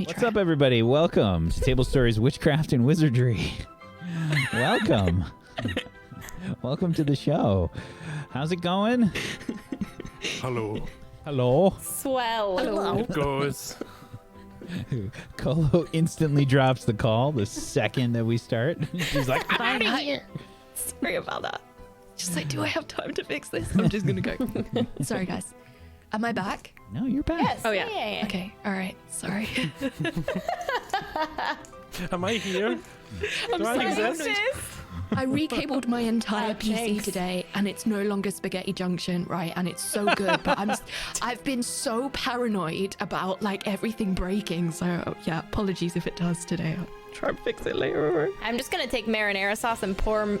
What's up, everybody? Welcome to Table Stories, Witchcraft, and Wizardry. Welcome. Welcome to the show. How's it going? Hello. Hello. Swell. Hello. It goes. Colo instantly drops the call the second that we start. She's like, I'm out of here. Sorry about that. Just like, do I have time to fix this? I'm just gonna go. Sorry, guys. Am I back? No, you're back. Yes. Oh yeah. Okay. All right. Sorry. Am I here? I'm Do I sorry. exist? I recabled my entire PC thanks. today, and it's no longer Spaghetti Junction, right? And it's so good, but I've been so paranoid about like everything breaking. So yeah, apologies if it does today. I'll try and fix it later. I'm just gonna take marinara sauce and pour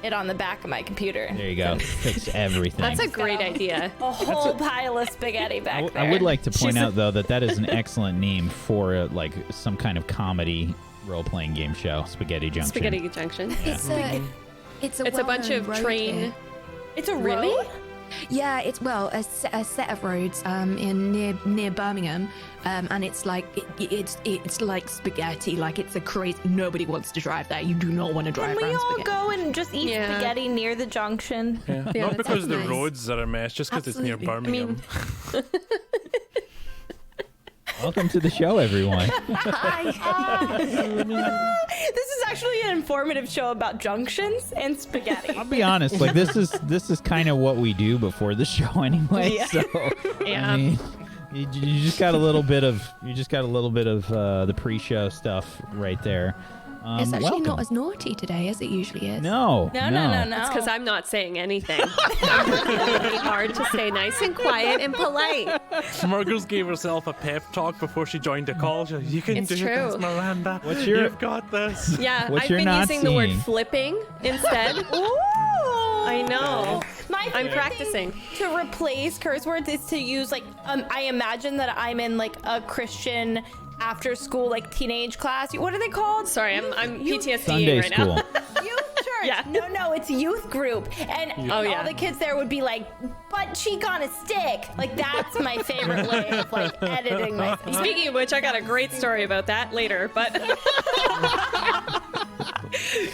it on the back of my computer. There you go. Fix everything. That's a great Got idea. A whole pile of spaghetti back there. I would like to point out, though, that is an excellent name for like some kind of comedy role-playing game show. Spaghetti Junction. Spaghetti Junction. It's a It's a bunch of well-known road train. here. It's a Really? road? Yeah, it's a set of roads in near Birmingham, and it's like it's like spaghetti. Like it's a crazy. Nobody wants to drive there. You do not want to Can drive we around all spaghetti. go and just eat Yeah. spaghetti near the junction? Yeah. Yeah, Not that because sounds the nice. roads are a mess, just because it's near Absolutely. Birmingham. Welcome to the show, everyone. This is actually an informative show about junctions and spaghetti. I'll be honest, like this is kind of what we do before the show anyway. Yeah. So Yeah. I mean, you just got a little bit of the pre-show stuff right there. It's actually welcome. not as naughty today as it usually is. No. No. That's because I'm not saying anything. I'm working really hard to stay nice and quiet and polite. Smuggles gave herself a pep talk before she joined the call. She said, you can It's do true. this, Miranda. What's your- You've got this. Yeah, What I've you're been not using the word seeing. flipping instead. Ooh. I know. My I'm favorite practicing. thing to replace curse words is to use like I imagine that I'm in like a Christian after school like teenage class. What are they called? Sorry, I'm PTSD Sunday right school. now. Youth church. Yeah. No, it's youth group. And Oh, all yeah. the kids there would be like, butt cheek on a stick. Like that's my favorite way of like editing myself. Speaking of which, I got a great story about that later, but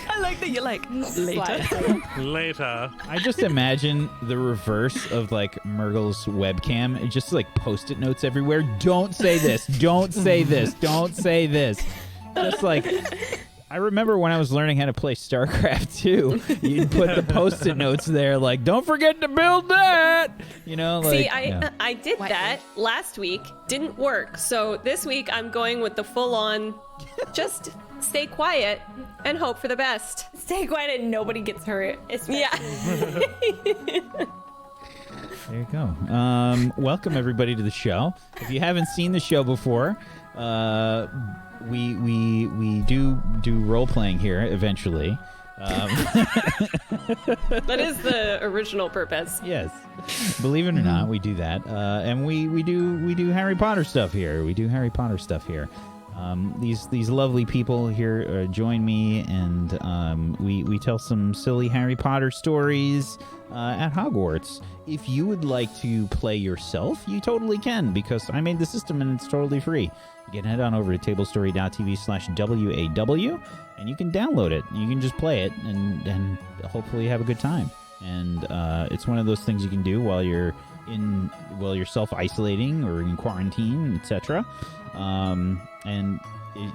I like that you're like later. Later. I just imagine the reverse of like Murgle's webcam. It just like post-it notes everywhere. Don't say this. Don't say this. Don't say this. Just like I remember when I was learning how to play StarCraft 2, you'd put the post-it notes there like, don't forget to build that. You know, like See, yeah. I did that last week. Didn't work. So this week I'm going with the full-on just stay quiet and hope for the best. Stay quiet and nobody gets hurt. Yeah. There you go. Welcome everybody to the show. If you haven't seen the show before, we do role playing here eventually. That is the original purpose. Yes, believe it or not, we do that, and we do Harry Potter stuff here. These lovely people here join me, and we tell some silly Harry Potter stories at Hogwarts. If you would like to play yourself, you totally can, because I made the system and it's totally free. You can head on over to tablestory.tv/WAW, and you can download it. You can just play it and hopefully have a good time. And it's one of those things you can do while you're self-isolating or in quarantine, etc.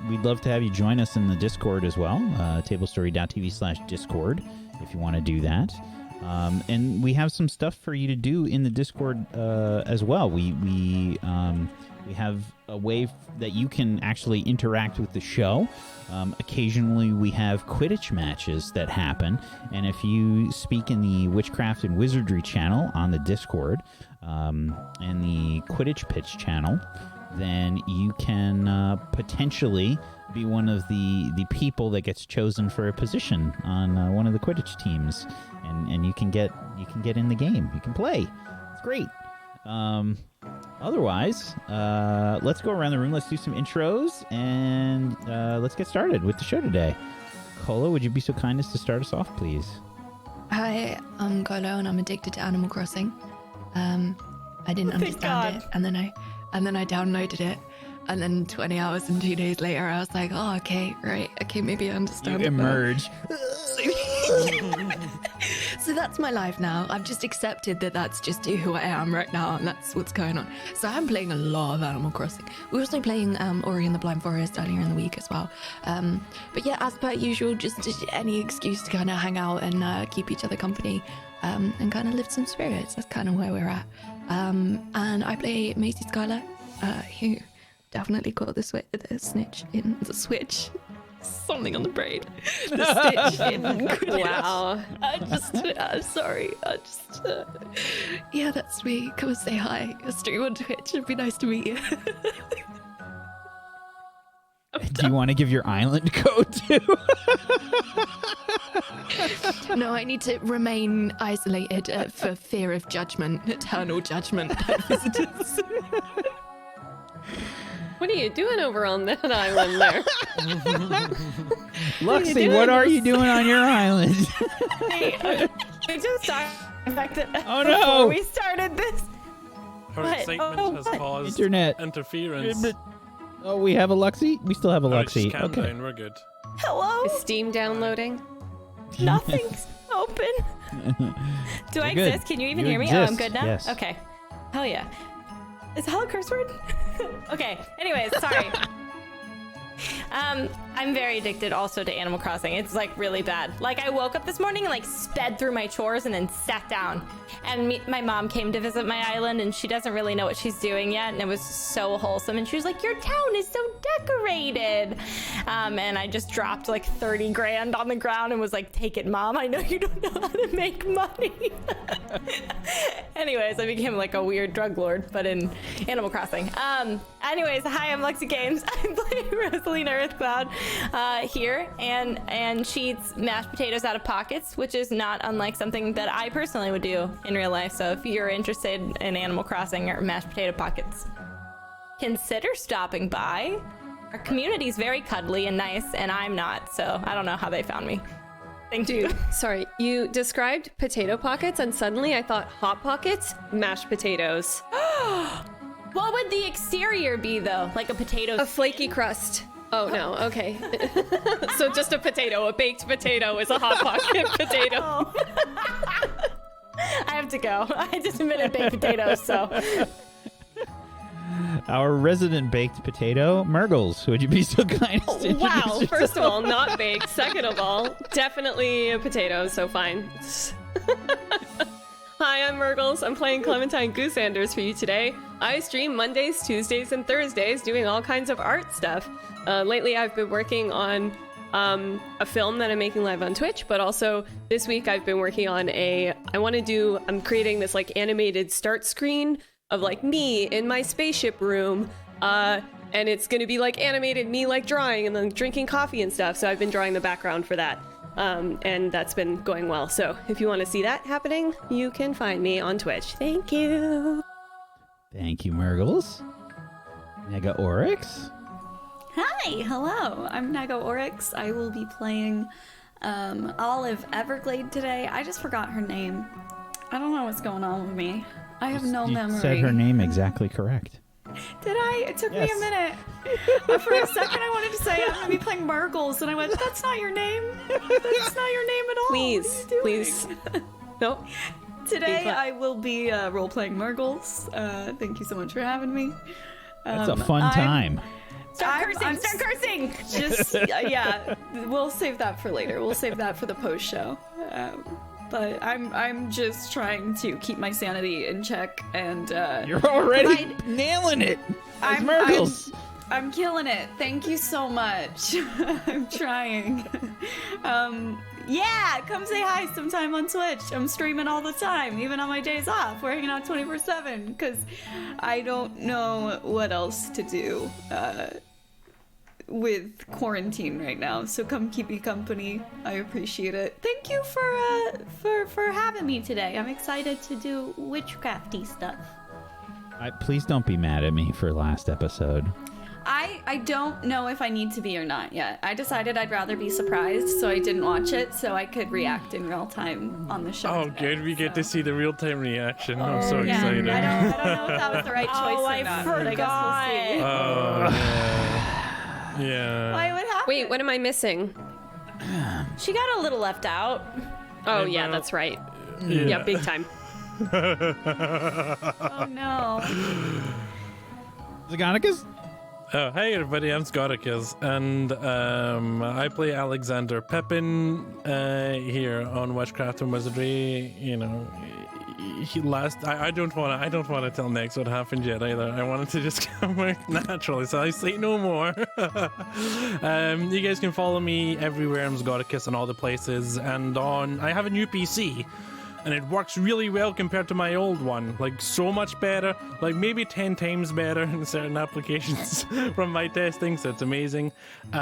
We'd love to have you join us in the Discord as well, tablestory.tv/Discord, if you want to do that. And we have some stuff for you to do in the Discord as well. We have a way that you can actually interact with the show. Occasionally we have Quidditch matches that happen, and if you speak in the Witchcraft and Wizardry channel on the Discord and the Quidditch Pitch channel, then you can potentially be one of the people that gets chosen for a position on one of the Quidditch teams, and you can get in the game. You can play. It's great. Otherwise, let's go around the room. Let's do some intros, and let's get started with the show today. Cola, would you be so kind as to start us off, please? Hi, I'm Golo, and I'm addicted to Animal Crossing. I didn't understand it, and then I downloaded it. And then 20 hours and 2 days later, I was like, oh, okay, right. Okay, maybe I understand. You emerge. So that's my life now. I've just accepted that that's just who I am right now, and that's what's going on. So I'm playing a lot of Animal Crossing. We're also playing Ori and the Blind Forest earlier in the week as well. But yeah, as per usual, just any excuse to kind of hang out and keep each other company and kind of lift some spirits. That's kind of where we're at. And I play Macy Skylar, who definitely got the snitch in the switch. Something on the brain. The stitch in Quidditch. Wow. I'm sorry. Yeah, that's me. Come and say hi. I stream on Twitch. It'd be nice to meet you. Do you want to give your island code too? No, I need to remain isolated for fear of judgment, eternal judgment by visitors. What are you doing over on that island there? Luxie, what are you doing on your island? Hey, we just started. Oh, no. Before we started this. Her What? excitement Oh, has what? caused Internet. interference. Oh, we have a Luxie? We still have a Oh, it's Luxie. just Okay. countdown, we're good. Hello. Is Steam downloading? Nothing's open. Do I You're good. exist? Can you even You hear me? Oh, I'm exist, good now? yes. Okay. Hell yeah. Is hell a curse word? Okay. Anyways, sorry. I'm very addicted also to Animal Crossing. It's like really bad. Like I woke up this morning and like sped through my chores and then sat down. And my mom came to visit my island and she doesn't really know what she's doing yet. And it was so wholesome. And she was like, your town is so decorated. And I just dropped like 30 grand on the ground and was like, take it, Mom. I know you don't know how to make money. Anyways, I became like a weird drug lord, but in Animal Crossing. Anyways, hi, I'm Lexi Games. I play Rosalina Earthcloud here, and she eats mashed potatoes out of pockets, which is not unlike something that I personally would do in real life. So if you're interested in Animal Crossing or mashed potato pockets, consider stopping by. Our community is very cuddly and nice, and I'm not, so I don't know how they found me. Thank you. Sorry, you described potato pockets, and suddenly I thought Hot Pockets, mashed potatoes. What would the exterior be, though? Like a potato? A flaky crust. Oh, no, okay. So just a potato, a baked potato is a Hot Pocket potato. I have to go. I just admitted baked potatoes, so. Our resident baked potato, Murgles. Would you be so kind as to Wow, introduce first of yourself? all, not baked. Second of all, definitely a potato, so fine. Hi, I'm Murgles. I'm playing Clementine Goosanders for you today. I stream Mondays, Tuesdays, and Thursdays doing all kinds of art stuff. Lately, I've been working on a film that I'm making live on Twitch, but also this week I've been working on I'm creating this like animated start screen of like me in my spaceship room, and it's gonna be like animated me like drawing and then drinking coffee and stuff. So I've been drawing the background for that. And that's been going well. So if you want to see that happening, you can find me on Twitch. Thank you. Thank you, Murgles. Mega Oryx. Hi, hello. I'm Nago Oryx. I will be playing Olive Everglade today. I just forgot her name. I don't know what's going on with me. I have no You memory. said her name exactly correct. Did I? It took me Yes. a minute. For a second, I wanted to say I'm going to be playing Murgles, and I went, that's not your name. That's not your name at all. Please, What are you doing? please. No. Today, Be I will be role-playing Murgles. Thank you so much for having me. That's a fun time. Start cursing! Just yeah, we'll save that for later. We'll save that for the post show. But I'm just trying to keep my sanity in check and You're already provide- nailing it. As Murgles. I'm killing it. Thank you so much. I'm trying. Yeah, come say hi sometime on Twitch. I'm streaming all the time, even on my days off. We're hanging out 24/7 because I don't know what else to do with quarantine right now. So come keep me company. I appreciate it. Thank you for having me today. I'm excited to do witchcrafty stuff. Please don't be mad at me for last episode. I don't know if I need to be or not yet. I decided I'd rather be surprised, so I didn't watch it, so I could react in real time on the show. Oh, today, good. We get to so. see the real-time reaction. I'm so Yeah, excited. I don't know if that was the right choice Oh, or I not, but I guess we'll see. Oh, yeah. Why would happen? Wait, what am I missing? She got a little left out. Oh, yeah, that's right. Yeah, big time. Oh no. Zagonicus? Oh, hey everybody, I'm Scoticus, and I play Alexander Pepin here on Witchcraft and Wizardry. You know, I don't want to tell next what happened yet either. I wanted to just come out naturally, so I say no more. You guys can follow me everywhere. I'm Scoticus on all the places, and I have a new PC. And it works really well compared to my old one. Like, so much better. Like, maybe 10 times better in certain applications from my testing. So it's amazing. So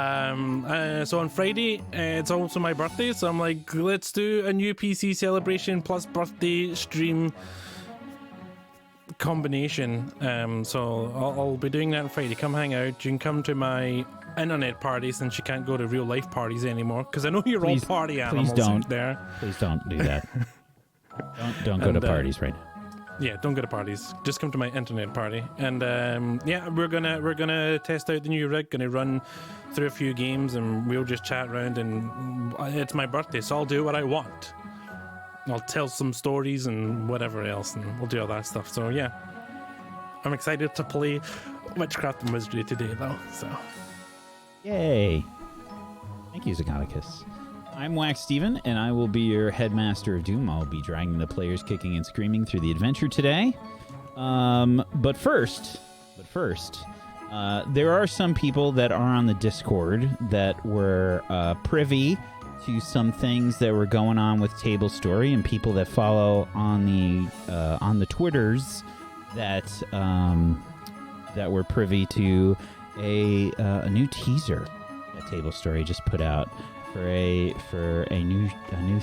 on Friday, it's also my birthday. So I'm like, let's do a new PC celebration plus birthday stream combination. So I'll be doing that on Friday. Come hang out. You can come to my internet party since you can't go to real life parties anymore. Because I know you're all party animals out there. Please don't do that. Don't go to parties right now. Yeah, don't go to parties. Just come to my internet party. And yeah, we're gonna test out the new rig. Gonna run through a few games, and we'll just chat around. And it's my birthday, so I'll do what I want. I'll tell some stories and whatever else, and we'll do all that stuff. So yeah, I'm excited to play Witchcraft and Wizardry today, though. So Yay! Thank you, Zagonicus. I'm Wax Steven, and I will be your Headmaster of Doom. I'll be dragging the players kicking and screaming through the adventure today. But first, there are some people that are on the Discord that were privy to some things that were going on with Table Story, and people that follow on the Twitters that were privy to a new teaser that Table Story just put out for a new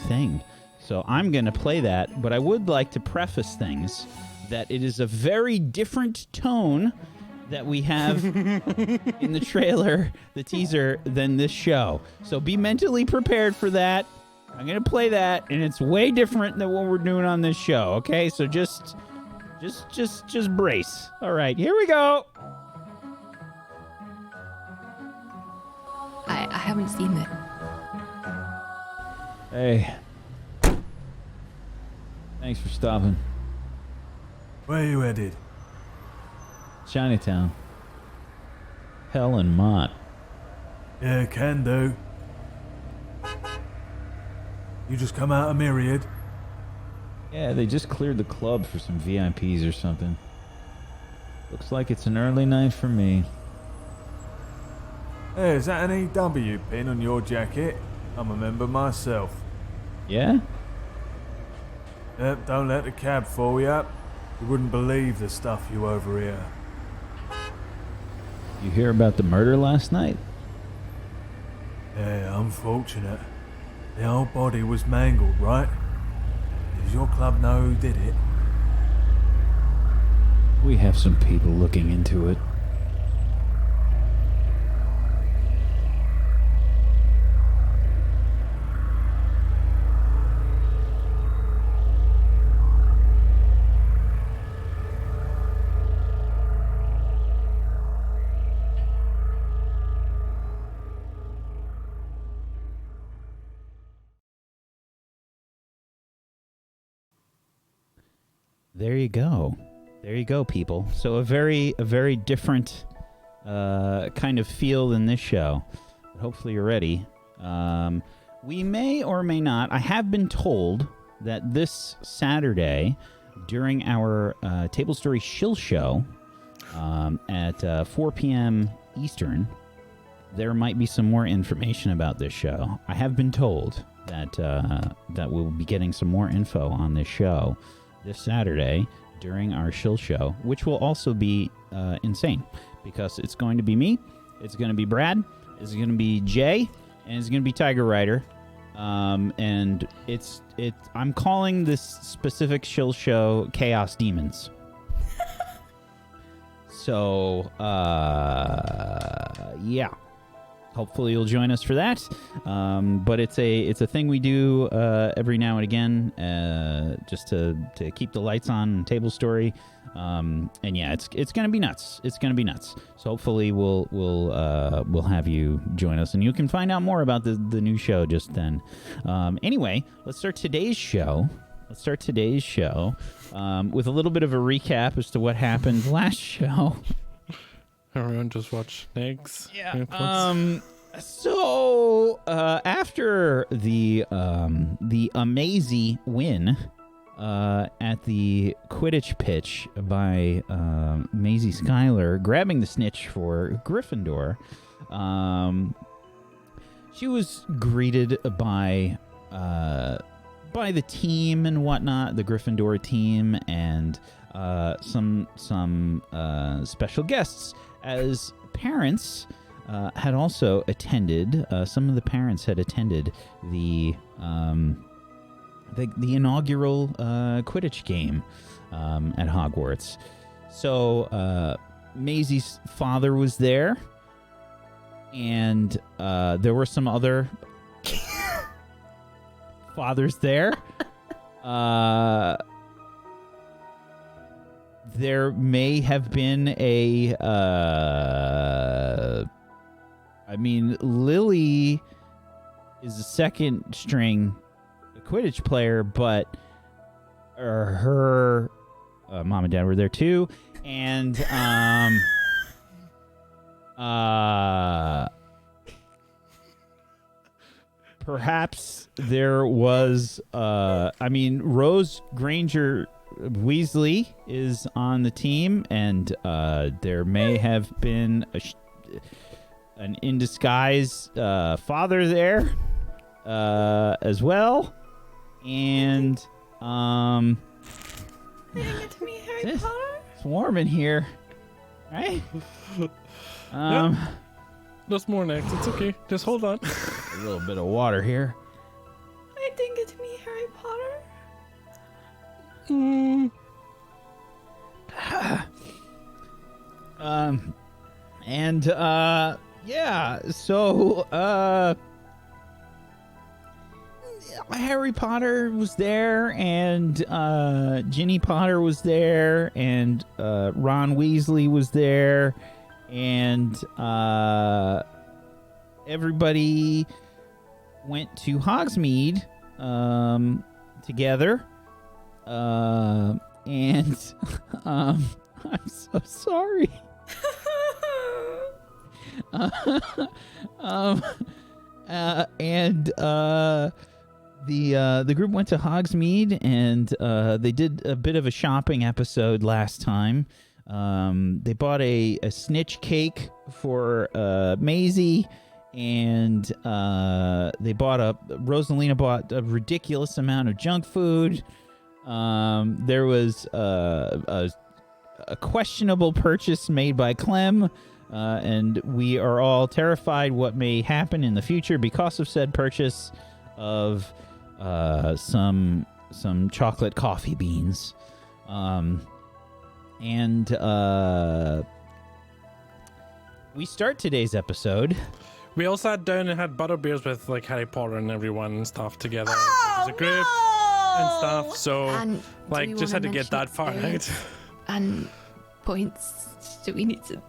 thing. So I'm going to play that, but I would like to preface things that it is a very different tone that we have in the trailer, the teaser, than this show. So be mentally prepared for that. I'm going to play that, and it's way different than what we're doing on this show, okay? So just brace. All right, here we go. I haven't seen it. Hey. Thanks for stopping. Where you headed? Chinatown. Hell and Mott. Yeah, can do. You just come out of Myriad? Yeah, they just cleared the club for some VIPs or something. Looks like it's an early night for me. Hey, is that an EW pin on your jacket? I'm a member myself. Yeah? Yep, don't let the cab fool you up. You wouldn't believe the stuff you overhear. You hear about the murder last night? Yeah, unfortunate. The old body was mangled, right? Does your club know who did it? We have some people looking into it. There you go. There you go, people. So a very different kind of feel than this show. But hopefully you're ready. We may or may not. I have been told that this Saturday, during our Table Story Shill Show at 4 p.m. Eastern, there might be some more information about this show. I have been told that we'll be getting some more info on this show this Saturday during our Shill Show, which will also be insane because it's going to be me, it's going to be Brad, it's going to be Jay, and it's going to be Tiger Rider. And I'm calling this specific Shill Show Chaos Demons. So, yeah. Hopefully you'll join us for that. But it's a thing we do every now and again, just to keep the lights on. Table story, and yeah, it's gonna be nuts. It's gonna be nuts. So hopefully we'll have you join us, and you can find out more about the new show just then. Anyway, let's start today's show. With a little bit of a recap as to what happened last show. Everyone just watch Nigs. Yeah. So after the amazing win at the Quidditch pitch by Maisie Schuyler, grabbing the snitch for Gryffindor, she was greeted by the team and whatnot, the Gryffindor team, and some special guests. As parents had also attended, some of the parents had attended the inaugural Quidditch game at Hogwarts. So Maisie's father was there, and there were some other fathers there. There may have been Lily is a second string Quidditch player, but her mom and dad were there too. And perhaps there was Rose Granger Weasley is on the team, and there may have been an in disguise father there as well, and I didn't get to meet Harry Potter. It's warm in here, right? There's more next. It's okay. Just hold on. A little bit of water here. I didn't get to meet Harry Potter. So Harry Potter was there, and Ginny Potter was there, and Ron Weasley was there, and everybody went to Hogsmeade together. And I'm so sorry. The group went to Hogsmeade, and they did a bit of a shopping episode last time. They bought a snitch for Maisie, and Rosalina bought a ridiculous amount of junk food. There was a questionable purchase made by Clem, and we are all terrified what may happen in the future because of said purchase of some chocolate coffee beans. We start today's episode. We all sat down and had butterbeers with like Harry Potter and everyone and stuff together. Oh, it was a group and stuff. So And like do we just had to wanna get that far mention out. And points. Do we need to?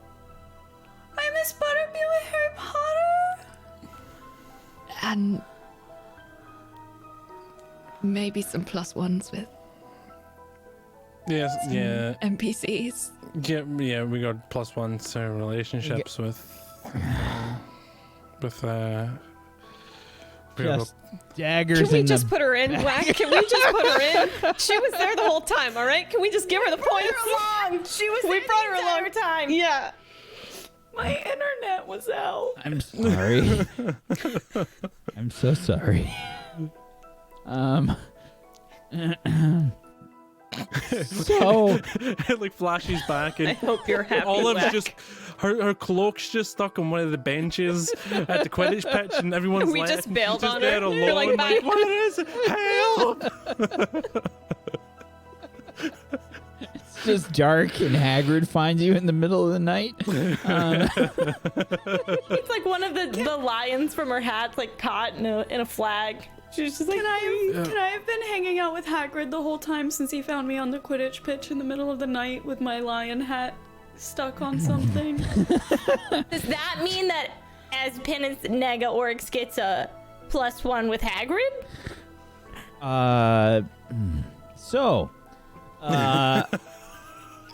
I miss butterbeer with Harry Potter. And maybe some +1s with Yes, yeah. NPCs. Yeah, we got +1 to relationships with Just daggers. Can we in just the put her in, Whack? Can we just put her in? She was there the whole time, all right? Can we just give her the points? She was We there brought the her along. entire time. Yeah. My internet was out. I'm sorry. I'm so sorry. So It like flashes back I and hope you're happy, Olive's Whack. just her cloak's just stuck on one of the benches at the Quidditch pitch, and everyone's We left, just and bailed she's just on her. there You're alone. like, Like, bye. what is it? Help! just dark and Hagrid finds you in the middle of the night. It's like one of the lions from her hat's like caught in a flag. She's just like, Can I have been hanging out with Hagrid the whole time since he found me on the Quidditch pitch in the middle of the night with my lion hat stuck on something? Does that mean that as penance Nega Oryx gets a +1 with Hagrid?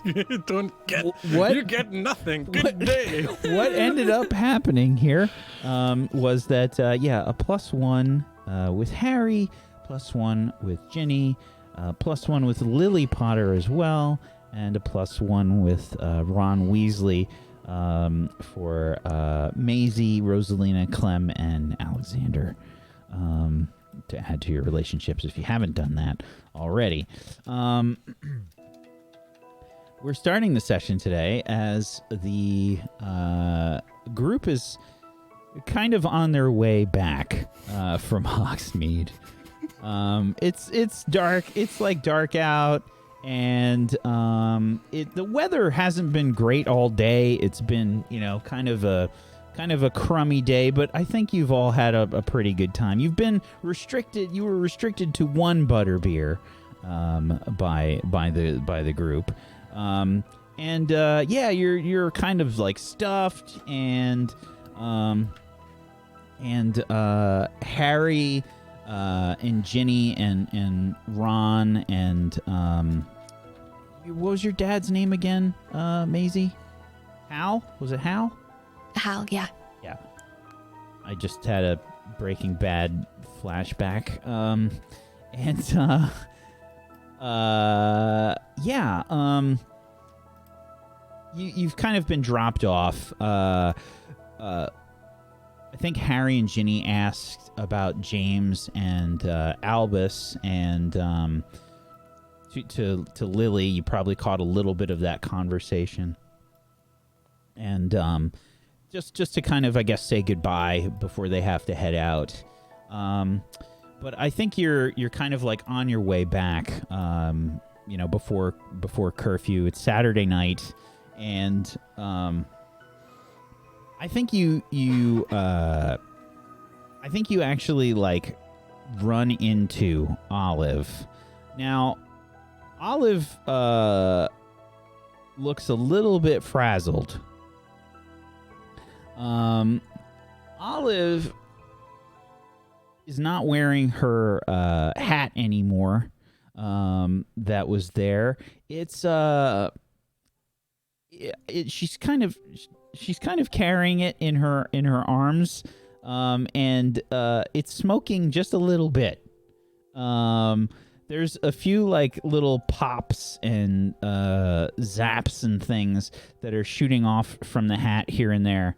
You don't get What? You get nothing. Good day. What ended up happening here was that, a +1 with Harry, +1 with Ginny, +1 with Lily Potter as well, and a +1 with Ron Weasley for Maisie, Rosalina, Clem, and Alexander, to add to your relationships if you haven't done that already. We're starting the session today as the group is kind of on their way back from Hogsmeade. It's dark. It's like dark out, and the weather hasn't been great all day. It's been kind of a crummy day, but I think you've all had a pretty good time. You've been restricted. You were restricted to one butterbeer by the group. You're kind of like stuffed, and Harry and Ginny and Ron and what was your dad's name again, Maisie? Hal? Was it Hal? Hal, yeah. Yeah. I just had a Breaking Bad flashback. You've kind of been dropped off. I think Harry and Ginny asked about James and Albus, and to Lily, you probably caught a little bit of that conversation. And just to kind of, I guess, say goodbye before they have to head out. But I think you're kind of like on your way back, before curfew. It's Saturday night, and I think you actually like run into Olive. Now, Olive looks a little bit frazzled. Olive is not wearing her hat anymore. That was there. It's she's kind of carrying it in her arms, and it's smoking just a little bit. There's a few like little pops and zaps and things that are shooting off from the hat here and there.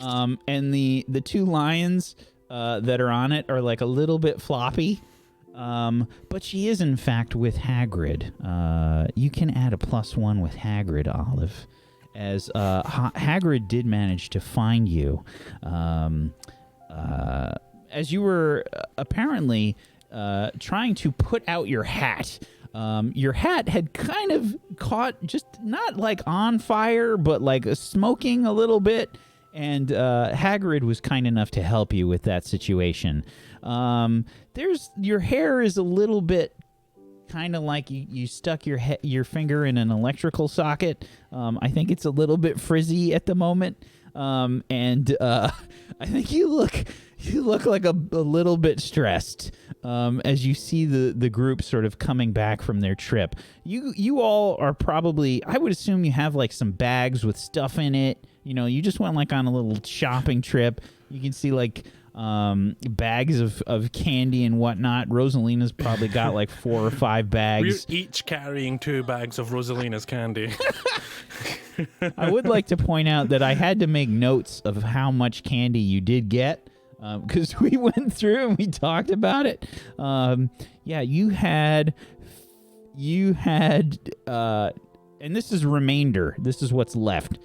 And the two lions that are on it are like a little bit floppy. But she is in fact with Hagrid. You can add a +1 with Hagrid, Olive, as Hagrid did manage to find you. As you were apparently trying to put out your hat. Your hat had kind of caught, just not like on fire, but like smoking a little bit. And Hagrid was kind enough to help you with that situation. Your hair is a little bit kind of like you stuck your finger in an electrical socket. I think it's a little bit frizzy at the moment. And I think you look like a little bit stressed as you see the group sort of coming back from their trip. You all are probably, I would assume you have like some bags with stuff in it. You just went like on a little shopping trip. You can see like bags of candy and whatnot. Rosalina's probably got like 4 or 5 bags. We're each carrying 2 bags of Rosalina's candy. I would like to point out that I had to make notes of how much candy you did get, because we went through and we talked about it. and this is remainder. This is what's left.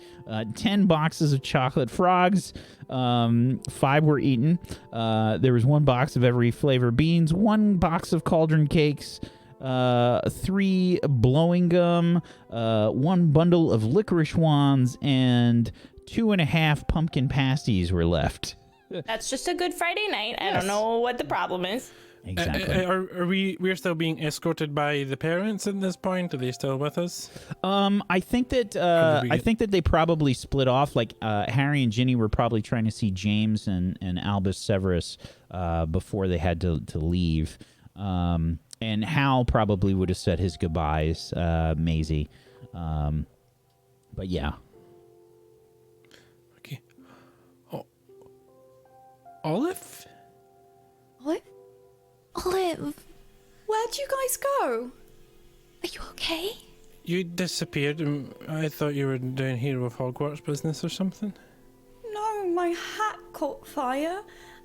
10 boxes of chocolate frogs. 5 were eaten. There was 1 box of every flavor beans, 1 box of cauldron cakes, 3 blowing gum, 1 bundle of licorice wands, and 2.5 pumpkin pasties were left. That's just a good Friday night. I Yes. don't know what the problem is. Exactly. Are we're still being escorted by the parents at this point? Are they still with us? I think that they probably split off. Like Harry and Ginny were probably trying to see James and Albus Severus before they had to leave. And Hal probably would have said his goodbyes, Maisie. But yeah. Okay. Oh. Olive? Olive, where'd you guys go? Are you okay? You disappeared, and I thought you were down here with Hogwarts business or something. No, my hat caught fire,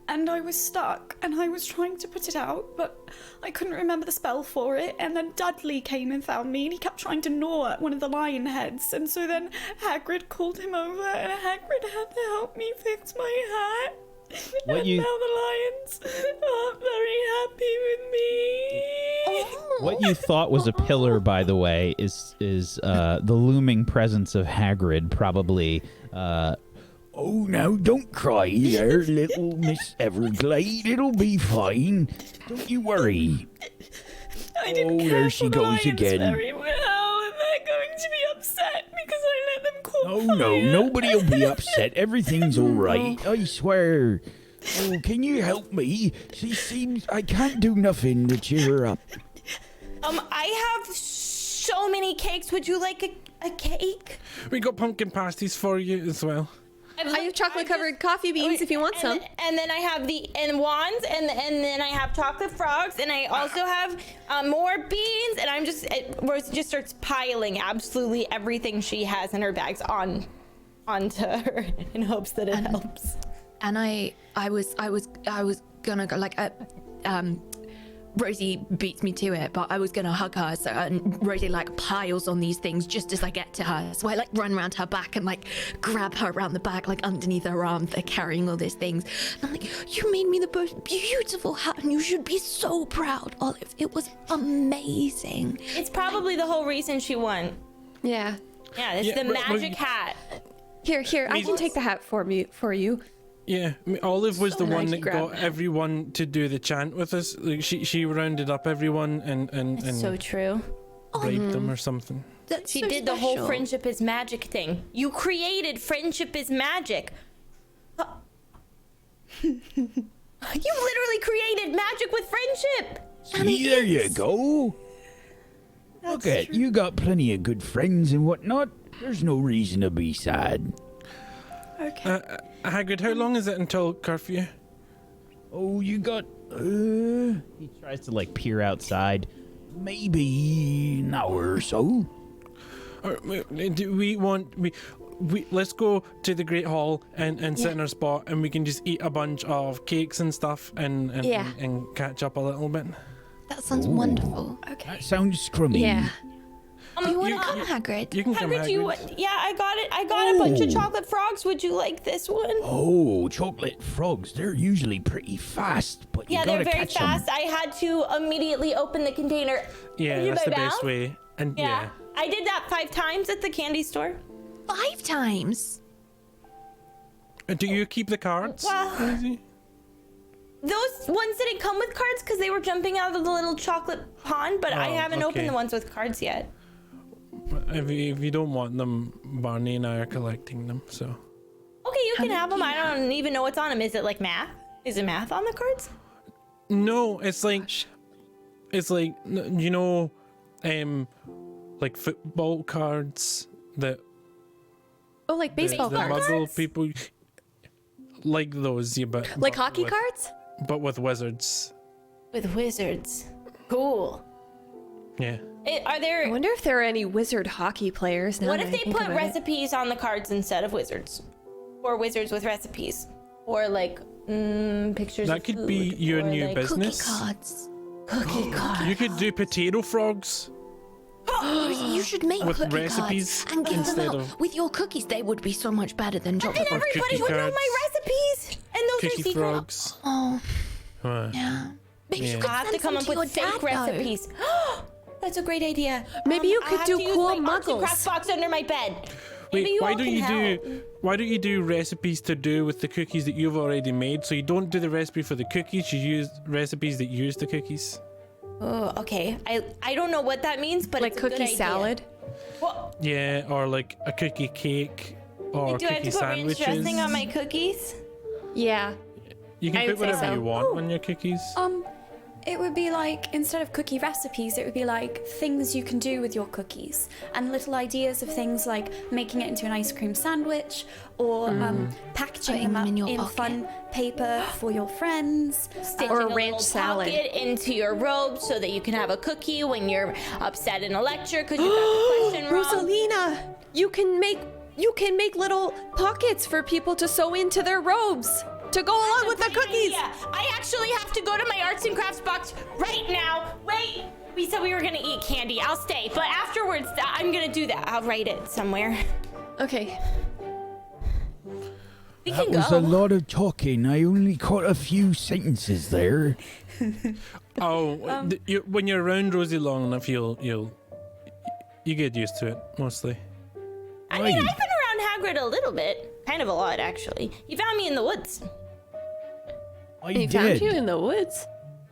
and I was stuck, and I was trying to put it out, but I couldn't remember the spell for it, and then Dudley came and found me, and he kept trying to gnaw at one of the lion heads, and so then Hagrid called him over, and Hagrid had to help me fix my hat. What and you- now the lions aren't very happy with me. What you thought was a pillar, by the way, is the looming presence of Hagrid, probably. Oh, now don't cry there, little Miss Everglade. It'll be fine. Don't you worry. I didn't Oh, care there she for the goes lions again. very well, and they're going to be upset because I let them caught Oh fire. no, nobody'll be upset. Everything's all right. I swear. Oh, can you help me? She seems I can't do nothing to cheer her up. I have so many cakes. Would you like a cake? We got pumpkin pasties for you as well. I have chocolate-covered coffee beans if you want some. And then I have the wands, and then I have chocolate frogs, and I also have more beans, and Rose just starts piling absolutely everything she has in her bags onto her in hopes that it helps. And I was gonna go like Rosie beats me to it, but I was gonna hug her, so and Rosie like piles on these things just as I get to her. So I like run around her back and like grab her around the back, like underneath her arm. They're carrying all these things. And I'm like, you made me the most beautiful hat, and you should be so proud, Olive. It was amazing. It's probably the whole reason she won. Yeah. Yeah, it's Yeah, the but- magic hat. Here, I can take the hat for you. Yeah, I mean, Olive was So the one nice that you grabbed got that. everyone to do the chant with us. Like she rounded up everyone and So true. bribed them or something. That's She so did the whole special. friendship is magic thing. You created friendship is magic. You literally created magic with friendship. See, there you go. Look at you got plenty of good friends and whatnot. There's no reason to be sad. Okay. Hagrid, how long is it until curfew? Oh, you got. He tries to like peer outside. Maybe an hour or so. Do we want we let's go to the Great Hall and sit in our spot, and we can just eat a bunch of cakes and stuff and Yeah. and catch up a little bit. That sounds wonderful. Okay. That sounds scrummy. Yeah. You want to you- come, Hagrid? You can come, Hagrid, Hagrid. yeah, I got it. I got a bunch of Oh. chocolate frogs. Would you like this one? Oh, chocolate frogs. They're usually pretty fast, but you Yeah, gotta they're very catch 'em. fast. I had to immediately open the container. Yeah, into that's my the best mouth. way. And Yeah. I did that 5 times at the candy store. 5 times. Do you keep the cards? Well- Rosie? Those ones didn't come with cards because they were jumping out of the little chocolate pond, but I Oh, haven't okay. opened the ones with cards yet. If you don't want them, Barney and I are collecting them. So Okay, you can have them. I don't even know what's on them. Is it like math? Is it math on the cards? no, it's like you know, like football cards that Oh, like baseball the cards? Muggle people like those, yeah, but Like but hockey with- cards? but with wizards. With wizards. Cool. Yeah. Are I there? wonder if there are any wizard hockey players now. What that if I they think put about it. recipes on the cards instead of wizards, or wizards with recipes, or like pictures? That of could be food, your or, new like, business. Cookie cards. Cookie cards. You could do potato frogs. You should make With cookie recipes cards and give them instead out. of- With your cookies, they would be so much better than And chocolate frogs. everybody cookie would know cards. my recipes, and those are Cookie secret. frogs. Oh, What? yeah. Maybe you Yeah. could I have to send come some up to your with fake dad, though. recipes. That's a great idea. Maybe you I could have do to use cool my arts and muggles. crafts box under my bed. Maybe Wait, you why all don't can you help. do recipes to do with the cookies that you've already made? So you don't do the recipe for the cookies, you use recipes that use the cookies. Oh, okay. I don't know what that means, but Like it's a good cookie idea. salad. Well, Yeah, or like a cookie cake or do I have cookie to put ranch sandwiches. dressing on my cookies? Yeah. You can I put would say whatever so. you want on your cookies. It would be like, instead of cookie recipes, it would be like things you can do with your cookies and little ideas of things like making it into an ice cream sandwich or packaging Putting them them up in your in pocket. fun paper for your friends. Stitching Or a a ranch little salad. pocket into your robe so that you can have a cookie when you're upset in a lecture because you got the question wrong. Rosalina, you can make little pockets for people to sew into their robes to go along with the Great cookies. idea. I actually have to go to my arts and crafts box right now. Wait, we said we were gonna eat candy. I'll stay, but afterwards, I'm gonna do that. I'll write it somewhere. Okay. We That can was go. a lot of talking. I only caught a few sentences there. When you're around Rosie long enough, you get used to it mostly. I mean, Right. I've been around Hagrid a little bit. Kind of a lot, actually. He found me in the woods. I He did. found you in the woods.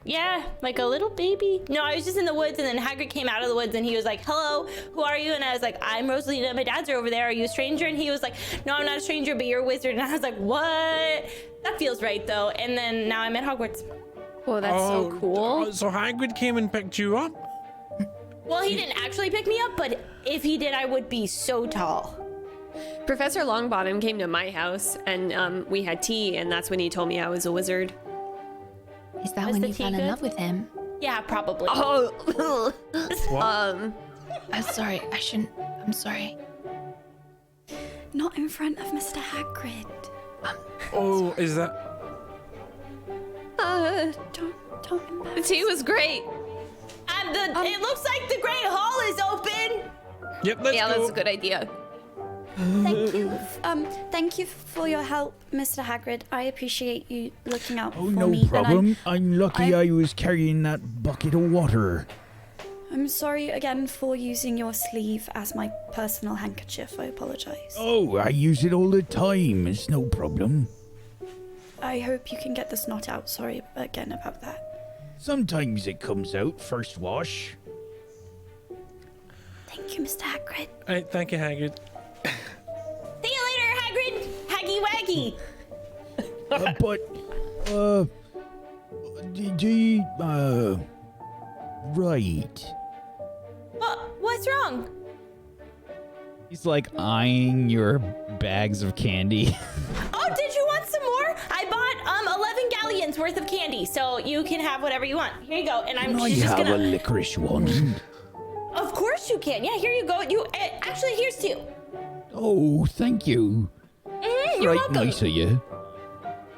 Yeah, like a little baby. No, I was just in the woods, and then Hagrid came out of the woods, and he was like, "Hello, who are you?" And I was like, "I'm Rosalina. My dad's are over there. Are you a stranger?" And he was like, "No, I'm not a stranger, but you're a wizard." And I was like, "What? That feels right, though." And then now I'm at Hogwarts. Oh, that's so cool. So Hagrid came and picked you up? Well, he didn't actually pick me up, but if he did, I would be so tall. Professor Longbottom came to my house and we had tea, and that's when he told me I was a wizard. Is that Was when the you tea fell in good? love with him? Yeah, probably. Oh, I'm sorry. I shouldn't. I'm sorry. Not in front of Mr. Hagrid. Oh, is that? Don't the embarrass. tea was great. It looks like the Great Hall is open. Yep, let's Yeah, go. that's a good idea. Thank you for your help, Mr. Hagrid. I appreciate you looking out Oh, for no me. and problem. I'm lucky I- I was carrying that bucket of water. I'm sorry again for using your sleeve as my personal handkerchief. I apologize. Oh, I use it all the time. It's no problem. I hope you can get the snot out. Sorry again about that. Sometimes it comes out first wash. Thank you, Mr. Hagrid. All right, thank you, Hagrid. See you later, Hagrid. Haggy Waggy. Right. What's wrong? He's like eyeing your bags of candy. Oh, did you want some more? I bought 11 galleons worth of candy, so you can have whatever you want. Here you go, and I'm Can I just have gonna. a licorice one? Of course you can. Yeah, here you go. Actually, here's two. Oh, thank you. You're Right, welcome. nice of you.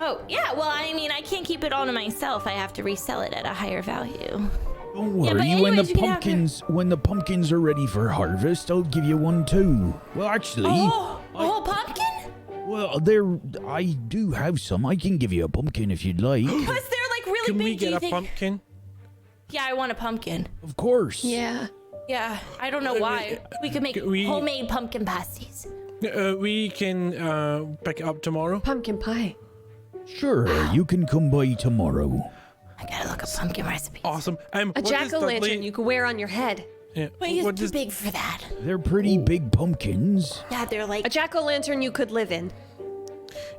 Oh, yeah. Well, I mean, I can't keep it all to myself. I have to resell it at a higher value. Don't Yeah, but worry, when the anyways, you can have pumpkins are ready for harvest, I'll give you one too. Well, actually, Oh, a whole pumpkin? I do have some. I can give you a pumpkin if you'd like. Was there like really Can big? we do you get a think- pumpkin? Yeah, I want a pumpkin. Of course. Yeah. Yeah, I don't know why. We could make we- homemade pumpkin pasties. We can pick it up tomorrow. Pumpkin pie. Sure, you can come by tomorrow. I gotta look up pumpkin recipes. Awesome. A what does jack-o'-lantern Dudley- you could wear on your head. Yeah. Wait, it's what too does big for that. They're pretty big pumpkins. Yeah, they're like A jack-o'-lantern you could live in.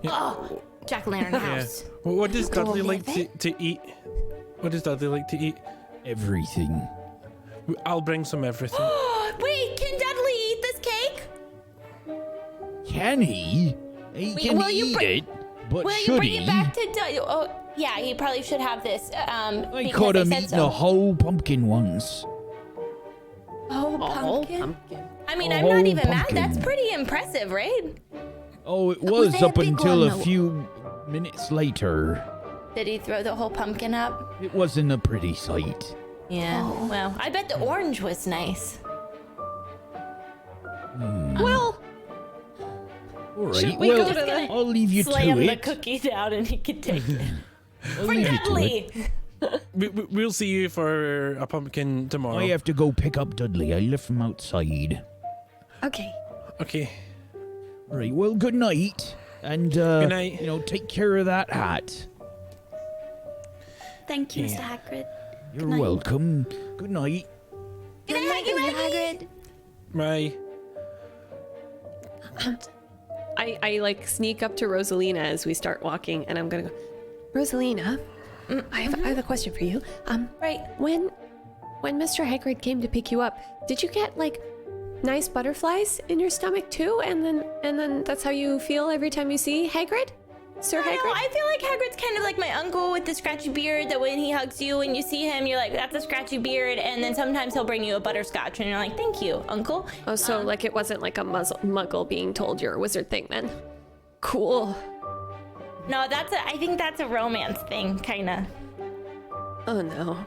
jack-o'-lantern Yeah. house. What does Go Dudley like live to eat? What does Dudley like to eat? Everything. I'll bring some everything. Wait, can Dudley eat this cake? Can he? He can will you eat bring- it, but Will you should bring he? it back to Dudley? Oh, yeah, he probably should have this. I because caught they him said eating so. a whole pumpkin once. Oh, pumpkin. I mean, A I'm not whole even mad. That's pumpkin. pretty impressive, right? Oh, it Was was it a up big until one, a though? few minutes later. Did he throw the whole pumpkin up? It wasn't a pretty sight. Yeah. Well, I bet the orange was nice. Well, All right, should we well, go to the... I'll leave you Slam to the it. cookie down and he can take it. I'll For leave you to it. Dudley! We'll see you for a pumpkin tomorrow. I have to go pick up Dudley. I left him outside. Okay. Okay. All right, well, good night. And, Good night. take care of that hat. Thank you, Yeah. Mr. Hagrid. You're night. welcome. Good night. Good night, Hagrid! Bye. I like sneak up to Rosalina as we start walking, and I'm gonna go, Rosalina, I have a question for you. Right. When Mr. Hagrid came to pick you up, did you get like nice butterflies in your stomach too? And then that's how you feel every time you see Hagrid? Sir I don't know, Hagrid? I feel like Hagrid's kind of like my uncle with the scratchy beard that when he hugs you and you see him, you're like, that's a scratchy beard. And then sometimes he'll bring you a butterscotch and you're like, thank you, uncle. Oh, so like it wasn't like a muggle being told you're a wizard thing then. Cool. No, I think that's a romance thing, kind of. Oh no.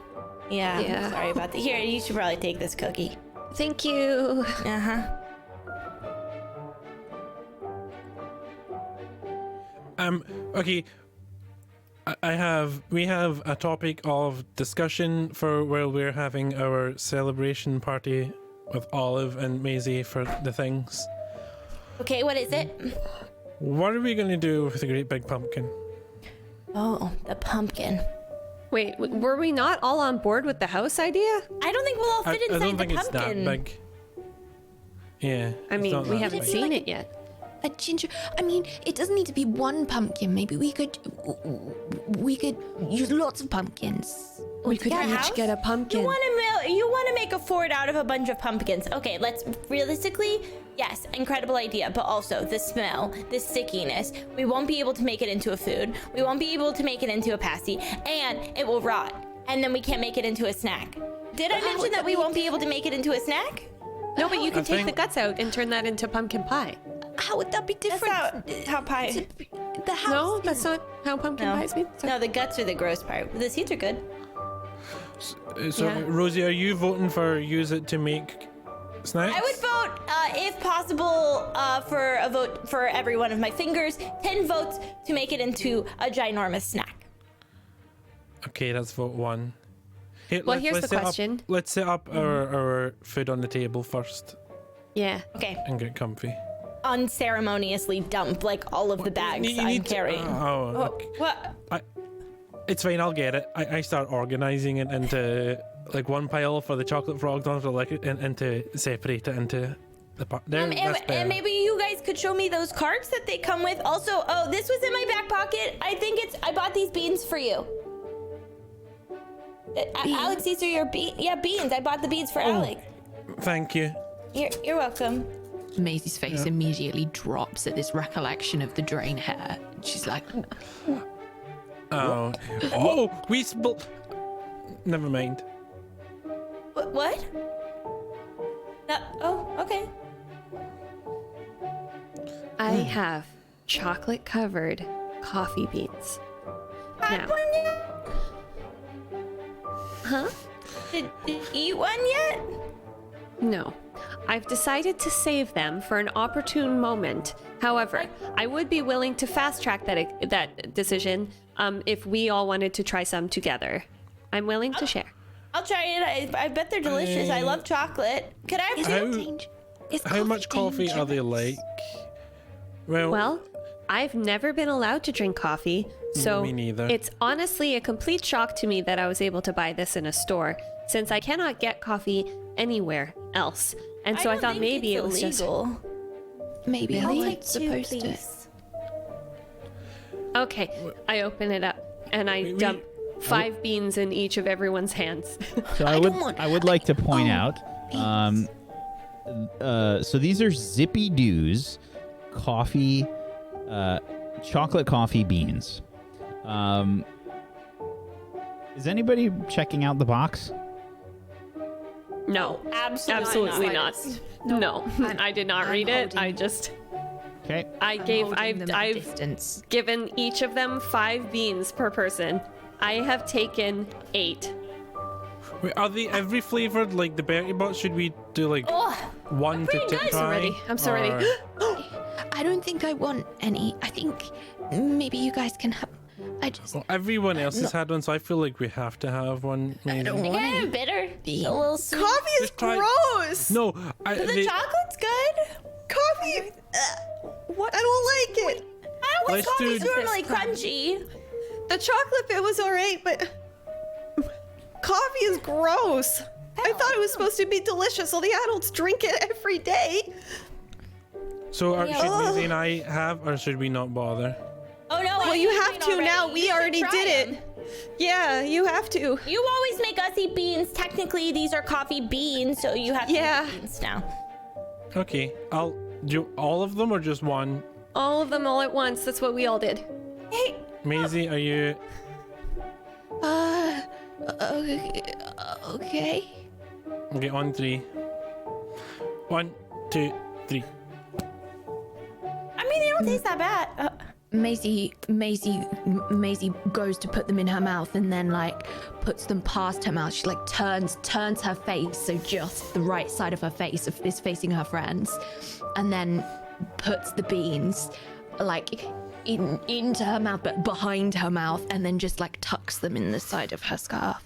Yeah, Yeah. I'm sorry about that. Here, you should probably take this cookie. Thank you. Uh-huh. Okay. We have a topic of discussion for while we're having our celebration party with Olive and Maisie for the things. Okay, what is it? What are we going to do with the great big pumpkin? Oh, the pumpkin. Wait, were we not all on board with the house idea? I don't think we'll all fit I inside don't think the it's pumpkin. that big. Yeah. I it's mean, not we that haven't big. seen it yet. A ginger. I mean, it doesn't need to be one pumpkin. Maybe we could use lots of pumpkins. We could Yeah, each house? get a pumpkin. You want to make a fort out of a bunch of pumpkins. Okay, let's realistically, yes, incredible idea, but also the smell, the stickiness. We won't be able to make it into a food. We won't be able to make it into a pasty, and it will rot. And then we can't make it into a snack. Did I mention that we won't be able to make it into a snack? No, but you can take think- the guts out and turn that into pumpkin pie. How would that be That's different? how pie. The house. No, that's not how pumpkin No. pie is made. No, the guts are the gross part. The seeds are good. So, Yeah. Rosie, are you voting for use it to make snacks? I would vote, if possible, for a vote for every one of my fingers. 10 votes to make it into a ginormous snack. Okay, that's vote 1. Here, Well, here's the set up- question. let's set up our food on the table first Yeah. Okay. and get comfy. Unceremoniously dump like all of the bags You I'm need to- carrying. okay. What? It's fine, I'll get it. I start organizing it into like one pile for the chocolate frog, one for like and to separate it into the part. There, that's And better. maybe you guys could show me those cards that they come with. Also, oh, this was in my back pocket. I bought these beans for you. Alex, these are your beans. Yeah, beans. I bought the beans for Alex. Thank you. You're welcome. Maisie's face immediately drops at this recollection of the drain hair. She's like, Oh, we spilled. Never mind. What? Oh, okay. I have chocolate covered coffee beans. Now, huh? Did you eat one yet? No. I've decided to save them for an opportune moment. However, I would be willing to fast track that decision if we all wanted to try some together. I'm willing to share. I'll try it. I bet they're delicious. I love chocolate. Could I have some? How much coffee are they like? Well, I've never been allowed to drink coffee, so Me neither. it's honestly a complete shock to me that I was able to buy this in a store, since I cannot get coffee anywhere else. And so I don't thought think maybe it's it was just illegal. maybe I'll I'm take not two, supposed to. please. okay. I open it up and I dump 5 beans in each of everyone's hands. So I would like to point out, so these are Zippy Doos coffee, chocolate coffee beans. Is anybody checking out the box? No, Absolutely not. No, I did not read it. I holding- just Okay. I've distance. given each of them 5 beans per person. I have taken 8. Wait, are they every flavored like the Bertie Bots? Should we do like one to pretty nice try? already. I'm so ready. or- I don't think I want any. I think maybe you guys can have. I just. Well, everyone else has had one, so I feel like we have to have one. I Maybe. don't want Yeah, any. bitter. Beans. A little sweet. Coffee is Just try- gross. No, The chocolate's good. Coffee. What? I don't like it. I don't Let's think do- coffee's normally crunchy. The chocolate bit was alright, but coffee is gross. I thought it was supposed to be delicious. All the adults drink it every day. So Yeah. should Ugh. Maisie and I have, or should we not bother? Oh no! Well, you have to now. We already did it. Yeah, you have to. You always make us eat beans. Technically, these are coffee beans, so you have to Yeah. eat beans now. Okay, I'll do all of them or just one. All of them all at once. That's what we all did. Hey, Maisie, are you? Okay. Okay, on 3. 1, 2, 3. I mean, they don't taste that bad. Maisie goes to put them in her mouth and then like puts them past her mouth. She like turns her face so just the right side of her face is facing her friends, and then puts the beans like into her mouth but behind her mouth, and then just like tucks them in the side of her scarf.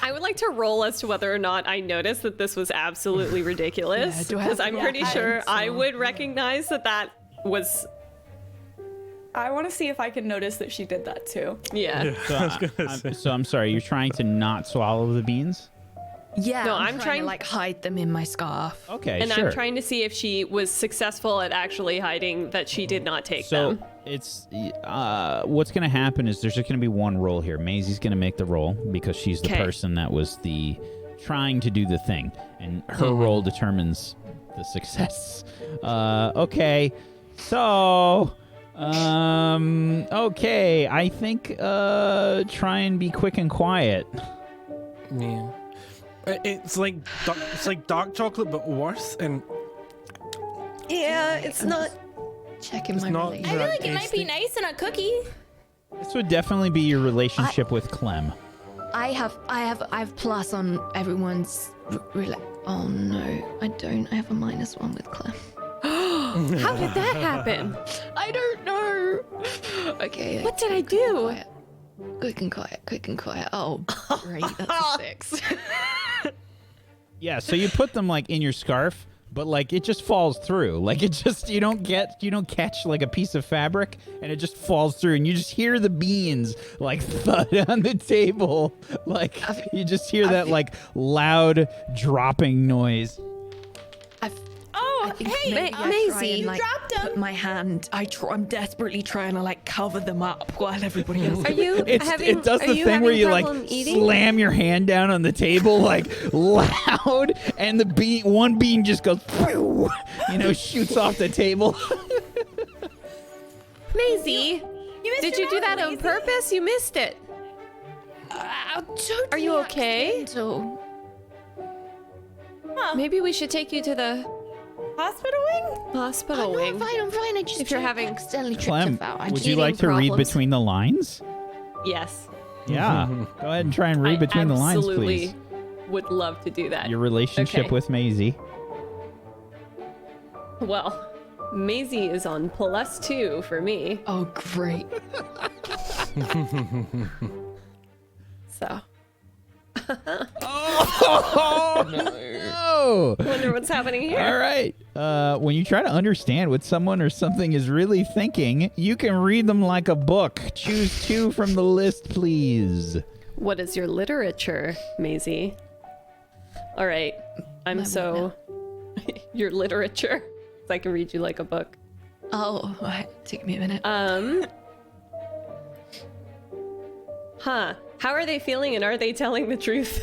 I would like to roll as to whether or not I noticed that this was absolutely ridiculous. Yeah, do I have Because to I'm pretty roll? sure So- I would recognize that was. I want to see if I can notice that she did that too. Yeah. So I'm sorry. You're trying to not swallow the beans? Yeah, No, I'm I'm trying trying- to like hide them in my scarf. Okay, And sure. I'm trying to see if she was successful at actually hiding that she did not take So them. it's what's going to happen is there's just going to be one roll here. Maisie's going to make the roll because she's the 'Kay. person that was the trying to do the thing, and her roll determines the success. Okay, so okay, I think try and be quick and quiet. Yeah. It's like dark chocolate, but worse. And Yeah, it's not. Checking It's my not- relationship. I feel Right, like it might be nice in a cookie. This would definitely be your relationship with Clem. I have plus on everyone's. Oh no, I don't. I have a -1 with Clem. How did that happen? I don't know. Okay. What did I do? Quick and quiet. Quick and quiet. Oh, great. That's a 6. Yeah, so you put them like in your scarf, but like it just falls through. Like it just you don't catch like a piece of fabric, and it just falls through, and you just hear the beans like thud on the table. Like you just hear that like loud dropping noise. Oh, I think hey, maybe I try Maisie, and, like, dropped 'em. put my hand. I'm desperately trying to like cover them up while everybody else. Are you It does are the you thing where having you like problem eating? slam your hand down on the table like loud, and the one bean just goes, shoots off the table. Maisie, You did you do that on purpose? You missed it. Are you okay? Maybe we should take you to the Hospital wing? hospital wing. I'm fine. I just If you're having- accidentally tripped Clem, about. would you like to read between the lines? Yes. Yeah, go ahead and try and read between the lines, absolutely please. would love to do that. Your relationship Okay. with Maisie. Well, Maisie is on +2 for me. Oh, great. So, Oh, wonder what's happening here. all right. When you try to understand what someone or something is really thinking, you can read them like a book. Choose 2 from the list, please. What is your literature, Maisie? All right. I'm your literature. So I can read you like a book. Oh, right. Take me a minute. Huh. How are they feeling, and are they telling the truth?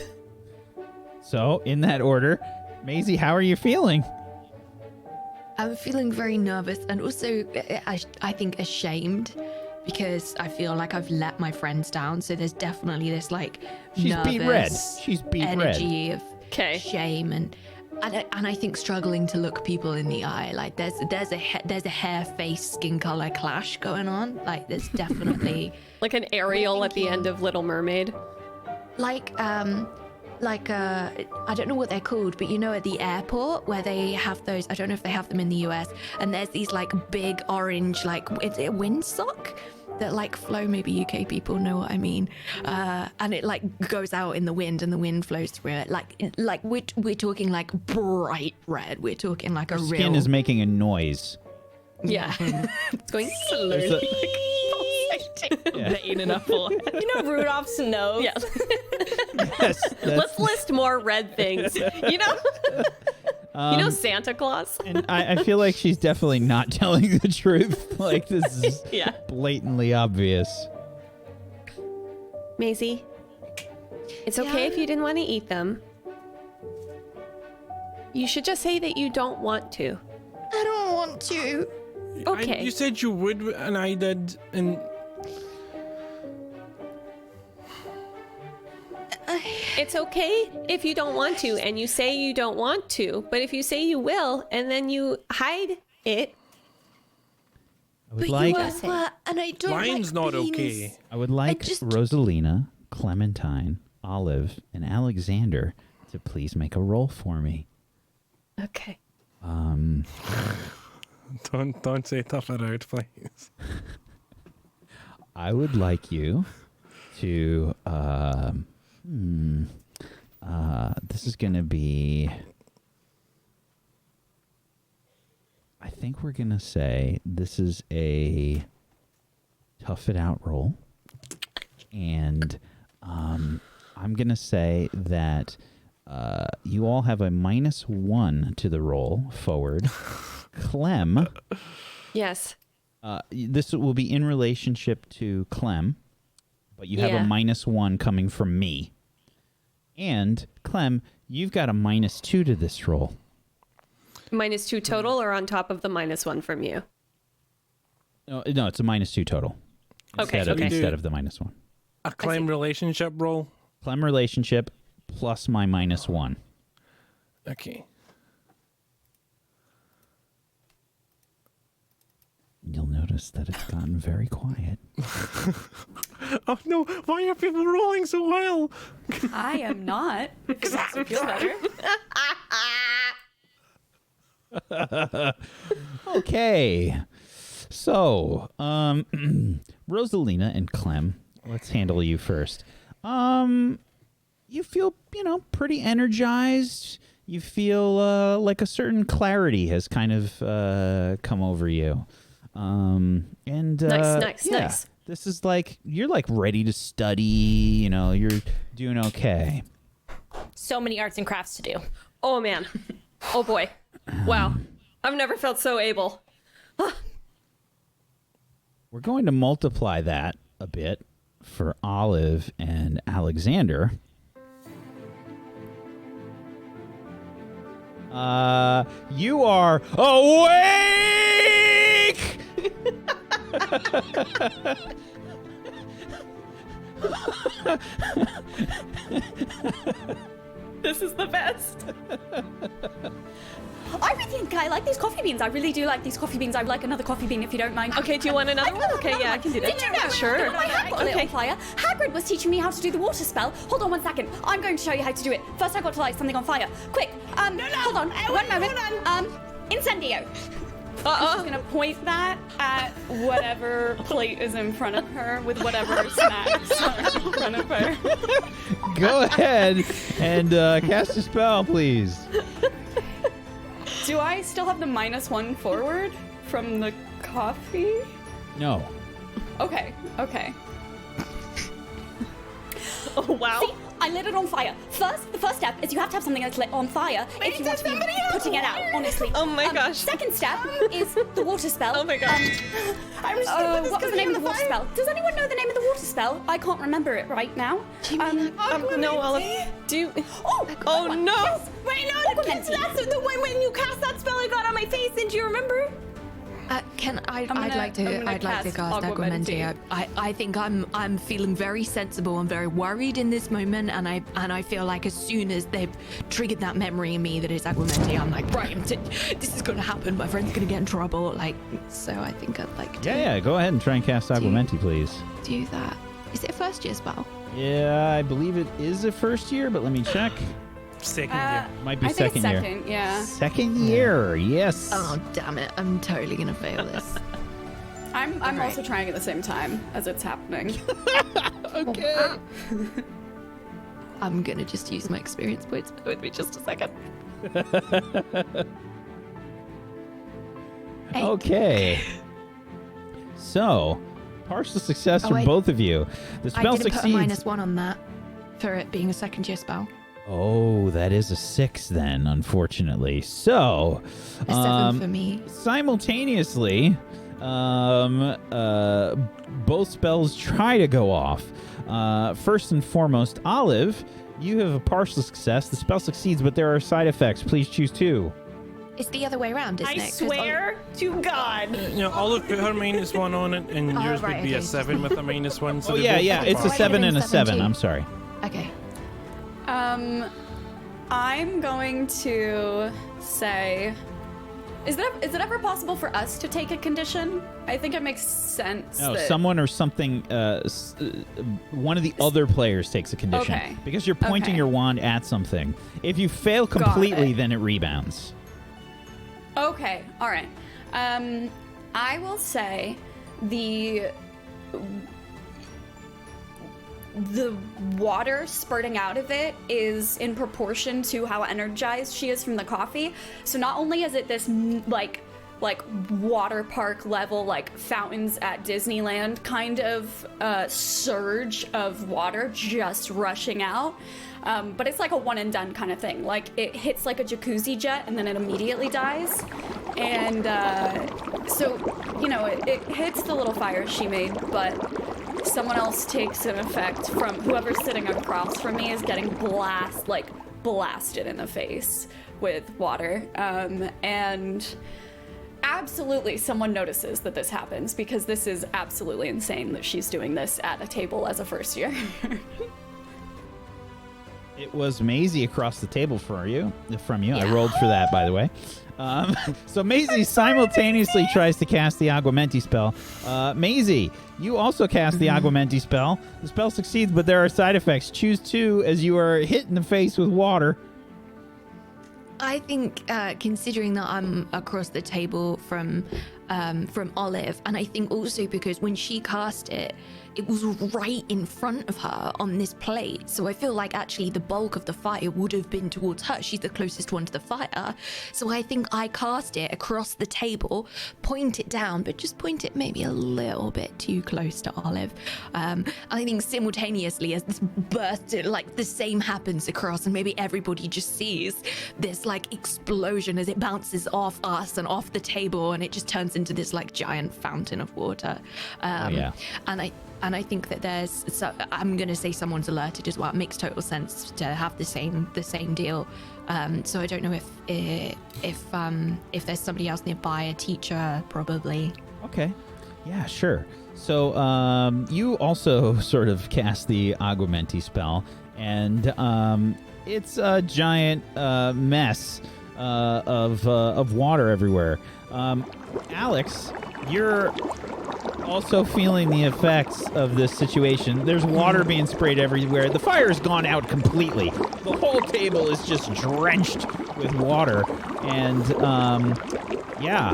So, in that order, Maisie, how are you feeling? I'm feeling very nervous and also, I think, ashamed because I feel like I've let my friends down. So there's definitely this like She's nervous beat red. She's beat red. energy of 'Kay. shame and I think struggling to look people in the eye. Like there's a hair, face, skin color clash going on. Like there's definitely Like an Ariel at the end of Little Mermaid. like I don't know what they're called, but you know, at the airport where they have those, I don't know if they have them in the US, and there's these like big orange, like, is it a windsock that like flow? Maybe UK people know what I mean. And it like goes out in the wind and the wind flows through it. Like we're talking like bright red. We're talking like a real... Skin is making a noise. Yeah. It's going slowly. Vein in a forehead. You know Rudolph's nose? Yeah. Yes, Let's list more red things. You know Santa Claus? And I feel like she's definitely not telling the truth. Like, this is Yeah. blatantly obvious. Maisie, it's okay if you didn't want to eat them. You should just say that you don't want to. I don't want to. Okay. You said you would, and I did, and... It's okay if you don't want to, and you say you don't want to, but if you say you will, and then you hide it... I would like... And I don't Mine's like not beans. okay. I would like Rosalina, Clementine, Olive, and Alexander to please make a roll for me. Okay. Don't say tough it out, please. I would like you to... this is going to be... I think we're going to say this is a tough it out roll. And I'm going to say that you all have a -1 to the roll forward. Clem. Yes. This will be in relationship to Clem, but you have a -1 coming from me. And Clem, you've got a -2 to this roll. -2 total, or on top of the -1 from you? No, it's a -2 total. Okay, Instead of the -1. A Clem relationship roll? Clem relationship plus my -1. Okay. You'll notice that it's gotten very quiet. Oh no, why are people rolling so well? I am not. Because that's feel better. Okay. So, Rosalina and Clem, let's handle you first. You feel, pretty energized. You feel like a certain clarity has kind of come over you. Nice. This is like, you're like ready to study, you're doing okay. So many arts and crafts to do. Oh, man. Oh, boy. Wow. I've never felt so able. We're going to multiply that a bit for Olive and Alexander. You are awake! This is the best. I really think I like these coffee beans. I really do like these coffee beans. I would like another coffee bean if you don't mind. Okay, do you want another one? Okay, yeah, I can do that. Did you know? Sure. My hat got a little fire. Hagrid was teaching me how to do the water spell. Hold on 1 second. I'm going to show you how to do it. First, I got to light something on fire. Quick. Hold on. 1 moment. Incendio. I'm just gonna point that at whatever plate is in front of her with whatever snacks are in front of her. Go ahead and cast a spell, please. Do I still have the -1 forward from the coffee? No. Okay. Oh, wow. See, I lit it on fire. The first step is you have to have something that's lit on fire if you want to be putting it out, honestly. Oh my gosh. Second step is the water spell. Oh my gosh. What was the name of the water spell? Does anyone know the name of the water spell? I can't remember it right now. No, Olive. Oh no. Yes. Wait, no, that's the one when you cast that spell I got on my face, and do you remember? I'd like to cast Aguamenti. I think I'm feeling very sensible and very worried in this moment, and I feel like as soon as they've triggered that memory in me that it's Aguamenti, I'm like, right, this is gonna happen. My friend's gonna get in trouble. So I think I'd like to. Yeah. Go ahead and try and cast Aguamenti, please. Do that. Is it a first year spell? Yeah, I believe it is a first year, but let me check. Second year. Might be I think second it's year. second, yeah. Second year, yes. Oh, damn it. I'm totally going to fail this. I'm Alright. also trying at the same time as it's happening. Okay. I'm going to just use my experience points. Bear with me just a second. Eight. Okay. So, partial success from wait. both of you. The I spell didn't succeeds. put a -1 on that for it being a second year spell. Oh, that is a 6 then, unfortunately. So, A 7 for me. simultaneously, both spells try to go off. First and foremost, Olive, you have a partial success. The spell succeeds, but there are side effects. Please choose 2. It's the other way around, isn't I it? 'Cause swear to God. Olive put her -1 on it, and Oh, yours right, would be a okay. 7 with a -1. So Oh, they yeah, both yeah. go It's a off. 7 and a 7. 7 too. I'm sorry. Okay. I'm going to say, is it ever possible for us to take a condition? I think it makes sense. No, that... someone or something, one of the other players takes a condition. Okay. Because you're pointing Okay. your wand at something. If you fail completely, then it rebounds. Okay, all right. I will say the water spurting out of it is in proportion to how energized she is from the coffee. So not only is it this like water park level, like fountains at Disneyland kind of surge of water just rushing out, but it's like a one and done kind of thing. Like it hits like a jacuzzi jet and then it immediately dies. And so, you know, it hits the little fire she made, but someone else takes an effect from whoever's sitting across from me is getting blasted in the face with water. And absolutely someone notices that this happens, because this is absolutely insane that she's doing this at a table as a first year. It was Maisie across the table from you. I rolled for that, by the way. So Maisie simultaneously tries to cast the Aguamenti spell. Maisie, you also cast the Aguamenti spell. The spell succeeds, but there are side effects. Choose 2 as you are hit in the face with water. I think, considering that I'm across the table from Olive, and I think also because when she cast it, it was right in front of her on this plate. So I feel like actually the bulk of the fire would have been towards her. She's the closest one to the fire. So I think I cast it across the table, point it down, but just point it maybe a little bit too close to Olive. I think simultaneously as this burst, like the same happens across, and maybe everybody just sees this like explosion as it bounces off us and off the table, and it just turns into this like giant fountain of water. Yeah. And I think that I'm going to say someone's alerted as well. It makes total sense to have the same deal. So I don't know if there's somebody else nearby, a teacher probably. Okay. Yeah, sure. So you also sort of cast the Aguamenti spell, and it's a giant mess of water everywhere. Alex, you're also feeling the effects of this situation. There's water being sprayed everywhere. The fire's gone out completely. The whole table is just drenched with water. And, yeah.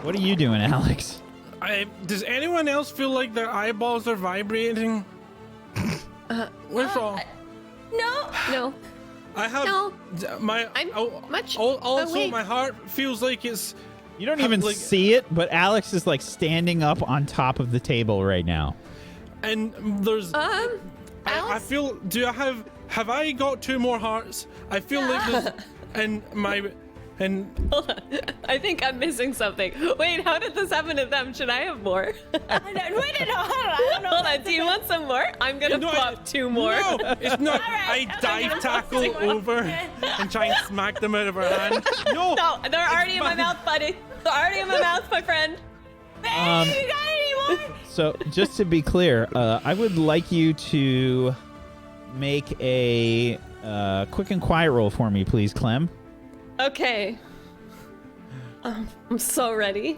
What are you doing, Alex? Does anyone else feel like their eyeballs are vibrating? What's wrong? No. I have No. Also, wait. my heart feels like it's. You don't even see it, but Alex is like standing up on top of the table right now. And there's. I Alex? feel. Have I got 2 more hearts? I feel like there's. Hold on. I think I'm missing something. Wait, how did this happen to them? Should I have more? I don't know. Hold on, do you want some more? I'm gonna pop 2 more. No, it's not. right, I dive tackle over and try and smack them out of her hand. No, No, they're already in my mouth, buddy. They're already in my mouth, my friend. Hey, you got any more? So, just to be clear, I would like you to make a quick and quiet roll for me, please, Clem. Okay. I'm so ready.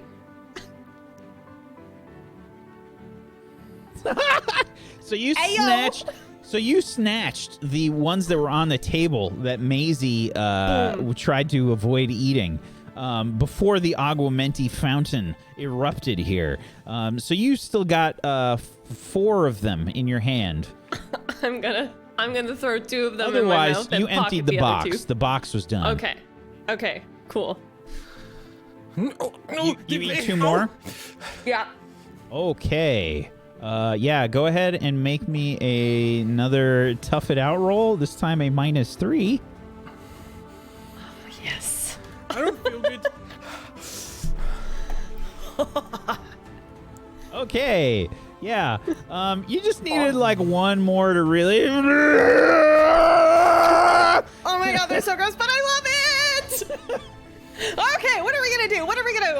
So you snatched So you snatched the ones that were on the table that Maisie tried to avoid eating before the Aguamenti fountain erupted here. So you still got 4 of them in your hand. I'm gonna throw 2 of them in my Otherwise, mouth and you emptied the pocket other box. 2. The box was done. Okay, cool. You eat 2 more? Yeah. Okay. Yeah, go ahead and make me another tough it out roll. This time a -3. Yes. I don't feel good. Okay. Yeah. You just needed like 1 more to really. Oh my god, they're so gross, but I love it! Okay, what are we gonna do?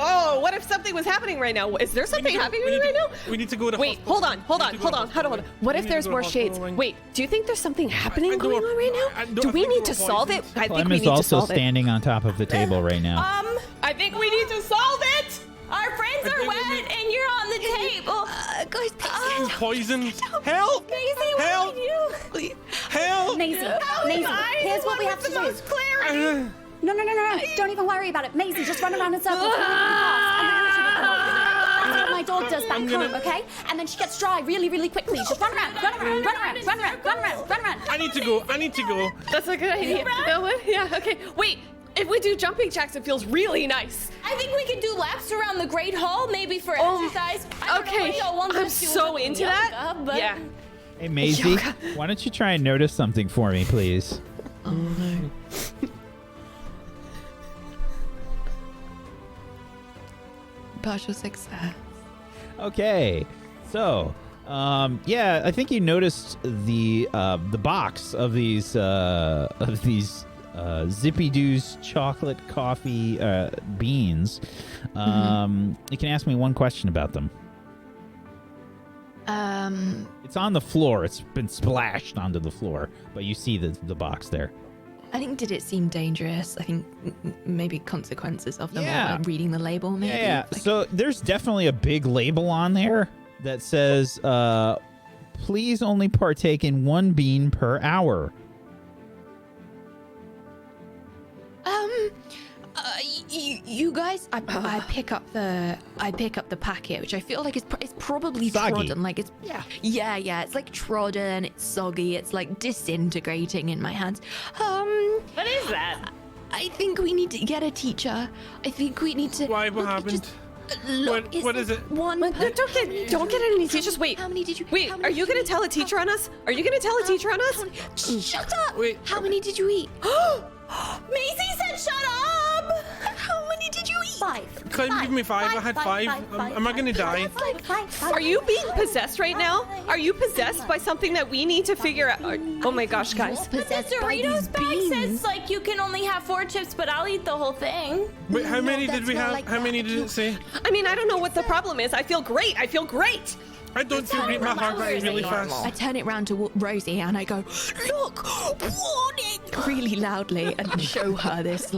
Oh, what if something was happening right now? Is there something happening right now? We need to go to Wait, hold on. Hold on. What if there's more shades? Wait, do you think there's something happening going on right now? Do we need to solve it? I think Clem we is need to also solve it. standing on top of the table right now. I think we need to solve it. Our friends are wet, and you're on the table. Guys, please. Poison. Help! Maisie, Help! what do you do? Help! Maisie, here's what we have to do. No. Don't even worry about it. Maisie, just run around in circles. That's what my dog does back home, okay? And then she gets dry really, really quickly. Just run around. I need to go. That's a good idea. You know what? Yeah, okay. Wait, if we do jumping jacks, it feels really nice. I think we could do laps around the Great Hall, maybe for exercise. I don't know Okay, what y'all want I'm us to do so with into yoga, that. but Yeah. Hey, Maisie, why don't you try and notice something for me, please? Oh no. Partial success. Okay, so yeah, I think you noticed the box of these Zippy Doos chocolate coffee beans. You can ask me one question about them. It's on the floor. It's been splashed onto the floor, but you see the box there. I think, did it seem dangerous? I think maybe consequences of them, Yeah. or like reading the label, maybe. Yeah. Like, So there's definitely a big label on there that says, "Please only partake in 1 bean per hour." you guys, I pick up the packet, which I feel like it's probably Soggy. trodden. Like it's yeah. It's like trodden. It's soggy. It's like disintegrating in my hands. what is that? I think we need to get a teacher. I think we need to. Why? What look, happened? just- Look, What is it? One. Don't get any teachers. Wait. How many did you? Wait, how are many you did gonna tell a teacher on us? Are you gonna tell a teacher on us? Shut up! Wait. How many did you eat? Maisie said shut up! How many did you eat? 5. Can you give me 5? I had 5. Am I gonna die? Are you being possessed right now? Are you possessed by something that we need to figure out? Oh my gosh, guys. But the Doritos bag says like you can only have 4 chips, but I'll eat the whole thing. Wait, how many did that's we not have? like How that. many did it say? I mean, I don't know what the problem is. I feel great. I don't feel great. My heart rates really fast. I turn it round to Rosie and I go, "Look, warning!" really loudly, and show her this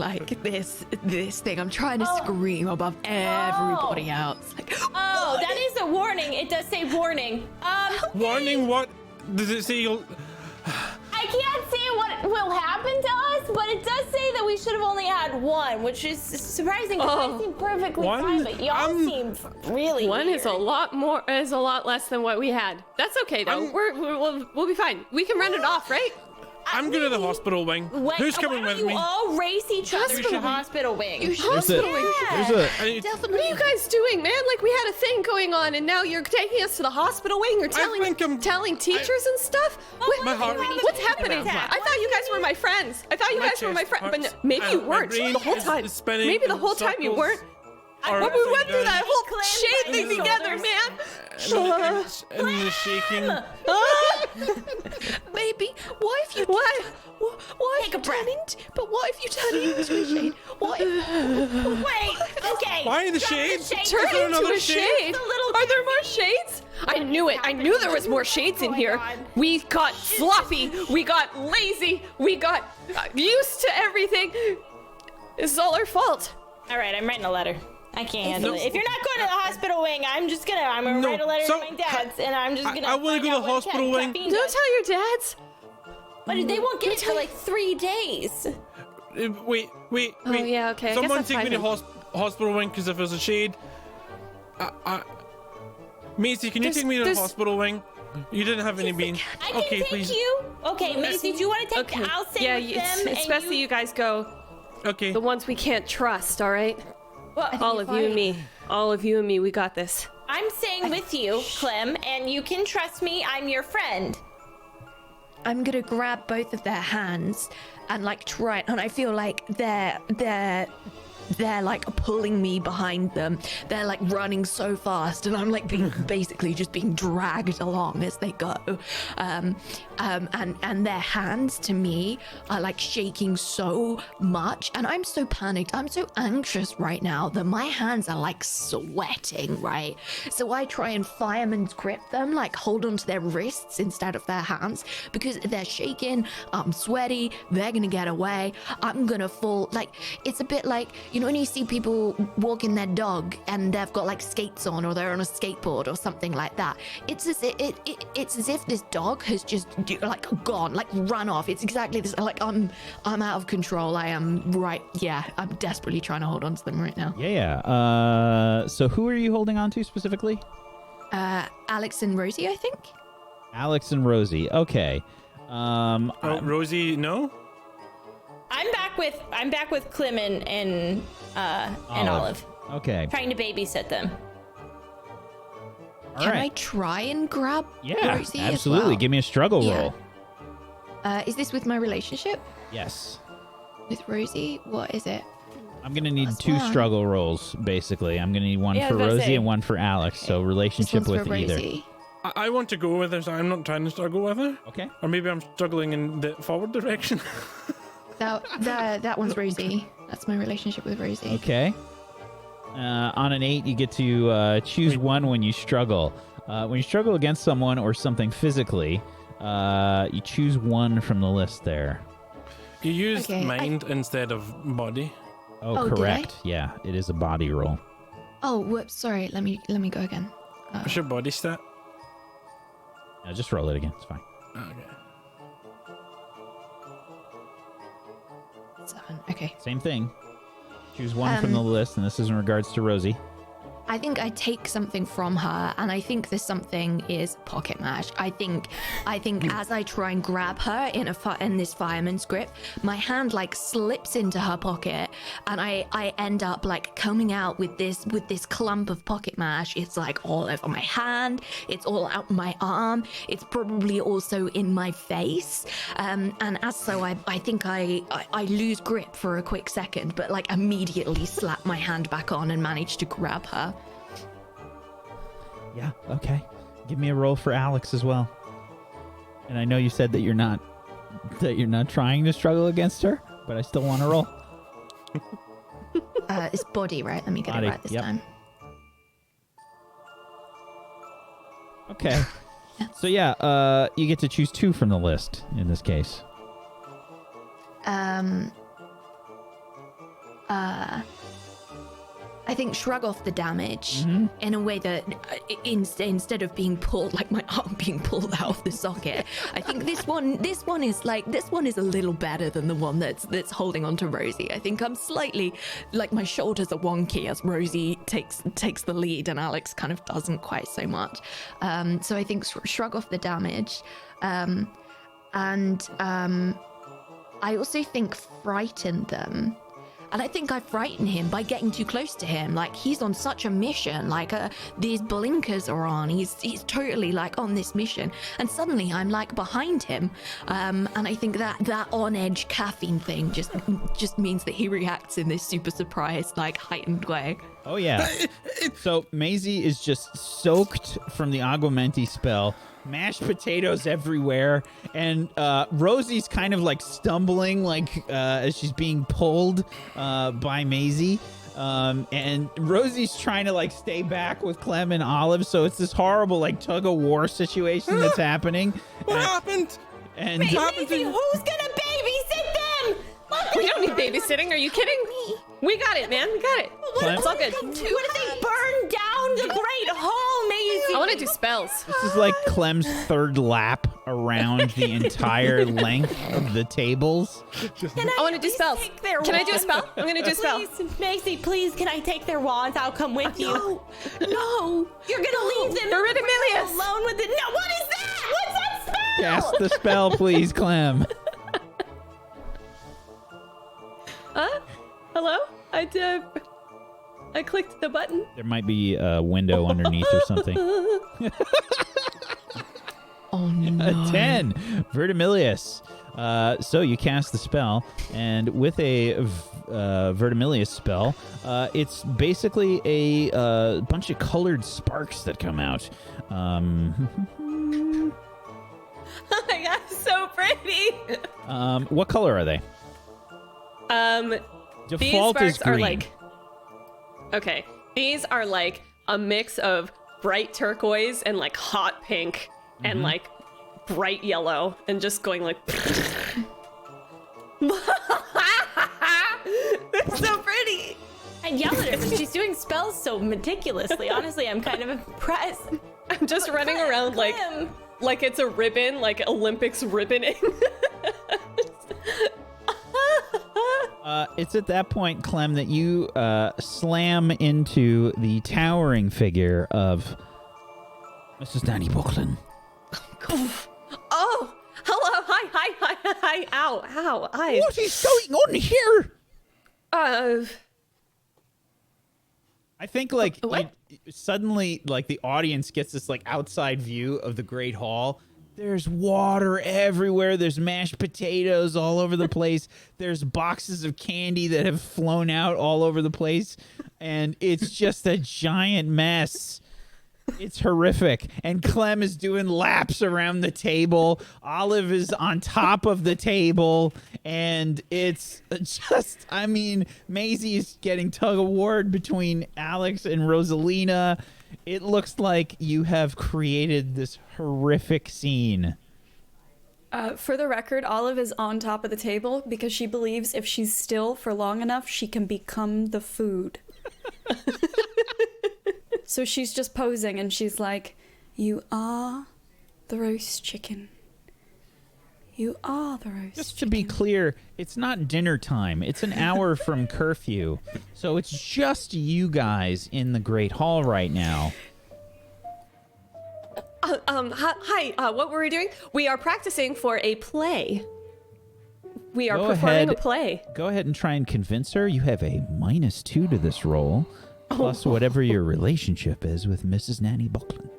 thing. I'm trying to scream above everybody else. Like, Oh, that is a warning. It does say warning. Warning, what? Does it say you'll... I can't say what will happen to us, but it does say that we should have only had 1, which is surprising because I seem perfectly One? fine, but y'all seem really One is a weird. lot less than what we had. That's okay though. We'll be fine. We can run it off, right? I'm going to the hospital wing. Who's coming why with don't me? you all race each other to the should- hospital wing? There's a I need- What are you guys doing, man? Like we had a thing going on, and now you're taking us to the hospital wing. You're telling teachers and stuff. My heart- What's happening? I thought you guys were my friends. I thought you My guys were my chest friends, but hurts, maybe you and my weren't brain the whole is time. spinning Maybe the in whole time you circles. weren't. Or When we went upside through down. that whole Clam shade thing shoulders. together, man. And the shaking. baby, why if you why if you turn into? But what if you turn into a shade? What? Wait, okay. Why the Drop shades? shade. Turn Is there into another a shade. Are there more shades? I knew it. I knew there was more shades in here. We got sloppy. We got lazy. We got used to everything. This is all our fault. All right, I'm writing a letter. I can't handle it. If you're not going to the hospital wing, I'm gonna write a letter to my dad's, and I'm just gonna. I want to go to the hospital wing. Don't tell your dads. But they won't get it for like 3 days. Wait. Oh yeah, okay. I Someone guess take me to hospital wing, because if there's a shade. Macy, can you take me to the hospital wing? You didn't have any beans. I can take please. you. Okay, Macy, do you want to take? I'll stay with them. It's best that you guys go. Okay. The ones we can't trust. All right. All of you and me. All of you and me. We got this. I'm staying with you, Clem, and you can trust me. I'm your friend. I'm gonna grab both of their hands and like try, and I feel like they're like pulling me behind them. They're like running so fast, and I'm like basically just being dragged along as they go. And their hands to me are like shaking so much, and I'm so panicked. I'm so anxious right now that my hands are like sweating, right? So I try and fireman's grip them, like hold onto their wrists instead of their hands, because they're shaking. I'm sweaty. They're gonna get away. I'm gonna fall. Like, it's a bit like, you know, when you see people walking their dog and they've got like skates on, or they're on a skateboard or something like that. It's as if it's as if this dog has just like gone, like run off. It's exactly this. Like I'm out of control. I am right. Yeah, I'm desperately trying to hold on to them right now. Yeah. So who are you holding on to specifically? Alex and Rosie, I think. Alex and Rosie. Okay. Rosie, no. I'm back with Clem and Olive. Okay. Trying to babysit them. All Can right. I try and grab Rosie absolutely. as well? Give me a struggle roll. Is this with my relationship Yes. with Rosie? What is it? I'm going to need Plus 2 one. struggle rolls, basically. I'm going to need one Yeah, I for was gonna Rosie say. and one for Alex. So This relationship one's with for either. Rosie. I want to go with her, so I'm not trying to struggle with her. Okay. Or maybe I'm struggling in the forward direction. That one's Rosie. That's my relationship with Rosie. Okay. On an 8, you get to choose one when you struggle. When you struggle against someone or something physically, you choose one from the list there. You used Okay, mind instead of body. Oh, did I? correct. Yeah, it is a body roll. Oh, whoops. Sorry. Let me go again. What's your body stat? Just roll it again. It's fine. Okay. 7. Okay. Same thing. Choose one from the list, and this is in regards to Rosie. I think I take something from her, and I think this something is pocket mash. I think as I try and grab her in this fireman's grip, my hand like slips into her pocket, and I end up like coming out with this clump of pocket mash. It's like all over my hand. It's all out my arm. It's probably also in my face. And as so, I think I lose grip for a quick second, but like immediately slap my hand back on and manage to grab her. Yeah, okay. Give me a roll for Alex as well. And I know you said that you're not trying to struggle against her, but I still want to roll. It's body, right? Let me get Body, it right this yep. time. Okay. So yeah, you get to choose 2 from the list in this case. I think shrug off the damage in a way that instead of being pulled, like my arm being pulled out of the socket, I think this one is a little better than the one that's holding on to Rosie. I think I'm slightly like my shoulders are wonky as Rosie takes the lead and Alex kind of doesn't quite so much. So I think shrug off the damage, and I also think frighten them. And I think I frighten him by getting too close to him. Like, he's on such a mission. Like, these blinkers are on. He's totally, like, on this mission. And suddenly I'm, like, behind him. And I think that on-edge caffeine thing just means that he reacts in this super surprised, like, heightened way. Oh, yeah. So Maisie is just soaked from the Aguamenti spell. Mashed potatoes everywhere, and Rosie's kind of like stumbling, like as she's being pulled by Maisie, and Rosie's trying to like stay back with Clem and Olive. So it's this horrible like tug of war situation that's happening. What happened? And Maisie, who's gonna babysit them? We don't need babysitting. Are you kidding? We got it, man. We got it. It's all good. What if they burn down the Great Hall, Maisie? I want to do spells. This is like Clem's third lap around the entire length of the tables. I want to do spells. Can I do a spell? I'm going to do a spell. Please, Macy, please, can I take their wands? I'll come with you. No. You're gonna leave them Iridimilius. alone with it. No, what is that? What's that spell? Cast the spell, please, Clem. Hello? I clicked the button. There might be a window underneath or something. Oh no. A 10. Vertimilius. So you cast the spell, and with a Vertimilius spell, it's basically a bunch of colored sparks that come out. Oh my god, so pretty. What color are they? These Default sparks is green. are like. Okay, these are like a mix of bright turquoise and like hot pink and like bright yellow and just going like. It's so pretty. I yell at her, but she's doing spells so meticulously. Honestly, I'm kind of impressed. I'm just running around like it's a ribbon, like Olympics ribboning. It's at that point, Clem, that you slam into the towering figure of Mrs. Danny Buckland. Oh, hello, hi, ow, eyes. What is going on here? I think suddenly like the audience gets this like outside view of the Great Hall. There's water everywhere. There's mashed potatoes all over the place. There's boxes of candy that have flown out all over the place. And it's just a giant mess. It's horrific. And Clem is doing laps around the table. Olive is on top of the table. And it's just, I mean, Maisie is getting tug of war between Alex and Rosalina. It looks like you have created this horrific scene. For the record, Olive is on top of the table because she believes if she's still for long enough, she can become the food. So she's just posing and she's like, "You are the roast chicken. You are the roast Just to be clear, it's not dinner time. It's an hour from curfew. So it's just you guys in the Great Hall right now. Hi, what were we doing? We are practicing for a play. We are Go performing ahead. a play. Go ahead and try and convince her. You have a -2 to this roll, plus whatever your relationship is with Mrs. Nanny Buckland.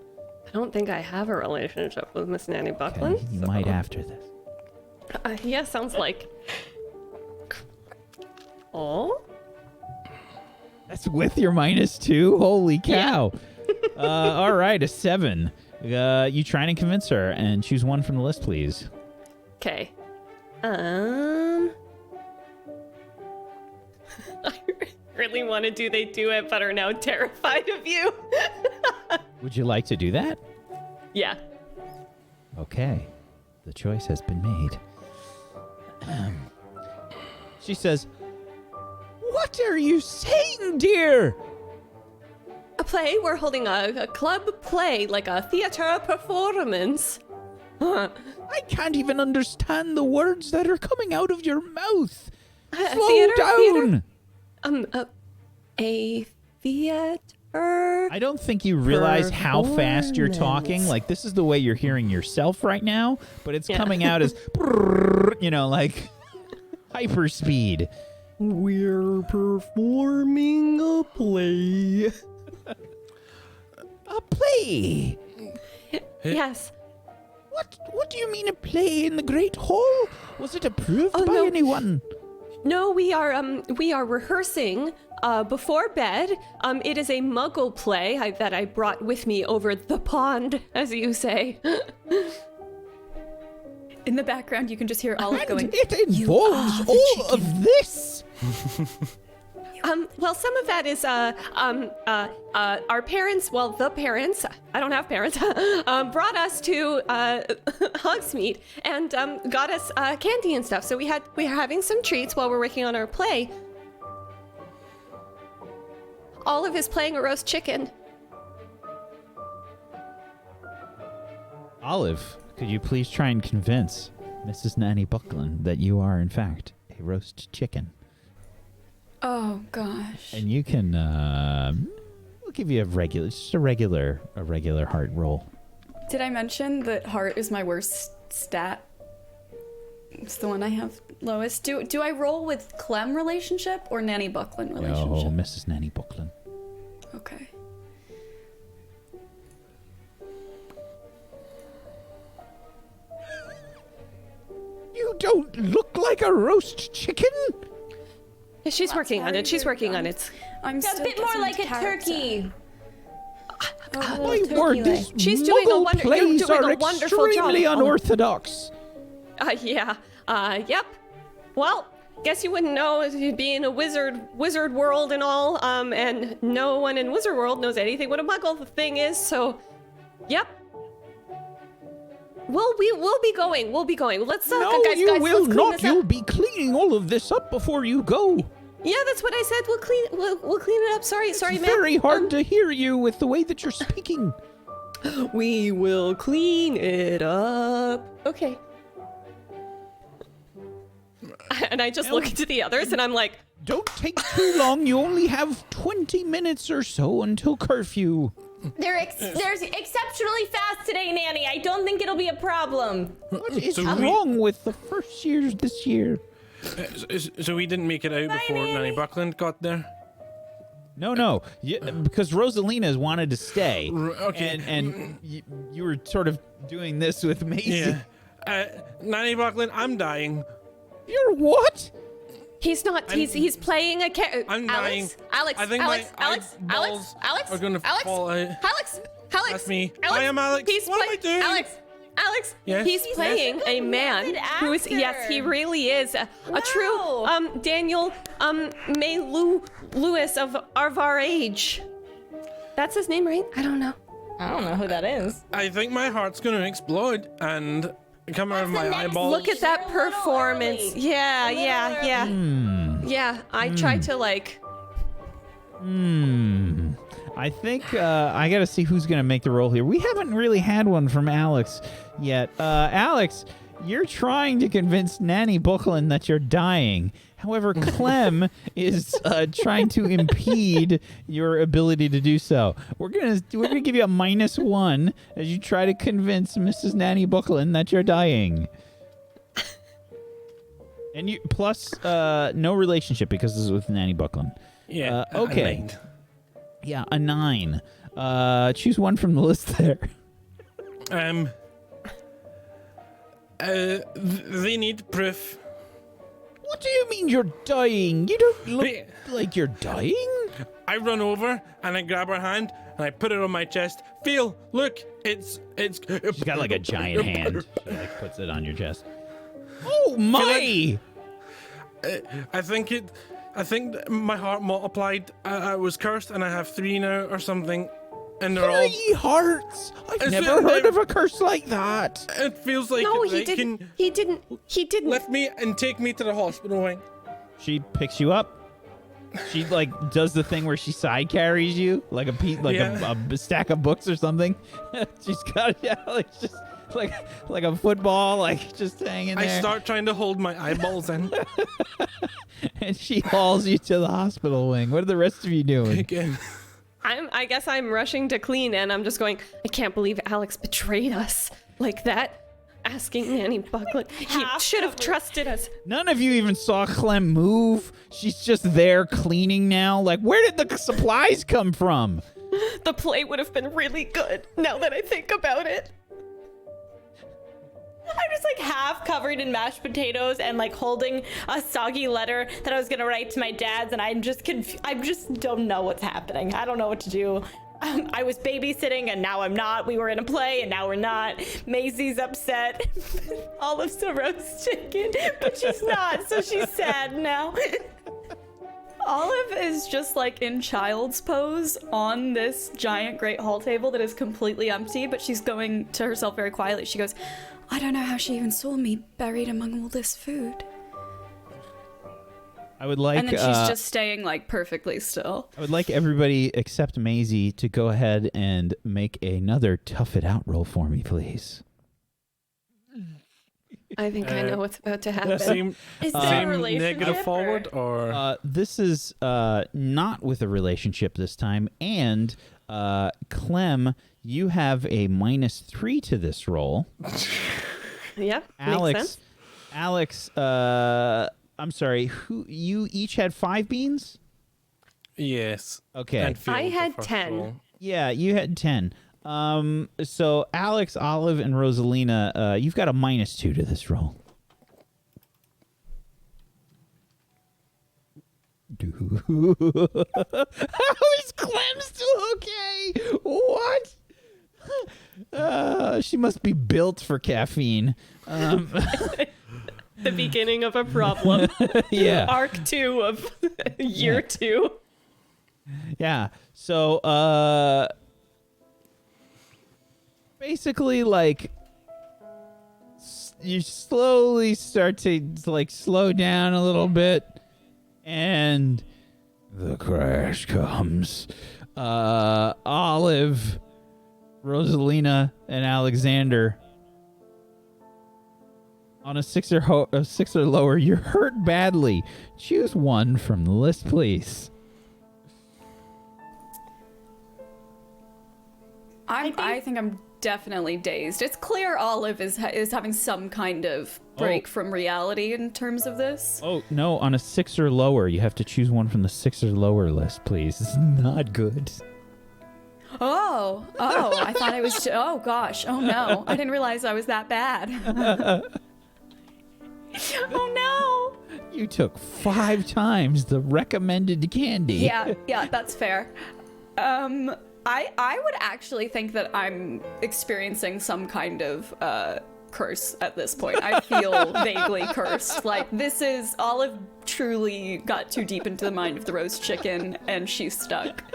I don't think I have a relationship with Miss Nanny Buckland. Okay, you might after this. Yeah, sounds like. Oh? That's with your -2? Holy cow. All right, a 7. You trying to convince her, and choose one from the list, please. Okay. I really want to do They Do It, but are now terrified of you. Would you like to do that? Yeah. Okay. The choice has been made. She says, "What are you saying, dear?" A play? We're holding a club play, like a theater performance. I can't even understand the words that are coming out of your mouth. Slow Theater? down. A theater. I don't think you realize how fast you're talking. Like, this is the way you're hearing yourself right now, but it's coming out as, like hyper speed. We're performing a play. A play? Yes. What do you mean a play in the Great Hall? Was it approved by no. anyone? No, we are rehearsing before bed. It is a Muggle play that I brought with me over the pond, as you say. In the background, you can just hear Olive And going, it involves all of this? Well, some of that is our parents. Well, the parents. I don't have parents. Brought us to Hogsmeade and got us candy and stuff. So we're having some treats while we're working on our play. Olive is playing a roast chicken. Olive, could you please try and convince Mrs. Nanny Buckland that you are, in fact, a roast chicken? Oh gosh. And you can, we'll give you a regular heart roll. Did I mention that heart is my worst stat? It's the one I have lowest. Do I roll with Clem relationship or Nanny Buckland relationship? Oh, Mrs. Nanny Buckland. Okay. You don't look like a roast chicken. Yeah, she's working on it. She's working on it. I'm It's a bit more like a turkey. My word, these She's doing a Muggle plays you're doing are a wonderful extremely job. unorthodox. Yeah. Yep. Well, guess you wouldn't know as you being a wizard world and all. And no one in wizard world knows anything what a muggle thing is. So, yep. We'll be going. We'll be going. Let's No, guys, you will let's clean not. this You'll up. be cleaning all of this up before you go. Yeah, that's what I said. We'll clean it up. Sorry, It's ma'am. very hard to hear you with the way that you're speaking. We will clean it up. Okay. And I just look to the others and I'm like, Don't take too long. You only have 20 minutes or so until curfew. They're exceptionally fast today, Nanny. I don't think it'll be a problem. What is So wrong with the first years this year? So we didn't make it out before Nanny Buckland got there? No. Because Rosalina's wanted to stay. Okay. And you were sort of doing this with Macy. Yeah. Nanny Buckland, I'm dying. You're what? he's not. He's playing a character. I'm dying. Alex. I think Alex. my Alex. eyeballs Alex. are gonna Alex. fall out. Alex. Alex. That's me. Alex. I am Alex. He's What am I doing? Alex. Yes? He's playing a man method who is. Yes, actor. he really is a true Daniel May Lewis of our age. That's his name, right? I don't know. I don't know who that is. I think my heart's gonna explode and come out of my eyeballs. Look at that You're a little performance. early. Yeah. Yeah, I tried to like. I think I got to see who's going to make the roll here. We haven't really had one from Alex yet. Alex, you're trying to convince Nanny Buckland that you're dying. However, Clem is trying to impede your ability to do so. We're gonna give you a -1 as you try to convince Mrs. Nanny Buckland that you're dying. And you plus no relationship because this is with Nanny Buckland. Yeah. Okay. I lied. Yeah, a 9. Choose one from the list there. They need proof. What do you mean you're dying? You don't look like you're dying. I run over and I grab her hand and I put it on my chest. Feel, look, it's. She's got like a giant hand. She like puts it on your chest. Oh my! I think my heart multiplied. I was cursed and I have 3 now or something. And they're all. 3 hearts! I've Is never it- heard of a curse like that. It feels like No, they he didn't. can He didn't. lift me and take me to the hospital wing. She picks you up. She like does the thing where she side carries you like a stack of books or something. She's got like just like a football, like just hanging there. I start trying to hold my eyeballs in. And she hauls you to the hospital wing. What are the rest of you doing? Again. I guess I'm rushing to clean, and I'm just going. I can't believe Alex betrayed us like that. Asking Nanny Buckland, he should have trusted us. None of you even saw Clem move. She's just there cleaning now. Like, where did the supplies come from? The play would have been really good. Now that I think about it. I'm just like half covered in mashed potatoes and like holding a soggy letter that I was gonna write to my dad's, and I'm just I just don't know what's happening. I don't know what to do. I was babysitting and now I'm not. We were in a play and now we're not. Maisie's upset. Olive's a roast chicken, but she's not, so she's sad now. Olive is just like in child's pose on this giant great hall table that is completely empty, but she's going to herself very quietly. She goes, I don't know how she even saw me buried among all this food. I would like. And then she's just staying like perfectly still. I would like everybody except Maisie to go ahead and make another tough it out roll for me, please. I think I know what's about to happen. Is there a relationship? Negative forward or? This is not with a relationship this time. And Clem, you have a -3 to this roll. Yep. Alex, makes sense. Alex, I'm sorry. Who you each had 5 beans? Yes. Okay. And Phil I with the had first 10. roll. Yeah, you had 10. So Alex, Olive, and Rosalina, you've got a -2 to this roll. How is Clem still okay? What? She must be built for caffeine. The beginning of a problem. Yeah. Arc 2 of year 2. Yeah. So, basically, like, you slowly start to, like, slow down a little bit, and the crash comes. Olive, Rosalina, and Alexander. On a 6 or lower, you're hurt badly. Choose one from the list, please. I think I'm definitely dazed. It's clear Olive is having some kind of break from reality in terms of this. Oh, no, on a 6 or lower. You have to choose one from the 6 or lower list, please. It's not good. Oh, I thought I was... Oh, gosh. Oh, no. I didn't realize I was that bad. Oh, no. You took 5 times the recommended candy. Yeah, that's fair. I would actually think that I'm experiencing some kind of curse at this point. I feel vaguely cursed. Like, this is... Olive truly got too deep into the mind of the roast chicken, and she's stuck.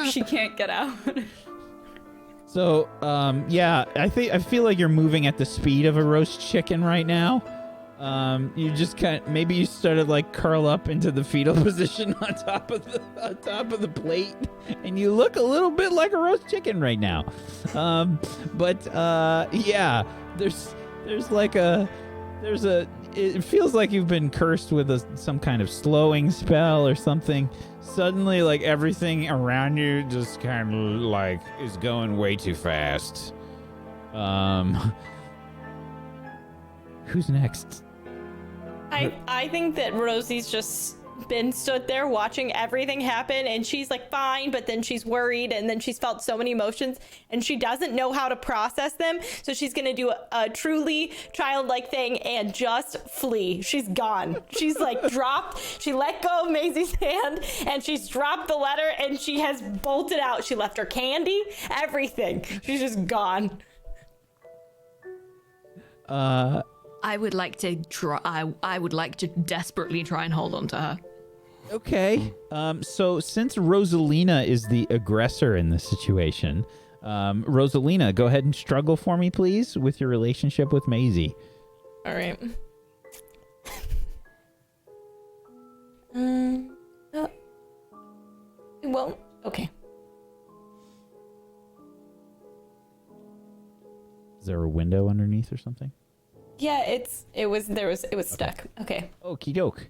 She can't get out. So, yeah, I feel like you're moving at the speed of a roast chicken right now. You just maybe you started like curl up into the fetal position on top of the plate, and you look a little bit like a roast chicken right now. Yeah, it feels like you've been cursed with some kind of slowing spell or something. Suddenly, like, everything around you just kind of like is going way too fast. Who's next? I think that Rosie's just been stood there watching everything happen, and she's like fine, but then she's worried, and then she's felt so many emotions, and she doesn't know how to process them. So she's gonna do a truly childlike thing and just flee. She's gone. She's like dropped. She let go of Maisie's hand, and she's dropped the letter, and she has bolted out. She left her candy, everything. She's just gone. I would like to I would like to desperately try and hold on to her. Okay. So since Rosalina is the aggressor in this situation, Rosalina, go ahead and struggle for me, please, with your relationship with Maisie. All right. Well, okay. Is there a window underneath or something? Yeah, it was stuck. Okay. Okie doke.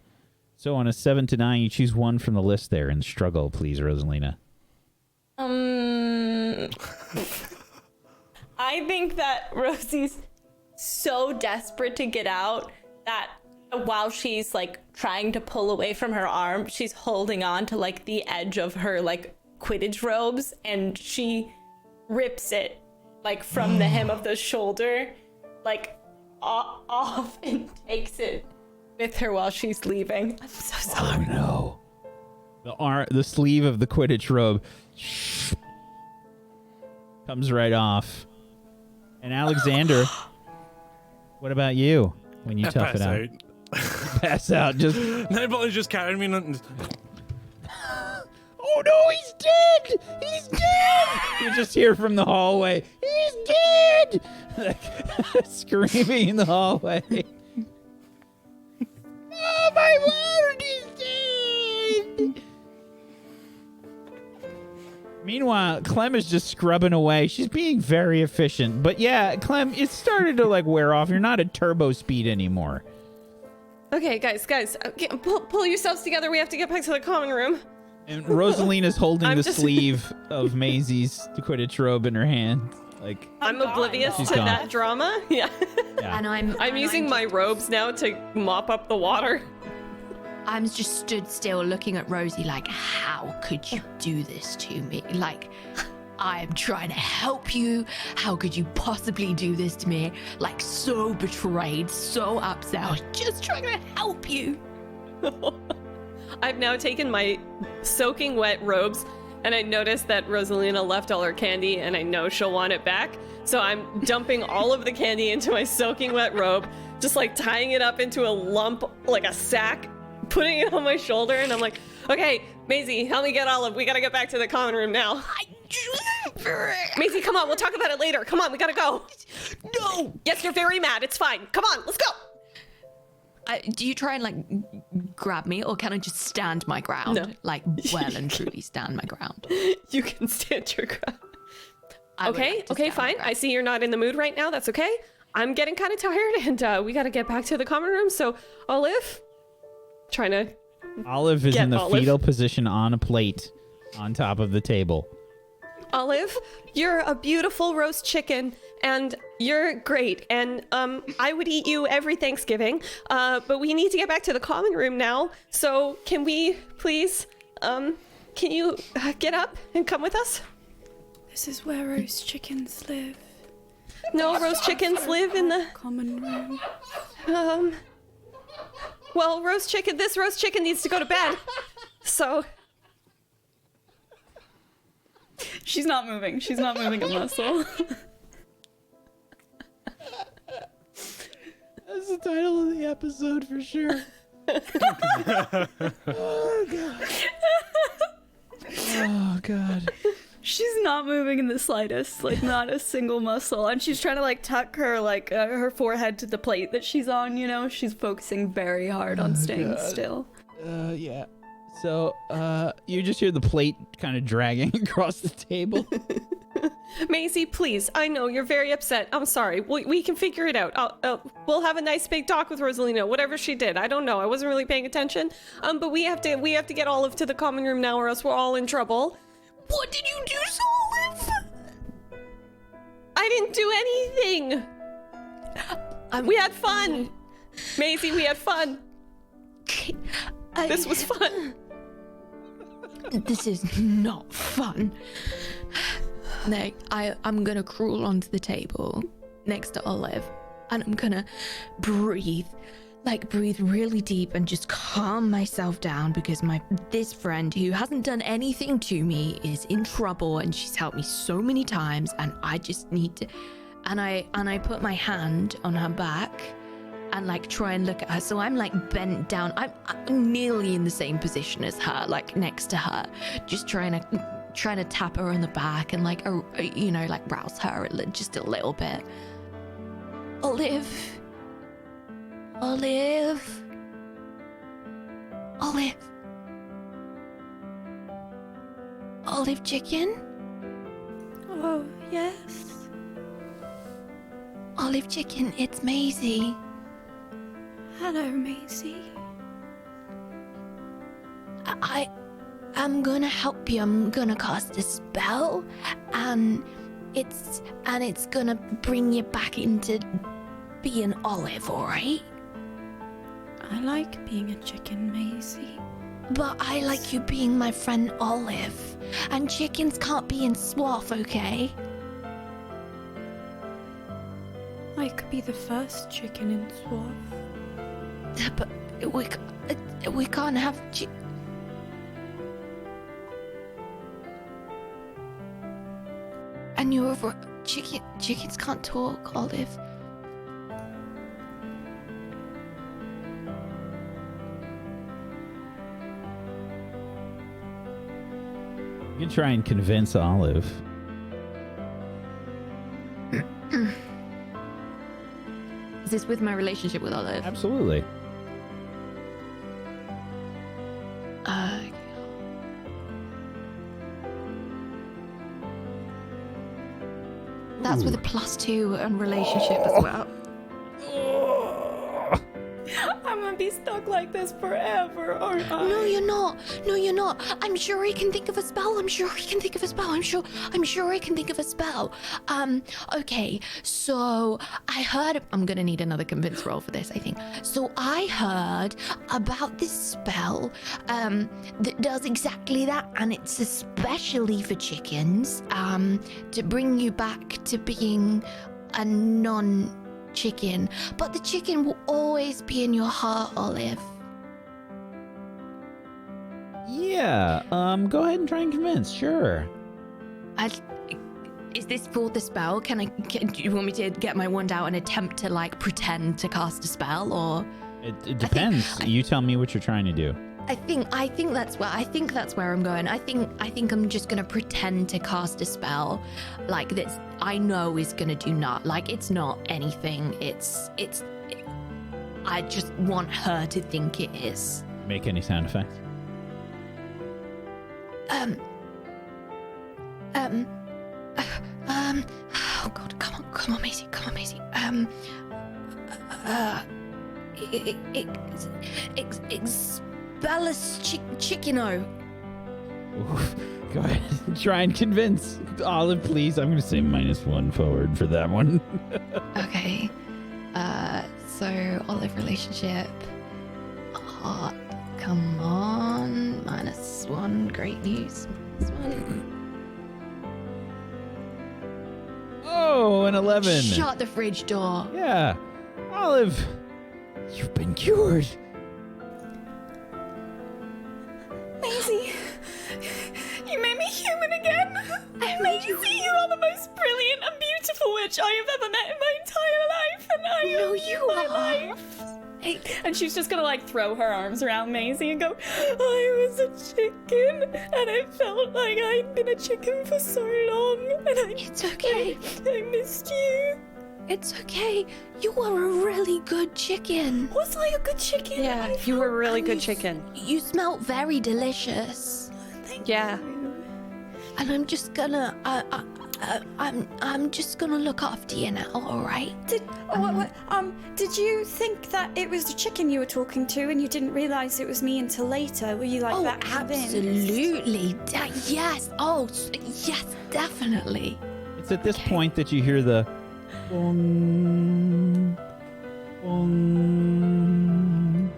So on a 7 to 9, you choose one from the list there and struggle, please, Rosalina. I think that Rosie's so desperate to get out that while she's like trying to pull away from her arm, she's holding on to like the edge of her like Quidditch robes, and she rips it like from the hem of the shoulder, like off, and takes it with her while she's leaving. I'm so sorry. Oh no. The sleeve of the Quidditch robe comes right off. And Alexander, what about you when you tough it out? Pass out. Just Nobody's just carrying me. Oh no, he's dead! He's dead! You just hear from the hallway, he's dead! Screaming in the hallway. Oh my word, he's God. Meanwhile, Clem is just scrubbing away. She's being very efficient. But yeah, Clem, it started to like wear off. You're not at turbo speed anymore. Okay, guys, pull yourselves together. We have to get back to the common room. And Rosalina's holding the sleeve of Maisie's Quidditch robe in her hand. Like I'm oblivious to that drama. Yeah. And I'm using my robes now to mop up the water. I'm just stood still looking at Rosie like, how could you do this to me? Like, I'm trying to help you. How could you possibly do this to me? Like, so betrayed, so upset. I was just trying to help you. I've now taken my soaking wet robes, and I noticed that Rosalina left all her candy, and I know she'll want it back. So I'm dumping all of the candy into my soaking wet robe, just like tying it up into a lump, like a sack, putting it on my shoulder, and I'm like, okay, Maisie, help me get Olive. We gotta get back to the common room now. Maisie, come on, we'll talk about it later. Come on, we gotta go. No! Yes, you're very mad. It's fine. Come on, let's go. Do you try and like grab me, or can I just stand my ground? No. Like, well and truly stand my ground. You can stand your ground. I would Okay, like to okay, stand my fine. ground. I see you're not in the mood right now. That's okay. I'm getting kind of tired, and we gotta get back to the common room. So, Olive, trying to Olive is get in the Olive. fetal position on a plate on top of the table. Olive, you're a beautiful roast chicken, and you're great, and I would eat you every Thanksgiving, but we need to get back to the common room now, so can we please, can you get up and come with us? This is where roast chickens live. No, roast chickens live in the common room. Well, this roast chicken needs to go to bed, so... She's not moving. She's not moving a muscle. That's the title of the episode for sure. Oh, God. Oh, God. She's not moving in the slightest, like not a single muscle, and she's trying to like tuck her her forehead to the plate that she's on. You know, she's focusing very hard on staying still. Yeah. So, you just hear the plate kind of dragging across the table. Maisie, please, I know you're very upset. I'm sorry. We can figure it out. We'll have a nice big talk with Rosalina, whatever she did. I don't know. I wasn't really paying attention. But we have to get Olive to the common room now, or else we're all in trouble. What did you do to Olive? I didn't do anything. We had fun. Maisie, we had fun. This was fun. This is not fun. Like, I'm gonna crawl onto the table next to Olive, and I'm gonna breathe really deep and just calm myself down, because this friend who hasn't done anything to me is in trouble, and she's helped me so many times, and I just need to. And I put my hand on her back and like try and look at her. So I'm like bent down. I'm nearly in the same position as her, like next to her, just trying to tap her on the back and like like rouse her just a little bit. Olive chicken. Oh yes. Olive chicken, it's Maisie. Hello, Maisie. I'm gonna help you. I'm gonna cast a spell, and it's gonna bring you back into being Olive, alright? I like being a chicken, Maisie. But I like you being my friend Olive. And chickens can't be in swath, okay? I could be the first chicken in swath. But we can't have and you're chickens can't talk, Olive. You can try and convince Olive. Is this with my relationship with Olive? Absolutely. That's with a +2 and relationship as well. I'm gonna be stuck like this forever, aren't I? No, you're not. No, you're not. I'm sure he can think of a spell. I'm sure he can think of a spell. I'm sure he can think of a spell. Okay, so I heard. I'm gonna need another convince roll for this, I think. So I heard about this spell that does exactly that, and it's especially for chickens, to bring you back to being a non-chicken, but the chicken will always be in your heart, Olive. Yeah, go ahead and try and convince, sure. Is this for the spell? Do you want me to get my wand out and attempt to like pretend to cast a spell, or? It depends. You tell me what you're trying to do. I think that's where I'm going. I think I'm just gonna pretend to cast a spell like this. I know is gonna do not like it's not anything. I just want her to think it is. Make any sound effects? Oh God, come on, Maisie. Expellus chickeno. Go ahead and try and convince Olive, please. I'm going to say -1 forward for that one. Okay. So Olive relationship. Heart. Come on. -1. Great news. -1. Oh, an 11. Shut the fridge door. Yeah. Olive, you've been cured. Maisie, you made me human again. Maisie, you are the most brilliant and beautiful witch I have ever met in my entire life, and I know love you my are. life. And she's just gonna like throw her arms around Maisie and go, I was a chicken, and I felt like I'd been a chicken for so long, and It's okay. I missed you. It's okay. You were a really good chicken. Was I a good chicken? Yeah, you were a really good chicken. You smelled very delicious. Thank Yeah. you. And I'm just gonna, I'm just gonna look after you now. All right? Did you think that it was the chicken you were talking to, and you didn't realize it was me until later? Were you like that convinced? Absolutely. Yes. Oh, yes, definitely. It's at this point that you hear the bong, bong,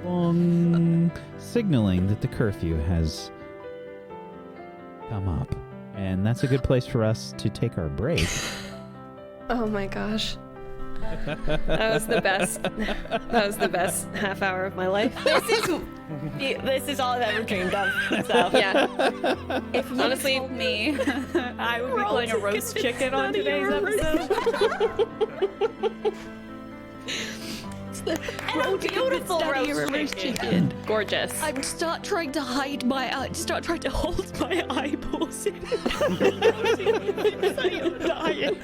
bong, signaling that the curfew has come up. And that's a good place for us to take our break. Oh my gosh. That was the best. That was the best half hour of my life. This is all I've ever dreamed of. So Yeah. If you Honestly- told me, I would be playing a roast chicken on today's episode. and a beautiful roast chicken. Gorgeous. I'm start trying to hold my eyeballs in. I'm dying.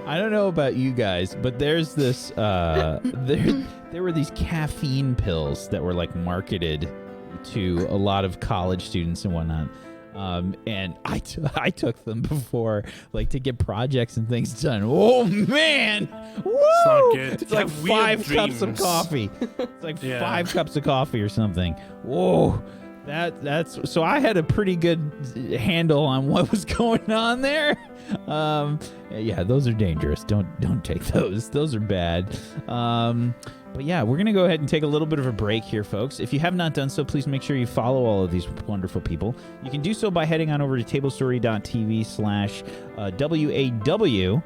I don't know about you guys, but there's this there were these caffeine pills that were like marketed to a lot of college students and whatnot. And I took them before, like, to get projects and things done. Oh man, woo! It's not good. It's You like have weird 5 cups of dreams. coffee. It's like Yeah. 5 cups of coffee or something. Whoa, that's so I had a pretty good handle on what was going on there. Yeah, those are dangerous. Don't take those. Those are bad. But yeah, we're going to go ahead and take a little bit of a break here, folks. If you have not done so, please make sure you follow all of these wonderful people. You can do so by heading on over to tablestory.tv/WAW.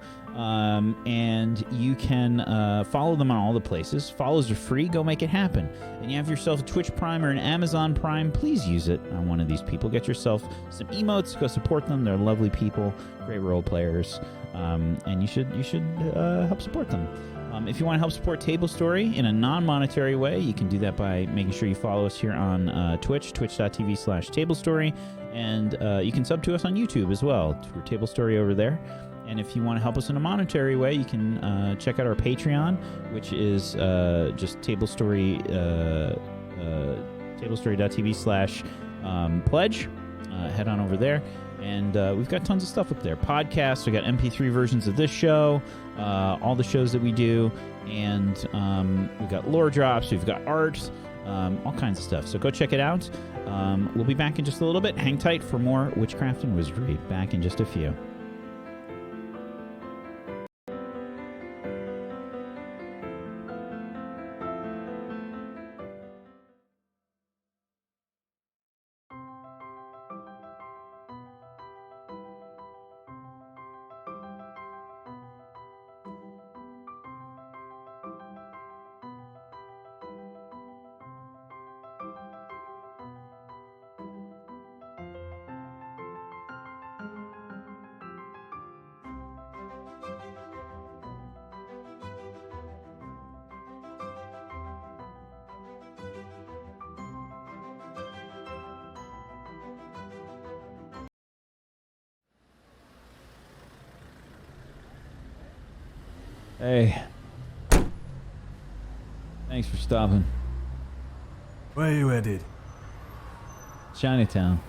And you can follow them on all the places. Follows are free. Go make it happen. And you have yourself a Twitch Prime or an Amazon Prime. Please use it on one of these people. Get yourself some emotes. Go support them. They're lovely people, great role players, and you should help support them. If you want to help support Table Story in a non-monetary way, you can do that by making sure you follow us here on Twitch, twitch.tv/TableStory, and you can sub to us on YouTube as well. We're Table Story over there. And if you want to help us in a monetary way, you can check out our Patreon, which is just TableStory, tablestory.tv/pledge. Head on over there. And we've got tons of stuff up there. Podcasts, we got MP3 versions of this show, all the shows that we do, and we've got lore drops, we've got art, all kinds of stuff. So go check it out. We'll be back in just a little bit. Hang tight for more Witchcraft and Wizardry. Back in just a few. Hey. Thanks for stopping. Where you headed? Chinatown.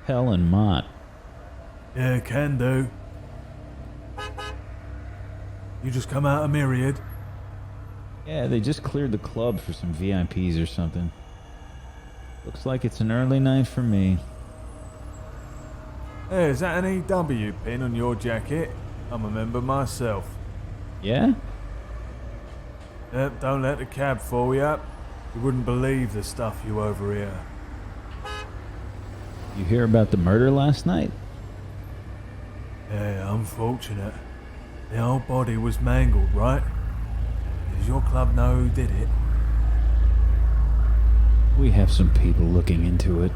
Hell and Mott. Yeah, can do. You just come out of Myriad? Yeah, they just cleared the club for some VIPs or something. Looks like it's an early night for me. Hey, is that an EW pin on your jacket? I'm a member myself. Yeah? Yep, don't let the cab fool you up. You wouldn't believe the stuff you overhear. You hear about the murder last night? Yeah, unfortunate. The old body was mangled, right? Does your club know who did it? We have some people looking into it.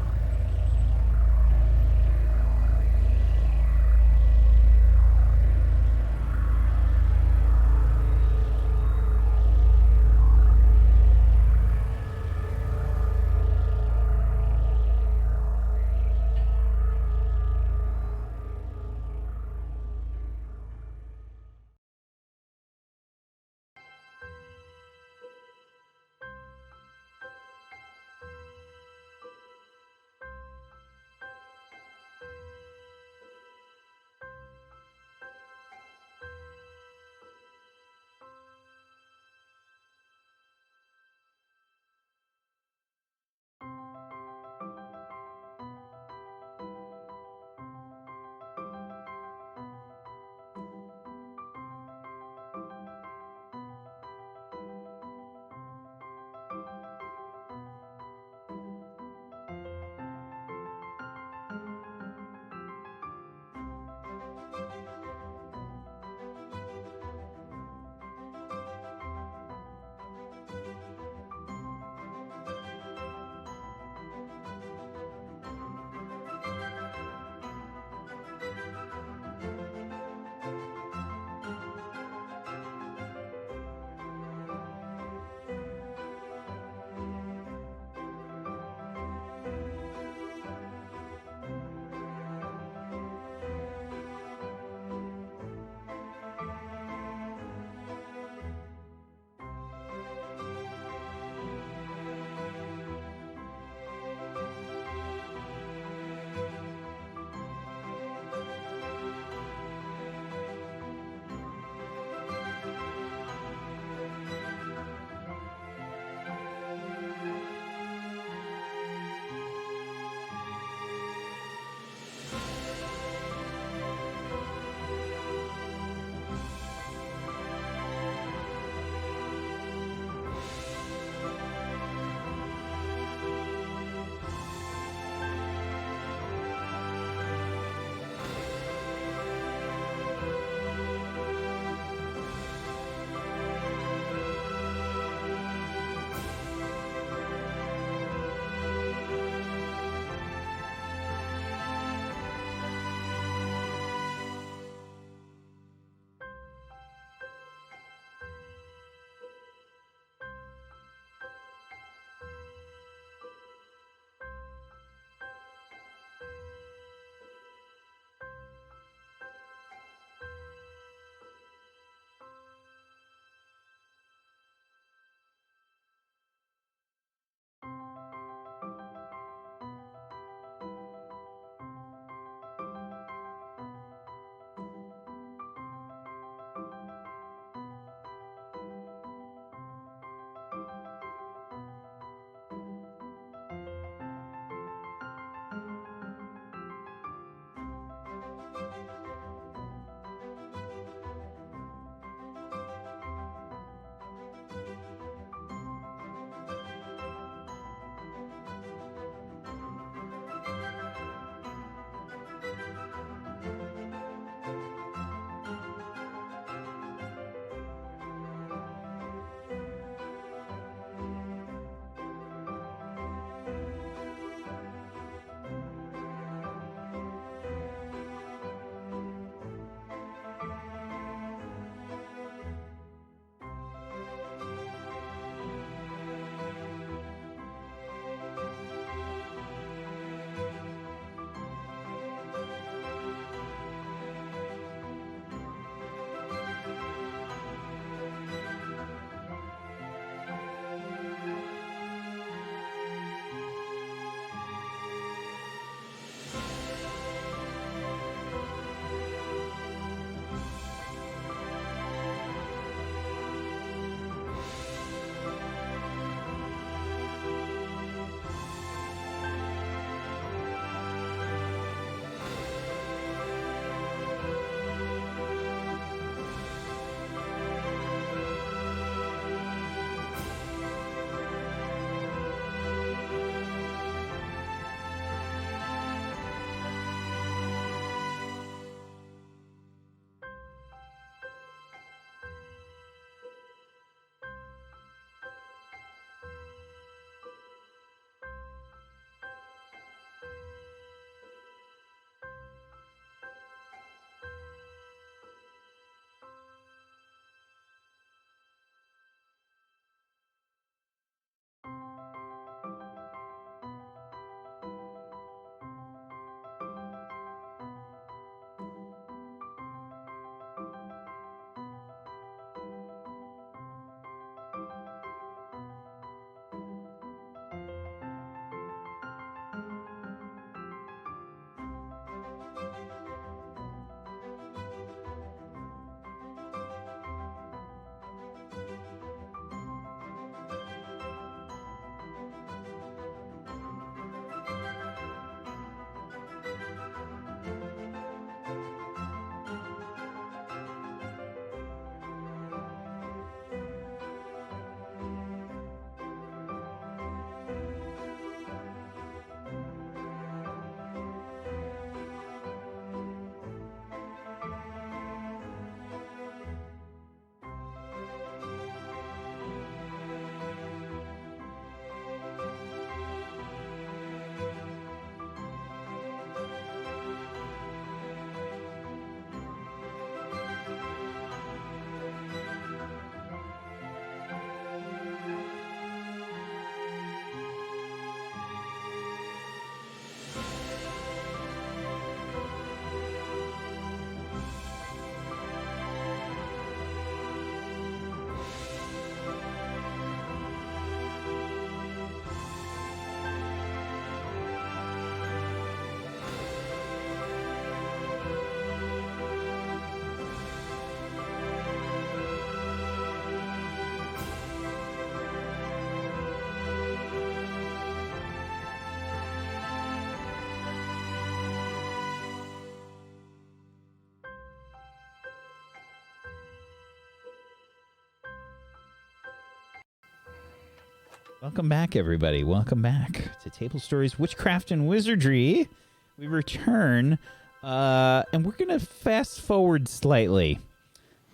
Welcome back, everybody. Welcome back to Table Stories, Witchcraft, and Wizardry. We return, and we're going to fast forward slightly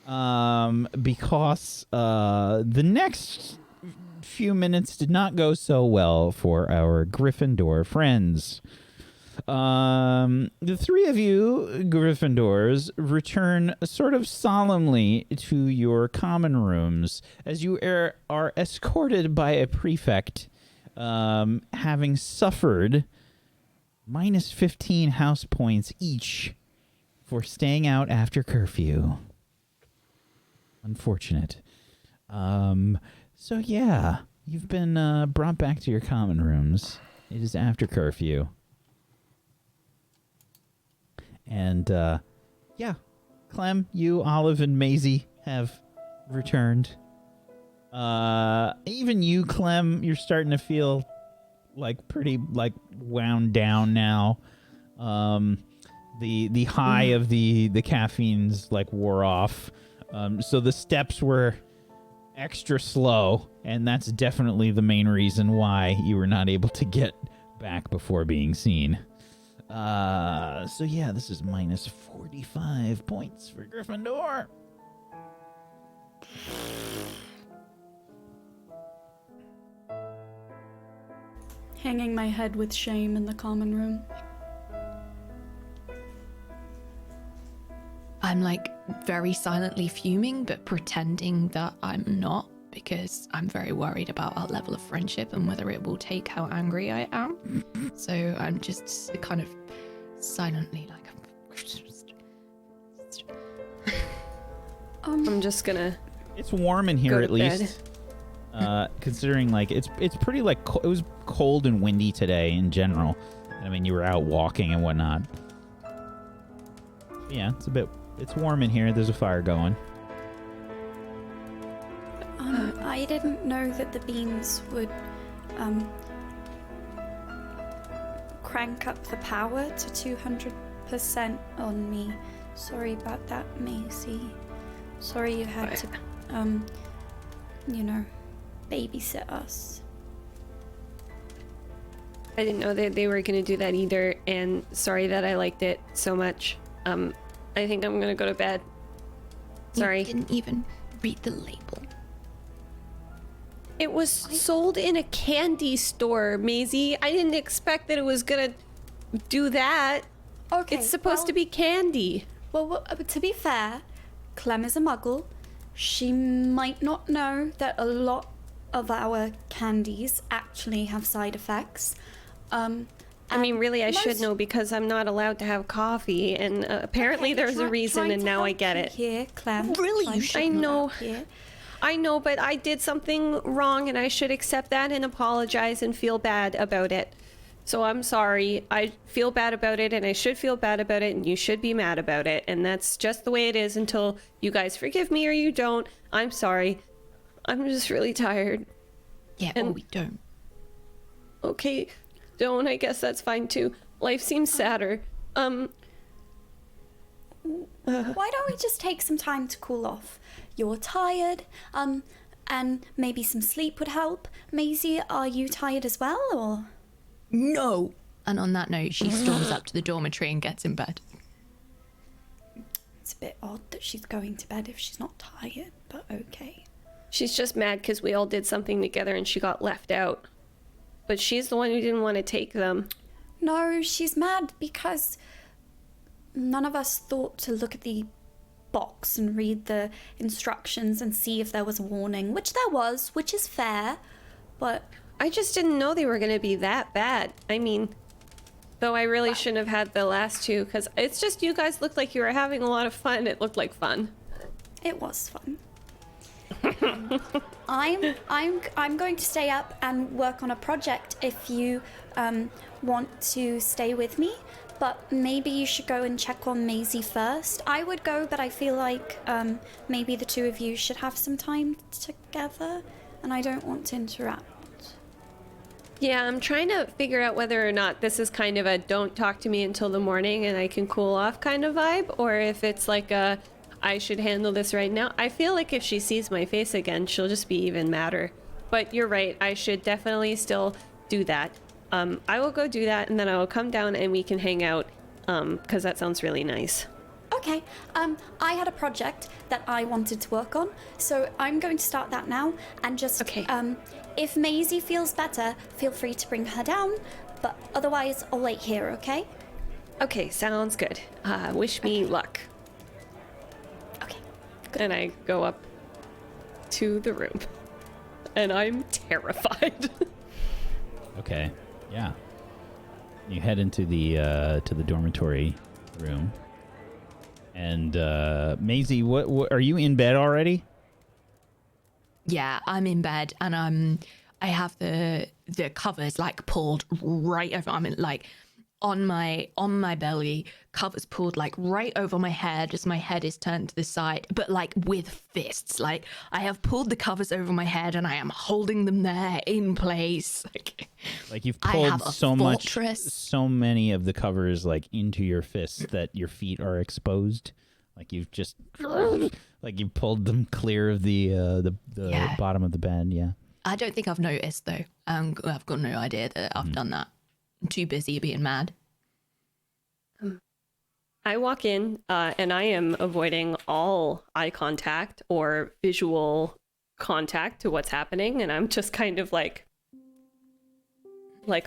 because the next few minutes did not go so well for our Gryffindor friends. The three of you, Gryffindors, return sort of solemnly to your common rooms as you are escorted by a prefect, having suffered minus 15 house points each for staying out after curfew. Unfortunate. So yeah, you've been brought back to your common rooms. It is after curfew. And, yeah, Clem, you, Olive, and Maisie have returned. Even you, Clem, you're starting to feel, like, pretty, like, wound down now. The high of the caffeine's, like, wore off. So the steps were extra slow, and that's definitely the main reason why you were not able to get back before being seen. So yeah, this is minus 45 points for Gryffindor. Hanging my head with shame in the common room. I'm like very silently fuming, but pretending that I'm not, because I'm very worried about our level of friendship and whether it will take how angry I am. So I'm just kind of silently like... I'm just gonna... It's warm in here at least. Considering like it's pretty like it was cold and windy today in general. I mean, you were out walking and whatnot. Yeah, it's warm in here. There's a fire going. I didn't know that the beans would crank up the power to 200% on me. Sorry about that, Maisie. Sorry you had to, babysit us. I didn't know that they were going to do that either, and sorry that I liked it so much. I think I'm going to go to bed. Sorry. You didn't even read the label. It was sold in a candy store, Maisie. I didn't expect that it was going to do that. Okay, it's supposed to be candy. Well, to be fair, Clem is a muggle. She might not know that a lot of our candies actually have side effects. I mean, really, I should know because I'm not allowed to have coffee, and apparently there's a reason, and now I get it. Here, Clem. Really, you should. I know, but I did something wrong, and I should accept that and apologize and feel bad about it. So I'm sorry. I feel bad about it, and I should feel bad about it, and you should be mad about it, and that's just the way it is until you guys forgive me or you don't. I'm sorry. I'm just really tired. Yeah, and we don't. Okay, don't. I guess that's fine too. Life seems sadder. Why don't we just take some time to cool off? You're tired, and maybe some sleep would help. Maisie, are you tired as well, or? No! And on that note, she storms up to the dormitory and gets in bed. It's a bit odd that she's going to bed if she's not tired, but okay. She's just mad because we all did something together and she got left out. But she's the one who didn't want to take them. No, she's mad because none of us thought to look at the box and read the instructions and see if there was a warning, which there was, which is fair, but... I just didn't know they were going to be that bad. I mean, though I really shouldn't have had the last two, because it's just you guys looked like you were having a lot of fun. It looked like fun. It was fun. I'm going to stay up and work on a project if you want to stay with me, but maybe you should go and check on Maisie first. I would go, but I feel like maybe the two of you should have some time together, and I don't want to interrupt. Yeah, I'm trying to figure out whether or not this is kind of a don't talk to me until the morning and I can cool off kind of vibe, or if it's like a I should handle this right now. I feel like if she sees my face again, she'll just be even madder. but you're right. I should definitely still do that. I will go do that, and then I will come down and we can hang out, because that sounds really nice. Okay, I had a project that I wanted to work on, so I'm going to start that now, and just, if Maisie feels better, feel free to bring her down, but otherwise, I'll wait here, okay? Okay, sounds good. Wish me luck. Okay. Good. And I go up to the room, and I'm terrified. Okay, yeah. You head into the dormitory room. And Maisie, what are you in bed already? Yeah, I'm in bed, and I have the covers like pulled right over. I'm in, like on my belly, covers pulled like right over my head as my head is turned to the side, but like with fists. Like I have pulled the covers over my head and I am holding them there in place. Like you've pulled so many of the covers like into your fists that your feet are exposed. Like you've just like you pulled them clear of the bottom of the bed. Yeah. I don't think I've noticed though. I've got no idea that I've done that. I'm too busy being mad. I walk in and I am avoiding all eye contact or visual contact to what's happening, and I'm just kind of like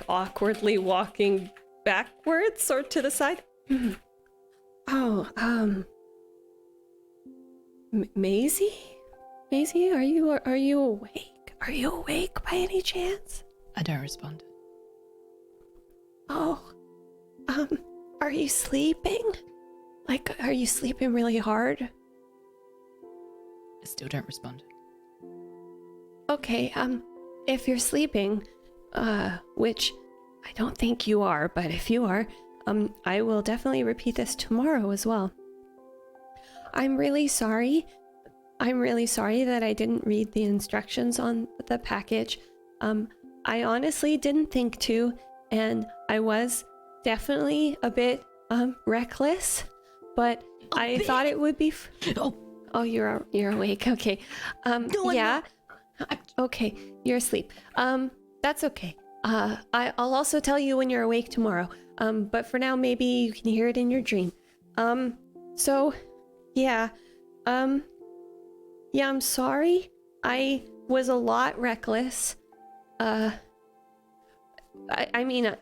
awkwardly walking backwards or to the side. Maisie? Maisie, are you awake? Are you awake by any chance? I don't respond. Oh, are you sleeping? Like, are you sleeping really hard? I still don't respond. Okay, if you're sleeping, which I don't think you are, but if you are, I will definitely repeat this tomorrow as well. I'm really sorry. I'm really sorry that I didn't read the instructions on the package. I honestly didn't think to, and I was definitely a bit reckless, but I thought it would be oh, you're awake. Okay. No, yeah. Okay, you're asleep. That's okay. I'll also tell you when you're awake tomorrow. But for now, maybe you can hear it in your dream. So yeah. Yeah, I'm sorry. I was a lot reckless. I mean, it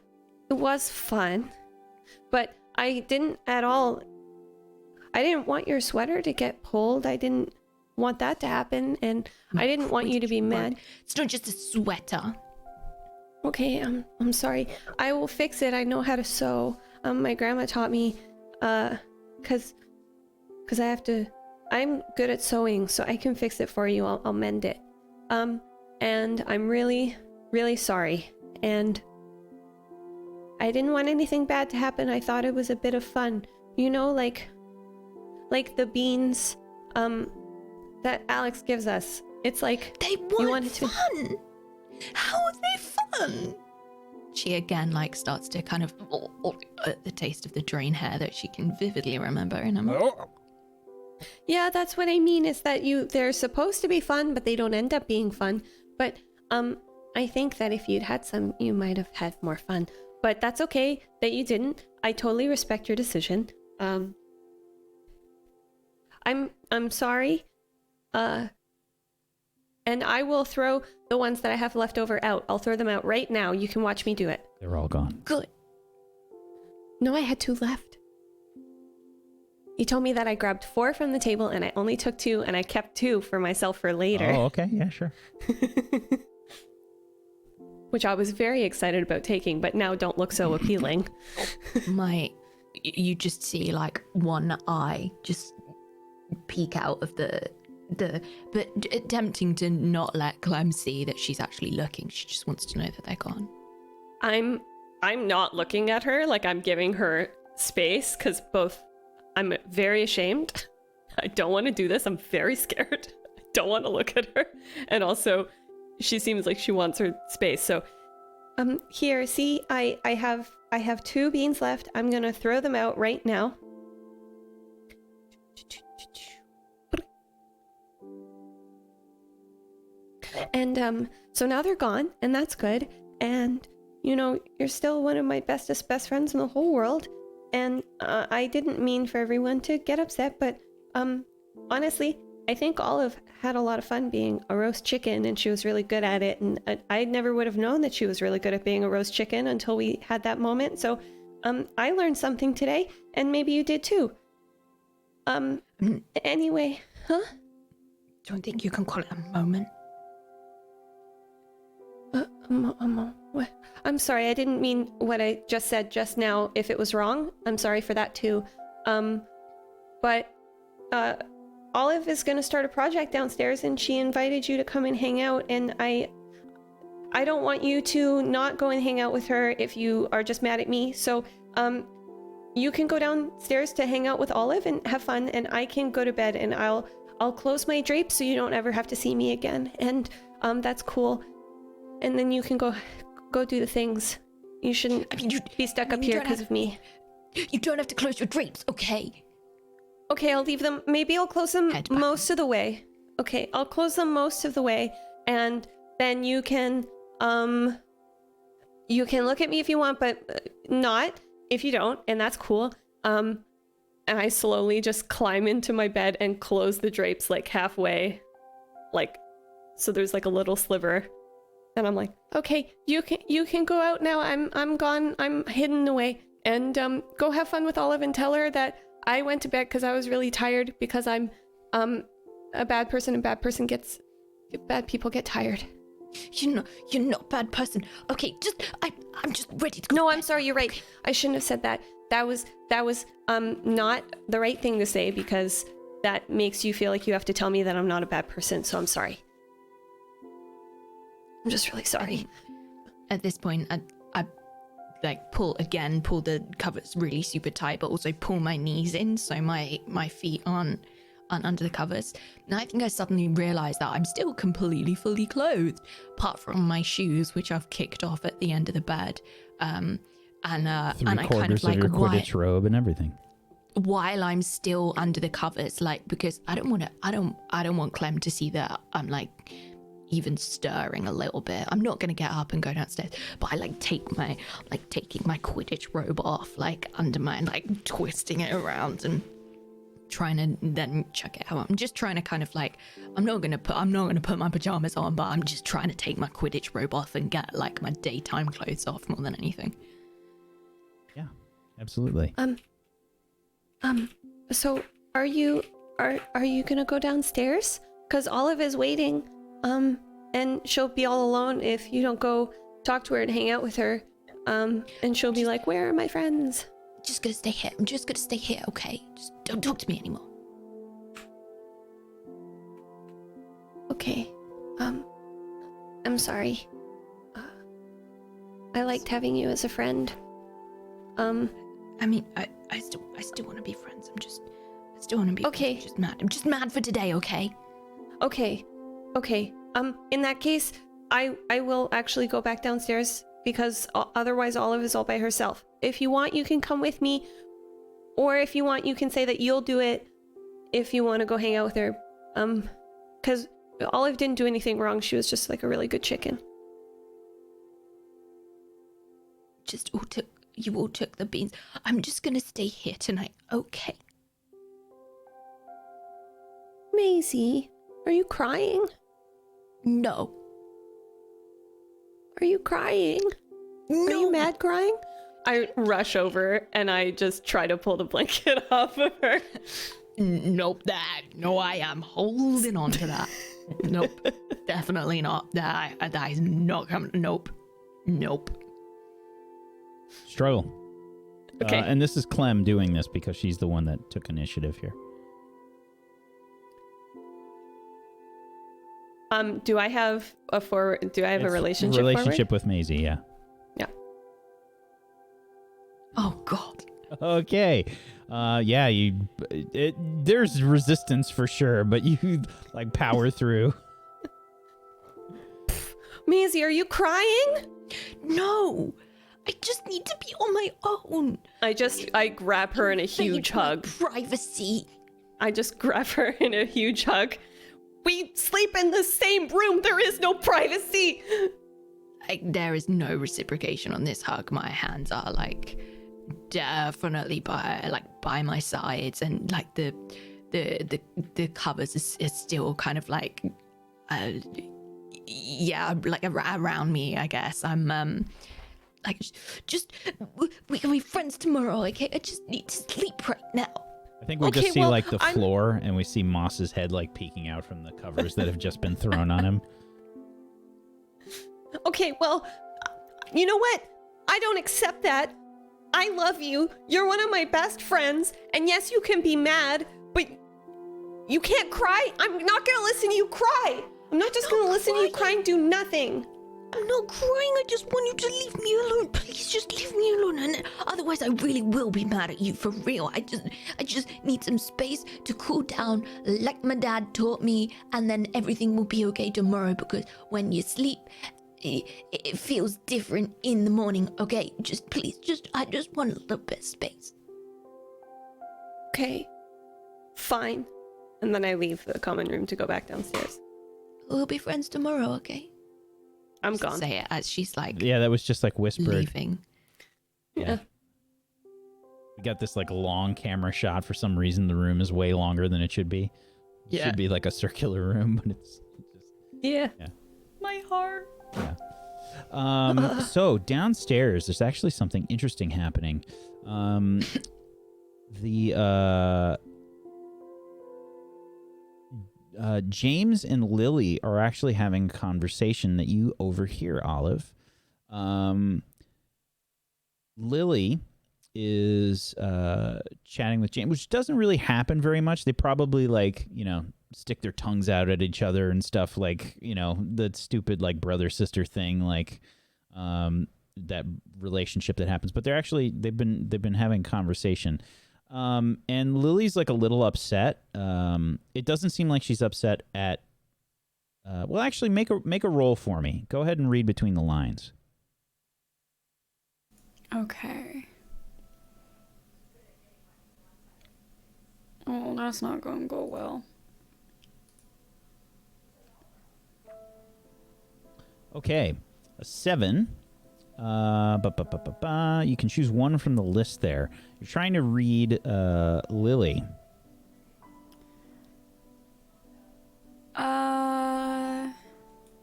was fun, but I didn't want your sweater to get pulled. I didn't want that to happen, and I didn't want you to be mad. It's not just a sweater. Okay, I'm sorry. I will fix it. I know how to sew. My grandma taught me, cause I'm good at sewing, so I can fix it for you. I'll mend it. And I'm really, really sorry. And I didn't want anything bad to happen. I thought it was a bit of fun. You know, like the beans, that Alex gives us. It's like they weren't fun. How are they fun? She again starts to kind of the taste of the drain hair that she can vividly remember in her mouth. Yeah, that's what I mean, is that they're supposed to be fun, but they don't end up being fun. But I think that if you'd had some, you might have had more fun. But that's okay that you didn't. I totally respect your decision. I'm sorry. And I will throw the ones that I have left over out. I'll throw them out right now. You can watch me do it. They're all gone. Good. No, I had 2 left. You told me that I grabbed 4 from the table and I only took 2, and I kept 2 for myself for later. Oh, okay. Yeah, sure. Which I was very excited about taking, but now don't look so appealing. You just see one eye just peek out of but attempting to not let Clem see that she's actually looking. She just wants to know that they're gone. I'm not looking at her. I'm giving her space, because I'm very ashamed. I don't want to do this. I'm very scared. I don't want to look at her. And also, she seems like she wants her space. So, here, see, I have 2 beans left. I'm gonna throw them out right now. And so now they're gone, and that's good. And, you know, you're still one of my bestest best friends in the whole world. And I didn't mean for everyone to get upset, but honestly, I think Olive had a lot of fun being a roast chicken, and she was really good at it. And I never would have known that she was really good at being a roast chicken until we had that moment. So I learned something today, and maybe you did too. Anyway, huh? Don't think you can call it a moment. What? I'm sorry, I didn't mean what I just said just now. If it was wrong, I'm sorry for that too. But Olive is going to start a project downstairs, and she invited you to come and hang out, and I don't want you to not go and hang out with her if you are just mad at me. So you can go downstairs to hang out with Olive and have fun, and I can go to bed, and I'll close my drapes so you don't ever have to see me again. And that's cool. And then you can go do the things. You shouldn't be stuck up here because of me. You don't have to close your drapes, okay? Okay, I'll leave them. Maybe I'll close them most of the way. Okay, I'll close them most of the way, and then you can look at me if you want, but not if you don't, and that's cool. And I slowly just climb into my bed and close the drapes like halfway, like so there's like a little sliver, and I'm like, okay, you can go out now. I'm gone. I'm hidden away, and go have fun with Olive and tell her that I went to bed because I was really tired, because I'm a bad person, and bad people get tired. You're not a bad person. Okay, I'm just ready to go. No, I'm sorry, you're right. I shouldn't have said that. That was not the right thing to say, because that makes you feel like you have to tell me that I'm not a bad person, so I'm sorry. I'm just really sorry. At this point, I like pull the covers really super tight, but also pull my knees in so my feet aren't under the covers. And I think I suddenly realized that I'm still completely fully clothed, apart from my shoes, which I've kicked off at the end of the bed. And I kind of like your Quidditch robe and everything. While I'm still under the covers, like, because I don't want Clem to see that I'm like even stirring a little bit. I'm not gonna get up and go downstairs, but I taking my Quidditch robe off, like under my, like twisting it around and trying to then chuck it out. I'm just trying to kind of like, I'm not gonna put my pajamas on, but I'm just trying to take my Quidditch robe off and get like my daytime clothes off more than anything. Yeah, absolutely. So are you gonna go downstairs? Because Olive is waiting. And she'll be all alone if you don't go talk to her and hang out with her. And she'll be like, where are my friends? Just gonna stay here. I'm just gonna stay here, okay? Just don't talk to me anymore. Okay. I'm sorry. I liked having you as a friend. I mean, I still want to be friends. I still want to be okay. Friends. I'm just mad for today, okay? Okay. In that case, I will actually go back downstairs, because otherwise Olive is all by herself. If you want, you can come with me, or if you want, you can say that you'll do it if you want to go hang out with her. Because Olive didn't do anything wrong. She was just like a really good chicken. You all took the beans. I'm just gonna stay here tonight, okay? Maisie, are you crying? No. Are you crying? No. Are you mad crying? I rush over and I just try to pull the blanket off of her. Nope, no, I am holding on to that. Nope, definitely not. That is not coming. Nope. Struggle. Okay. And this is Clem doing this because she's the one that took initiative here. Do I have a relationship? Relationship with Maisie, yeah. Yeah. Oh God. Okay. Yeah, there's resistance for sure, but you like power through. Maisie, are you crying? No. I just need to be on my own. I grab her in a huge hug. Privacy. I just grab her in a huge hug. We sleep in the same room. There is no privacy. There is no reciprocation on this hug. My hands are like definitely by my sides, and like the covers is still kind of like like around me, I guess. I'm like just we can be friends tomorrow, okay? I just need to sleep right now. I think we just see like the floor, and we see Moss's head like peeking out from the covers that have just been thrown on him. Okay, well, you know what? I don't accept that. I love you. You're one of my best friends. And yes, you can be mad, but you can't cry. I'm not going to listen to you cry. I'm not just going to listen to you cry and do nothing. I'm not crying. I just want you to leave me alone. Please just leave me alone. And otherwise, I really will be mad at you for real. I just need some space to cool down like my dad taught me. And then everything will be okay tomorrow, because when you sleep, it feels different in the morning. Okay, just please, I just want a little bit of space. Okay, fine. And then I leave the common room to go back downstairs. We'll be friends tomorrow, okay? I'm gone. Say it as she's like, Yeah, that was just like whispered. leaving. Yeah. We got this like long camera shot. For some reason, the room is way longer than it should be. It should be like a circular room, but it's just... Yeah. My heart. Yeah. So downstairs, there's actually something interesting happening. James and Lily are actually having a conversation that you overhear, Olive. Lily is chatting with James, which doesn't really happen very much. They probably stick their tongues out at each other and stuff, like, the stupid like brother sister thing, like that relationship that happens. But they've been having conversation. And Lily's like a little upset. It doesn't seem like she's upset at. Well, actually, make a roll for me. Go ahead and read between the lines. Okay. Oh, that's not going to go well. Okay, a 7. You can choose one from the list there. You're trying to read Lily.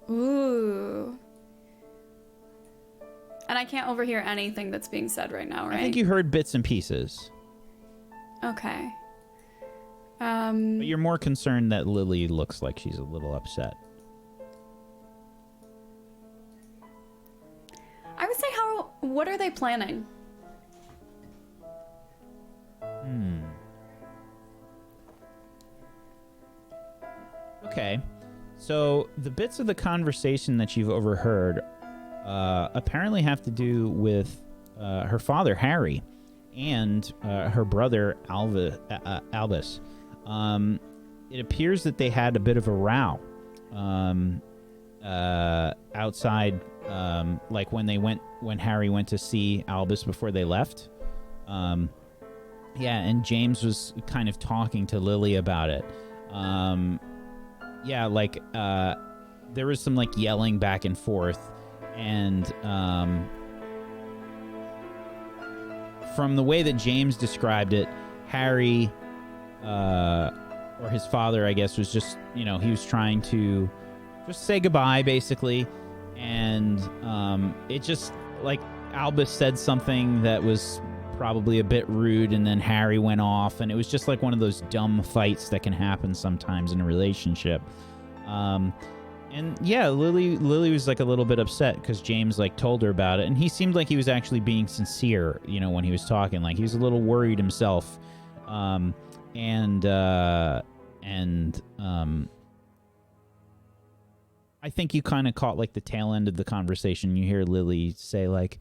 Ooh. And I can't overhear anything that's being said right now, right? I think you heard bits and pieces. Okay. But you're more concerned that Lily looks like she's a little upset. I would say what are they planning? Okay. So the bits of the conversation that you've overheard apparently have to do with her father, Harry, and her brother, Albus. It appears that they had a bit of a row outside, like when Harry went to see Albus before they left. And James was kind of talking to Lily about it. There was some like yelling back and forth, and from the way that James described it, Harry, or his father, I guess, was just, he was trying to just say goodbye, basically. And it just, like, Albus said something that was probably a bit rude, and then Harry went off, and it was just like one of those dumb fights that can happen sometimes in a relationship. Lily was like a little bit upset because James like told her about it, and he seemed like he was actually being sincere, when he was talking. Like, he was a little worried himself. I think you kind of caught like the tail end of the conversation. You hear Lily say like,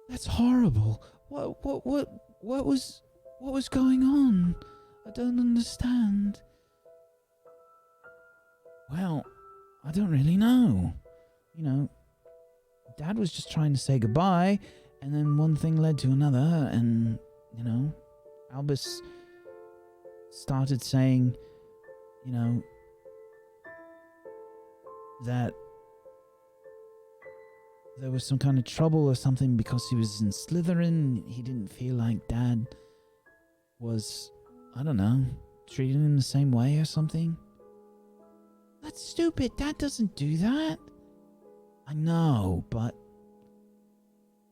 "That's horrible. What was going on? I don't understand." Well, I don't really know. Dad was just trying to say goodbye, and then one thing led to another, and, Albus started saying, that there was some kind of trouble or something because he was in Slytherin. He didn't feel like Dad was, I don't know, treating him the same way or something. That's stupid. Dad doesn't do that. I know, but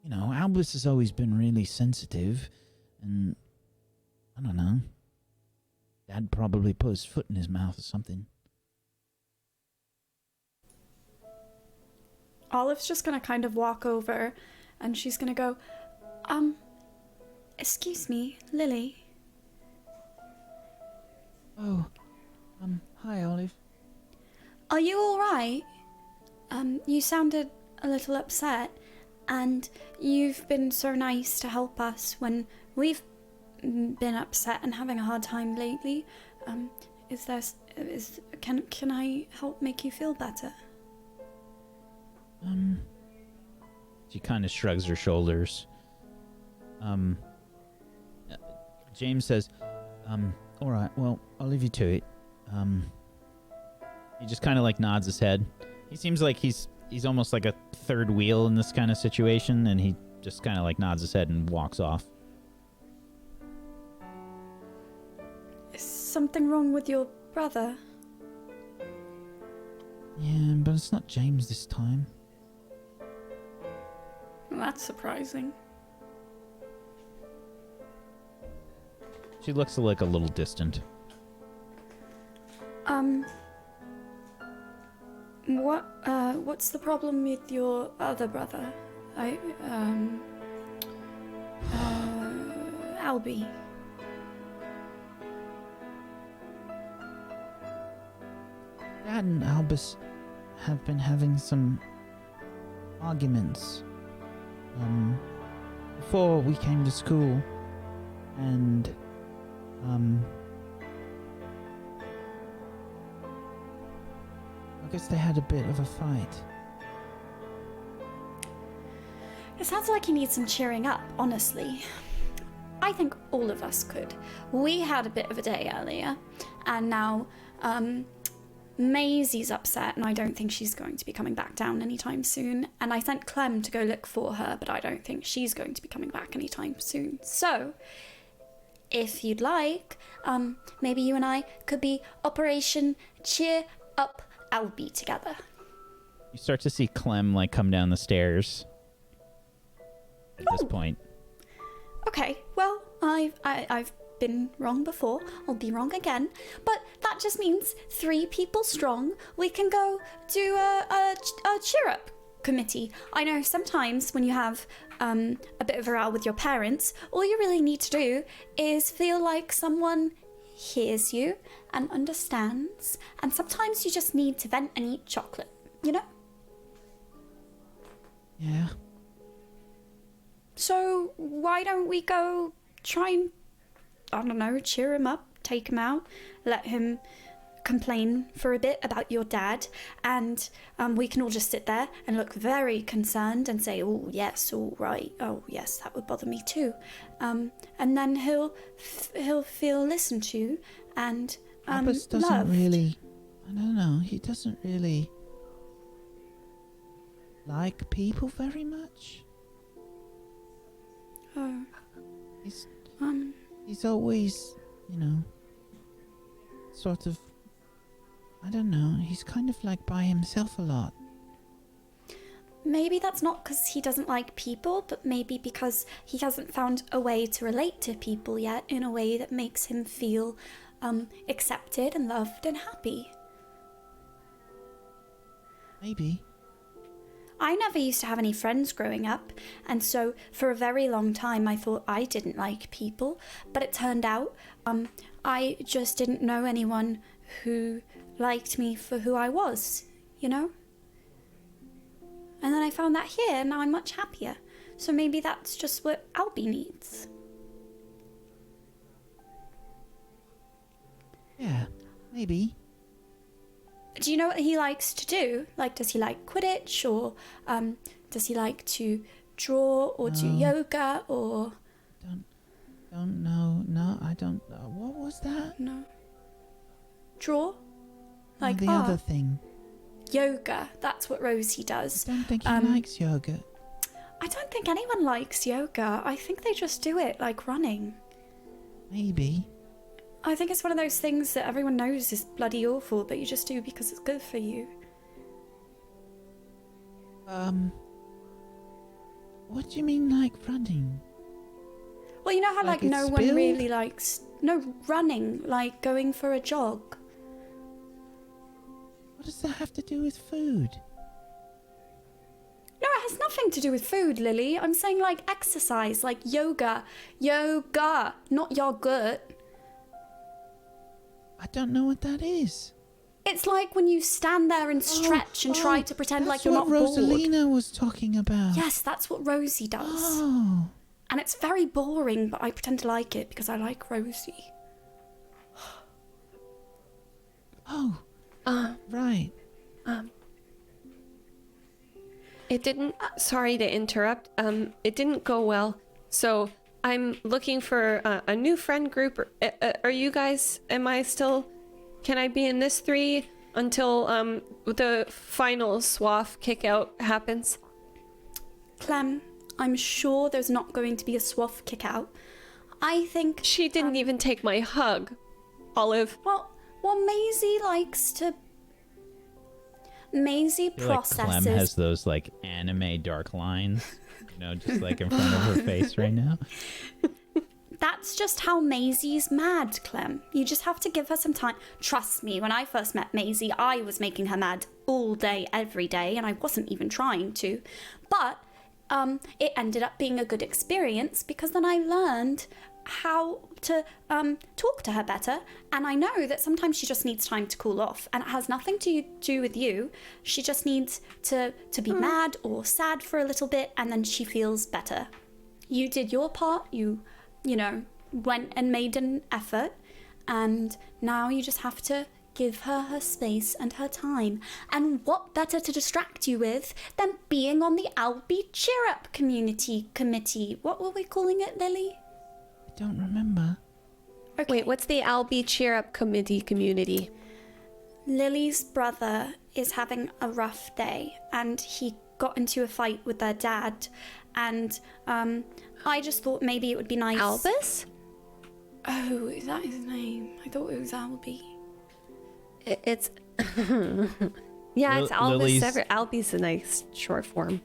you know, Albus has always been really sensitive, and I don't know. Dad probably put his foot in his mouth or something. Olive's just gonna kind of walk over and she's gonna go, excuse me, Lily. Oh, hi, Olive. Are you alright? You sounded a little upset, and you've been so nice to help us when we've been upset and having a hard time lately. Can I help make you feel better? She kind of shrugs her shoulders. James says, all right, well, I'll leave you to it. He just kind of like nods his head. He seems like he's almost like a third wheel in this kind of situation, and he just kind of like nods his head and walks off. Is something wrong with your brother? Yeah, but it's not James this time. That's surprising. She looks like a little distant. What's the problem with your other brother? Albie. Dad and Albus have been having some arguments before we came to school, and I guess they had a bit of a fight. It sounds like you need some cheering up, honestly. I think all of us could. We had a bit of a day earlier, and now Maisie's upset, and I don't think she's going to be coming back down anytime soon. And I sent Clem to go look for her, but I don't think she's going to be coming back anytime soon. So, if you'd like, maybe you and I could be Operation Cheer Up Albie together. You start to see Clem like come down the stairs at this point. Okay, well, I've been wrong before. I'll be wrong again. But that just means 3 people strong. We can go do a cheer up committee. I know sometimes when you have a bit of a row with your parents, all you really need to do is feel like someone hears you and understands, and sometimes you just need to vent and eat chocolate, you know? Yeah. So why don't we go try and, I don't know, cheer him up, take him out, let him complain for a bit about your dad, and we can all just sit there and look very concerned and say, oh yes, all right, oh yes, that would bother me too, and then he'll feel listened to and Albus doesn't loved. really, I don't know, he doesn't really like people very much. Oh. He's always, you know, sort of, I don't know, he's kind of like by himself a lot. Maybe that's not because he doesn't like people, but maybe because he hasn't found a way to relate to people yet in a way that makes him feel accepted and loved and happy. Maybe. I never used to have any friends growing up, and so for a very long time I thought I didn't like people, but it turned out I just didn't know anyone who liked me for who I was, you know? And then I found that here, and now I'm much happier. So maybe that's just what Albie needs. Yeah, maybe. Do you know what he likes to do? Like, does he like Quidditch, or does he like to draw, or do yoga, or... Don't know. No, I don't know. What was that? No. Draw? Like the art? other thing. yoga. That's what Rosie does. I don't think he likes yoga. I don't think anyone likes yoga. I think they just do it like running. Maybe. I think it's one of those things that everyone knows is bloody awful, but you just do because it's good for you. What do you mean, like running? Well, you know how Like like no it's one spilled? really likes running, like going for a jog. What does that have to do with food? No, it has nothing to do with food, Lily. I'm saying like exercise, like yoga. Yoga, not yogurt. I don't know what that is. It's like when you stand there and stretch and try to pretend like you're not That's bored. what Rosalina was talking about. Yes, that's what Rosie does. Oh. And it's very boring, but I pretend to like it because I like Rosie. Oh. Right. It didn't. Sorry to interrupt. It didn't go well. So I'm looking for a new friend group. Are you guys? Am I still? Can I be in this 3 until the final swath kick out happens? Clem, I'm sure there's not going to be a swath kick out. I think She didn't even take my hug, Olive. Well, Maisie likes to. Maisie I feel like processes. Clem has those like anime dark lines, just like in front of her face right now. That's just how Maisie's mad, Clem. You just have to give her some time. Trust me, when I first met Maisie, I was making her mad all day, every day, and I wasn't even trying to. But it ended up being a good experience because then I learned how to talk to her better, and I know that sometimes she just needs time to cool off, and it has nothing to do with you. She just needs to be mad or sad for a little bit, and then she feels better. You did your part. You went and made an effort, and now you just have to give her space and her time. And what better to distract you with than being on the Albie Cheer Up committee? What were we calling it, Lily? I don't remember. Okay. Wait, what's the Albie Cheer Up community? Lily's brother is having a rough day, and he got into a fight with their dad, and I just thought maybe it would be nice. Albus? Oh, is that his name? I thought it was Albie. It's yeah, it's Albus. Lily's- Albie's a nice short form.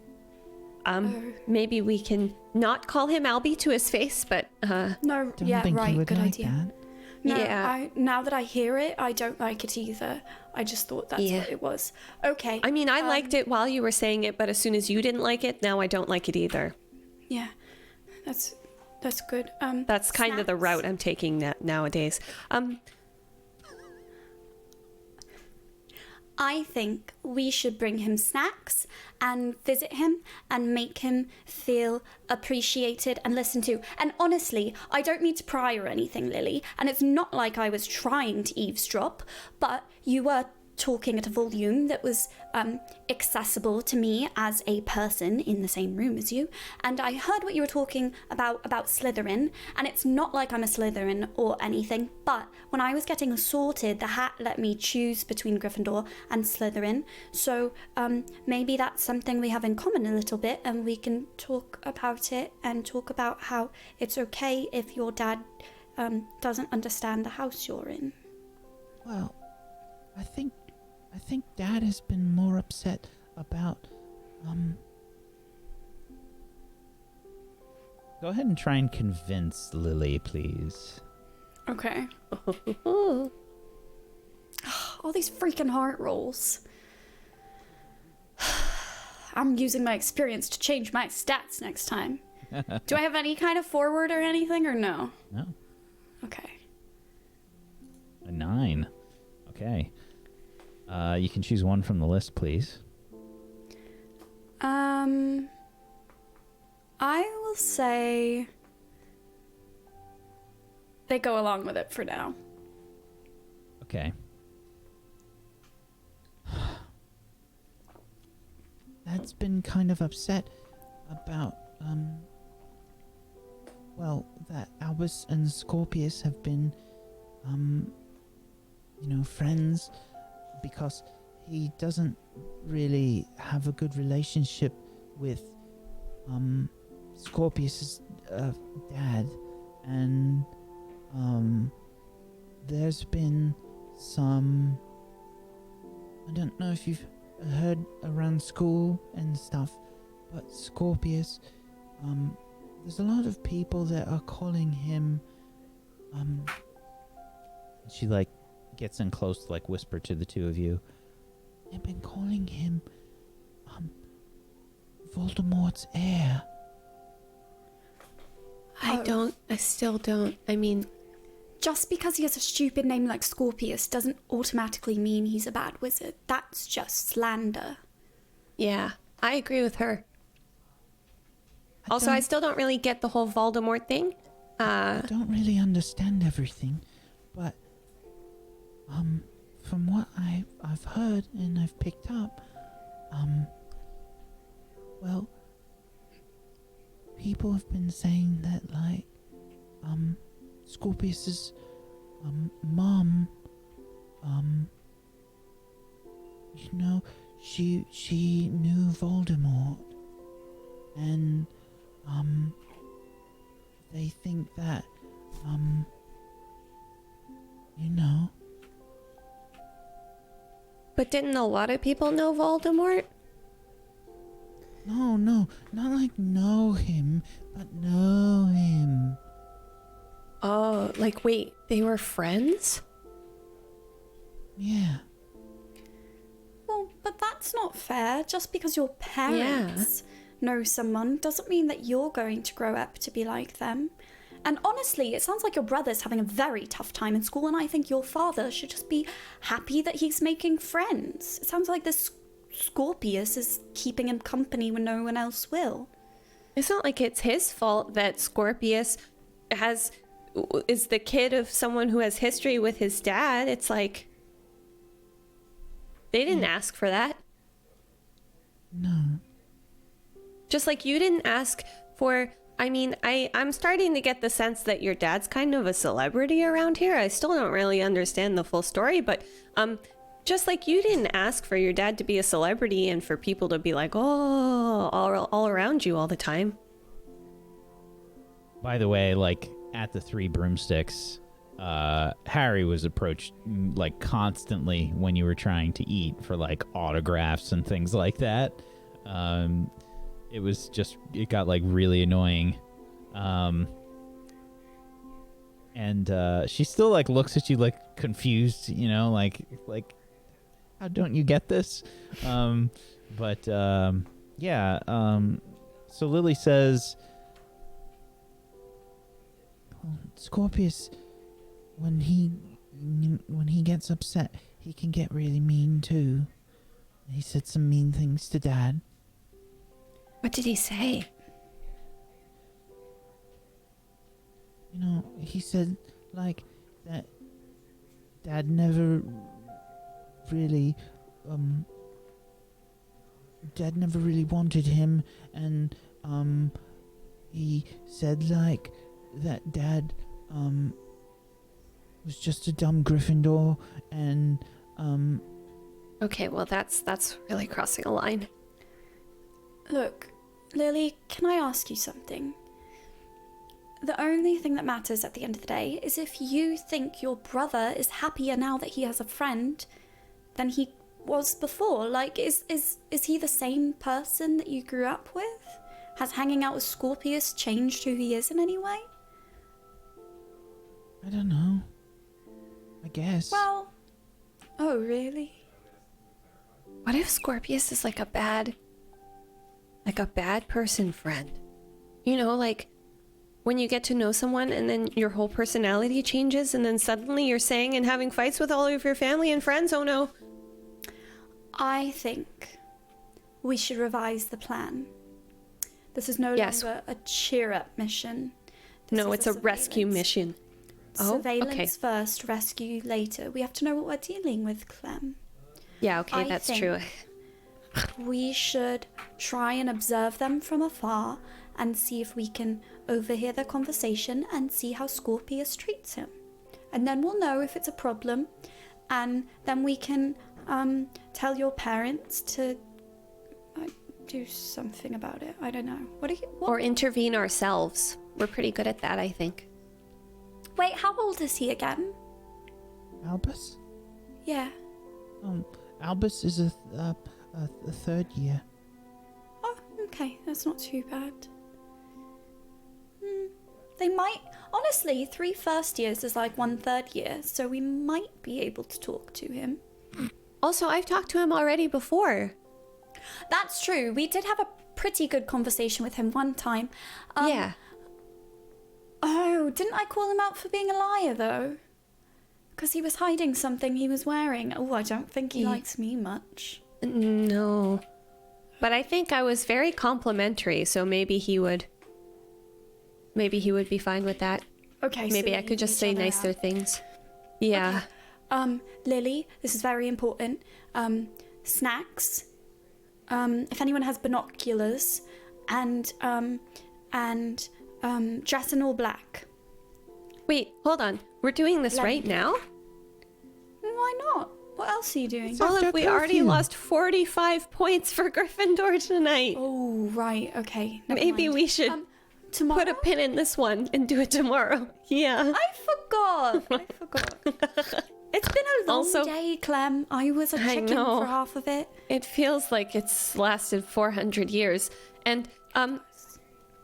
Maybe we can not call him Albie to his face, but No, Don't yeah, think right, you would good like idea. that. No, Yeah. now that I hear it, I don't like it either. I just thought that's Yeah. what it was. Okay. I mean, I liked it while you were saying it, but as soon as you didn't like it, now I don't like it either. Yeah, that's good. That's kind of the snacks. route I'm taking nowadays. I think we should bring him snacks and visit him and make him feel appreciated and listened to. And honestly, I don't mean to pry or anything, Lily, and it's not like I was trying to eavesdrop, but you were talking at a volume that was accessible to me as a person in the same room as you, and I heard what you were talking about Slytherin, and it's not like I'm a Slytherin or anything, but when I was getting sorted, the hat let me choose between Gryffindor and Slytherin, so maybe that's something we have in common a little bit, and we can talk about it and talk about how it's okay if your dad doesn't understand the house you're in. Well, I think Dad has been more upset about Go ahead and try and convince Lily, please. Okay. All these freaking heart rolls. I'm using my experience to change my stats next time. Do I have any kind of forward or anything, or no? No. Okay. A 9. Okay. You can choose one from the list, please. I will say they go along with it for now. Okay. Dad's been kind of upset about that Albus and Scorpius have been friends, because he doesn't really have a good relationship with Scorpius's dad, and there's been some, I don't know if you've heard around school and stuff, but Scorpius, there's a lot of people that are calling him She like gets in close to like whisper to the two of you. they've been calling him Voldemort's heir. I still don't. I mean, Just because he has a stupid name like Scorpius doesn't automatically mean he's a bad wizard. That's just slander. yeah, I agree with her. Also, I still don't really get the whole Voldemort thing. I don't really understand everything, but from what I've heard and I've picked up, well, people have been saying that like Scorpius's mom, you know, she knew Voldemort, and they think that you know. But didn't a lot of people know Voldemort? No, not like know him, but know him. Oh, like wait, they were friends? Yeah. Well, but that's not fair. Just because your parents know someone doesn't mean that you're going to grow up to be like them. And honestly, it sounds like your brother's having a very tough time in school, and I think your father should just be happy that he's making friends. It sounds like this Scorpius is keeping him company when no one else will. It's not like it's his fault that Scorpius is the kid of someone who has history with his dad. It's like they didn't ask for that. No. Just like you didn't ask for. I mean, I'm starting to get the sense that your dad's kind of a celebrity around here. I still don't really understand the full story, but just like you didn't ask for your dad to be a celebrity and for people to be like, oh, all around you all the time. By the way, like at the Three Broomsticks, Harry was approached like constantly when you were trying to eat for like autographs and things like that. It got like really annoying. And she still like looks at you like confused, you know, like how don't you get this? So Lily says, Scorpius, when he gets upset, he can get really mean too. He said some mean things to Dad. What did he say? You know, he said like that Dad never really wanted him, and he said like that Dad was just a dumb Gryffindor, and Okay, well that's really crossing a line. Look, Lily, can I ask you something? The only thing that matters at the end of the day is if you think your brother is happier now that he has a friend than he was before. Like, is he the same person that you grew up with? Has hanging out with Scorpius changed who he is in any way? I don't know. I guess. Well, oh really? What if Scorpius is like a bad person friend? You know, like when you get to know someone and then your whole personality changes and then suddenly you're saying and having fights with all of your family and friends. Oh no. I think we should revise the plan. This is no longer a cheer-up mission. No, it's a rescue mission. Surveillance first, rescue later. We have to know what we're dealing with, Clem. Yeah, okay, that's true. We should try and observe them from afar and see if we can overhear their conversation and see how Scorpius treats him. And then we'll know if it's a problem, and then we can tell your parents to do something about it. I don't know. What? Or intervene ourselves. We're pretty good at that, I think. Wait, how old is he again? Albus? Yeah. Albus is a third year. Oh, okay. That's not too bad. They might... Honestly, 3 first years is like 1 third year, so we might be able to talk to him. Also, I've talked to him already before. That's true. We did have a pretty good conversation with him one time. Yeah. Oh, didn't I call him out for being a liar, though? Because he was hiding something he was wearing. Oh, I don't think he likes me much. No. But I think I was very complimentary, so maybe he would be fine with that. Okay, Maybe so I could just say nicer things. Yeah. Okay. Lily, this is very important. Snacks. If anyone has binoculars, and dress in all black. Wait, hold on. We're doing this right now? Why not? What else are you doing? Olive, we already lost 45 points for Gryffindor tonight. Oh, right. Okay. Maybe we should tomorrow? put a pin in this one and do it tomorrow. Yeah. I forgot. It's been a long day, Clem. I was a chicken for half of it. It feels like it's lasted 400 years. And,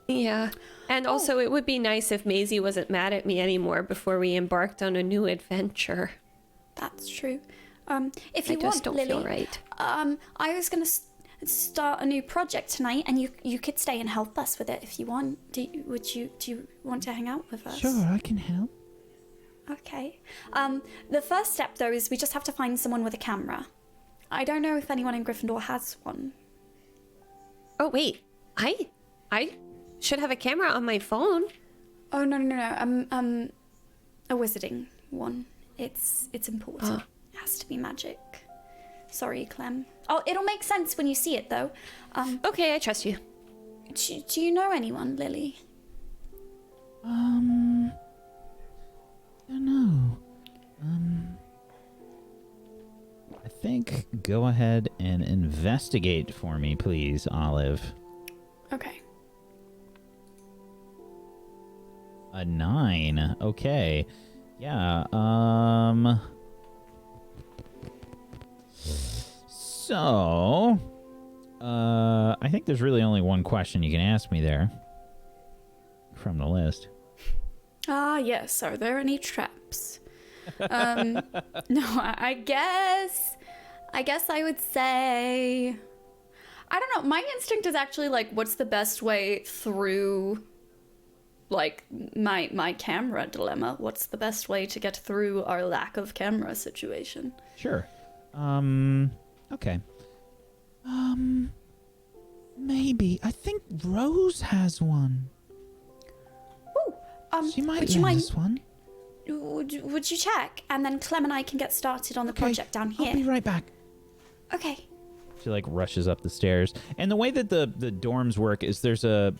yeah. And also, it would be nice if Maisie wasn't mad at me anymore before we embarked on a new adventure. That's true. If you I just don't Lily, feel right. I was gonna start a new project tonight, and you could stay and help us with it if you want. Do you want to hang out with us? Sure, I can help. Okay. The first step though is we just have to find someone with a camera. I don't know if anyone in Gryffindor has one. Oh wait, I should have a camera on my phone. Oh no. A wizarding one. It's important. It has to be magic. Sorry, Clem. Oh, it'll make sense when you see it, though. Okay, I trust you. Do you know anyone, Lily? I don't know. I think go ahead and investigate for me, please, Olive. Okay. A 9. Okay. Yeah, So, I think there's really only one question you can ask me there from the list. Ah, yes. Are there any traps? No, I guess I would say... I don't know. My instinct is actually, like, what's the best way through... like my camera dilemma. What's the best way to get through our lack of camera situation? Sure. Okay. Maybe. I think Rose has one. Oh, she might lend us one. Would you check? And then Clem and I can get started on the project down here. I'll be right back. Okay. She like rushes up the stairs, and the way that the dorms work is there's a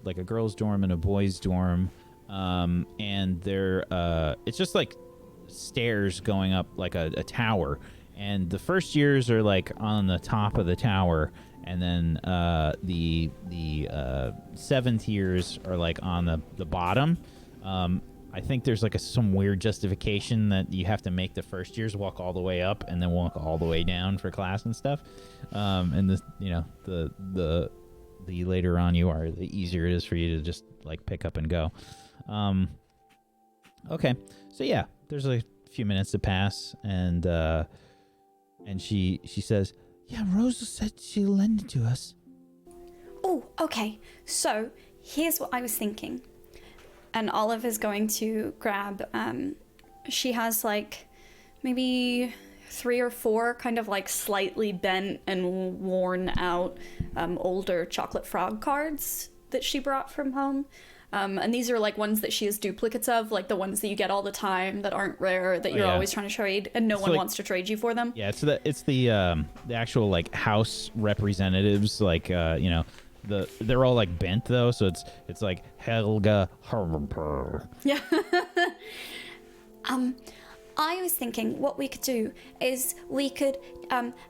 like a girls' dorm and a boys' dorm, and they're it's just like stairs going up like a tower, and the first years are like on the top of the tower, and then the 7th years are like on the bottom. I think there's like some weird justification that you have to make the first years walk all the way up and then walk all the way down for class and stuff. And this, the later on you are, the easier it is for you to just like pick up and go. Okay, so yeah, there's a few minutes to pass, and she says, "Yeah, Rosa said she'll lend it to us." Oh, okay. So here's what I was thinking. And Olive is going to grab, she has like maybe 3 or 4 kind of like slightly bent and worn out older chocolate frog cards that she brought from home. And these are like ones that she has duplicates of, like the ones that you get all the time that aren't rare, that you're always trying to trade, and no one wants to trade you for them. Yeah, it's the actual like house representatives, like they're all like bent though, so it's like Helga Harper. Yeah. I was thinking what we could do is we could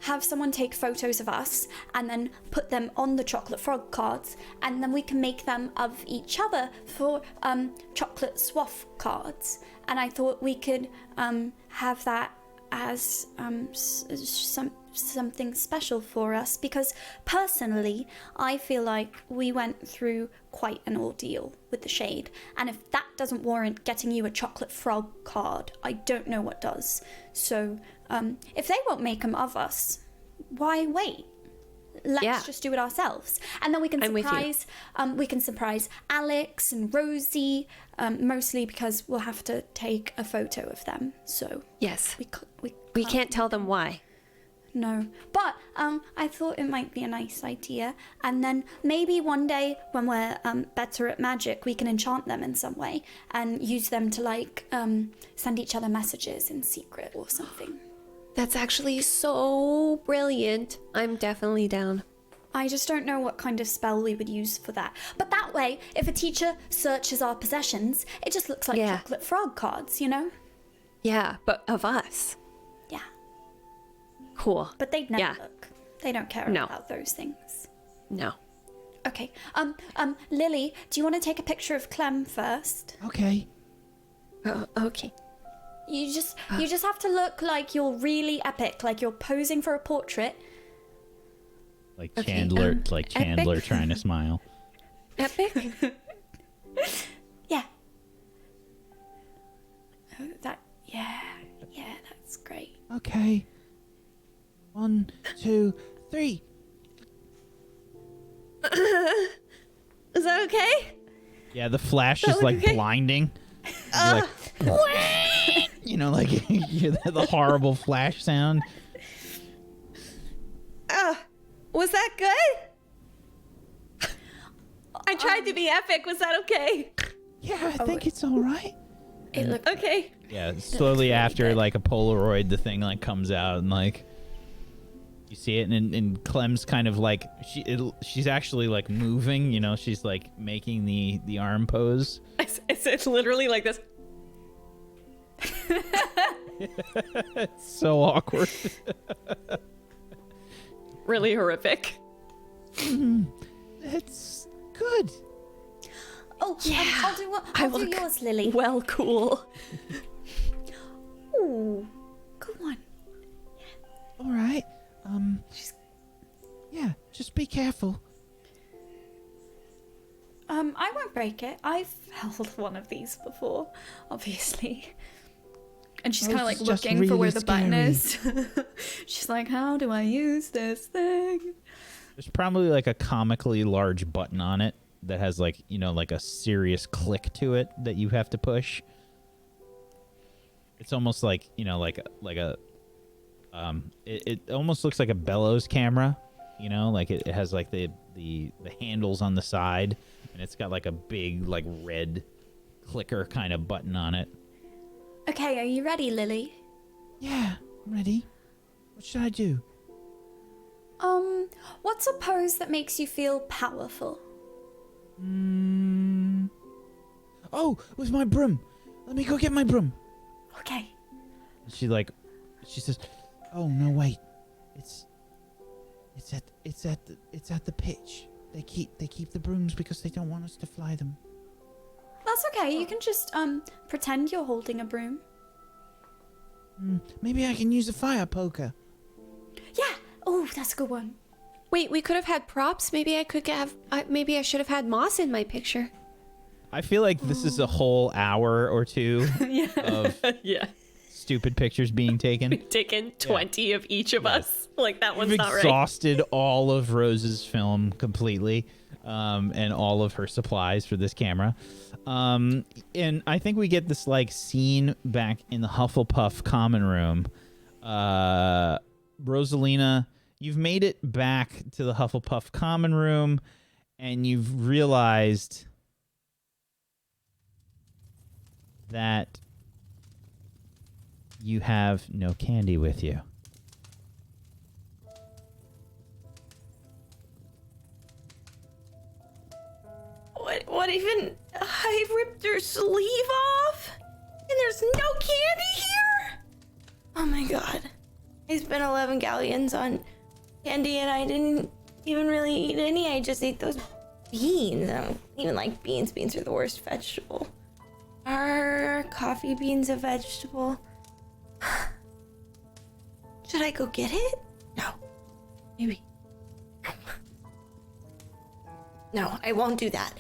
have someone take photos of us and then put them on the chocolate frog cards, and then we can make them of each other for chocolate swaff cards. And I thought we could have that as something special for us, because personally I feel like we went through quite an ordeal with the shade, and if that doesn't warrant getting you a chocolate frog card, I don't know what does. So if they won't make them of us, why wait? Let's just do it ourselves, and then we can surprise Alex and Rosie, mostly because we'll have to take a photo of them. So yes, we can't tell them why. No, but I thought it might be a nice idea, and then maybe one day when we're better at magic, we can enchant them in some way and use them to like send each other messages in secret or something. That's actually so brilliant. I'm definitely down. I just don't know what kind of spell we would use for that. But that way, if a teacher searches our possessions, it just looks like chocolate frog cards, you know? Yeah, but of us. Yeah. Cool. But they'd never look. They don't care about those things. No. Okay. Lily, do you want to take a picture of Clem first? Okay. Okay. You just have to look like you're really epic, like you're posing for a portrait. Like Chandler, epic? Trying to smile. Epic? Yeah. Oh, that's great. Okay. 1, 2, 3. Is that okay? Yeah, the flash is like blinding. Like, you know, like the horrible flash sound. Was that good? I tried to be epic. Was that okay? Yeah, I think it's all right. It looked okay. Yeah, slowly after like a Polaroid, the thing like comes out and like you see it, and Clem's kind of like she's actually like moving. You know, she's like making the arm pose. It's literally like this. It's so awkward. Really horrific. It's good. Oh, yeah. I'll do yours, Lily. Well, cool. Ooh, good one. All right. Yeah, just be careful. I won't break it. I've held one of these before, obviously. And she's kind of like looking for where the button is. She's like, how do I use this thing? There's probably like a comically large button on it that has like, you know, like a serious click to it that you have to push. It's almost like, you know, like a it almost looks like a bellows camera, you know, like it has like the handles on the side, and it's got like a big like red clicker kind of button on it. Okay, are you ready, Lily? Yeah, I'm ready. What should I do? What's a pose that makes you feel powerful? Oh, it was my broom. Let me go get my broom. Okay. She says, Oh no, wait. It's at the pitch. They keep the brooms because they don't want us to fly them. That's okay. You can just pretend you're holding a broom. Maybe I can use a fire poker. Yeah. Oh, that's a good one. Wait, we could have had props. Maybe maybe I should have had Moss in my picture. I feel like this is a whole hour or two of stupid pictures being taken. We've taken 20 of each of us. Like, that one's not right. We've exhausted all of Rose's film completely, and all of her supplies for this camera. And I think we get this like scene back in the Hufflepuff common room. Rosalina, you've made it back to the Hufflepuff common room, and you've realized that you have no candy with you. What even? I ripped her sleeve off? And there's no candy here? Oh my god. I spent 11 galleons on candy and I didn't even really eat any. I just ate those beans. I don't even like beans. Beans are the worst vegetable. Are coffee beans a vegetable? Should I go get it? No. Maybe. No, I won't do that.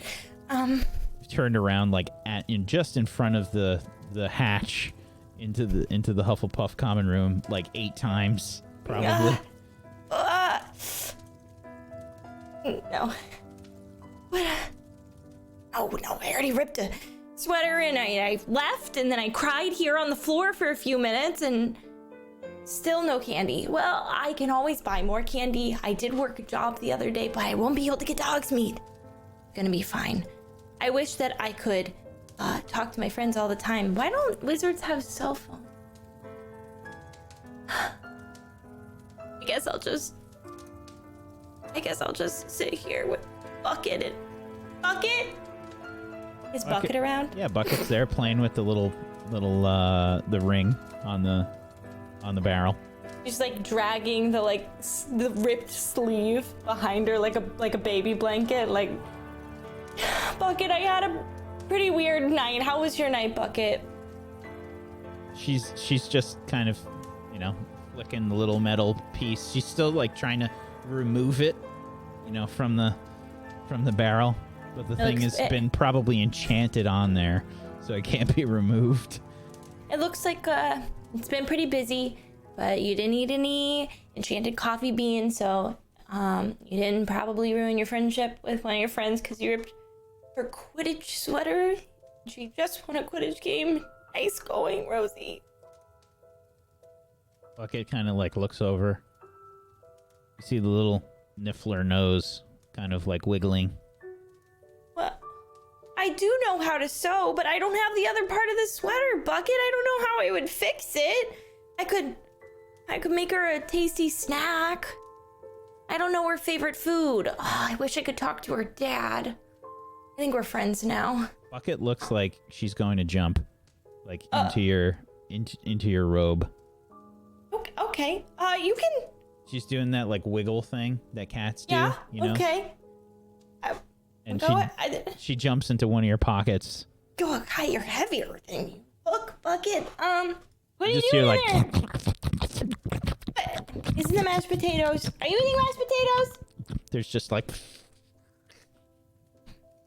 Turned around like just in front of the hatch into the Hufflepuff common room like 8 times probably. No. What? Oh no, I already ripped a sweater and I left and then I cried here on the floor for a few minutes and still no candy. Well, I can always buy more candy. I did work a job the other day, but I won't be able to get to Hogsmeade. Gonna be fine. I wish that I could talk to my friends all the time. Why don't wizards have cell phones? I guess I'll just sit here with Bucket and Bucket. Is Bucket around? Yeah, Bucket's there playing with the little the ring on the barrel. She's like dragging the ripped sleeve behind her like a baby blanket. Like, Bucket, I had a pretty weird night. How was your night, Bucket? She's just kind of, flicking the little metal piece. She's still like trying to remove it, from the barrel, but the thing has been probably enchanted on there, so it can't be removed. It looks like it's been pretty busy, but you didn't eat any enchanted coffee beans, so you didn't probably ruin your friendship with one of your friends because you ripped her Quidditch sweater. She just won a Quidditch game. Nice going, Rosie. Bucket kind of like looks over. You see the little niffler nose kind of like wiggling. Well, I do know how to sew, but I don't have the other part of the sweater, Bucket. I don't know how I would fix it. I could make her a tasty snack. I don't know her favorite food. Oh, I wish I could talk to her dad. I think we're friends now. Bucket looks like she's going to jump, like into your robe. Okay. You can. She's doing that like wiggle thing that cats do. Yeah. You know? Okay. And she jumps into one of your pockets. God, you're heavier than you look, Bucket. What are you just doing hear, there? Isn't the mashed potatoes? Are you eating mashed potatoes? There's just like.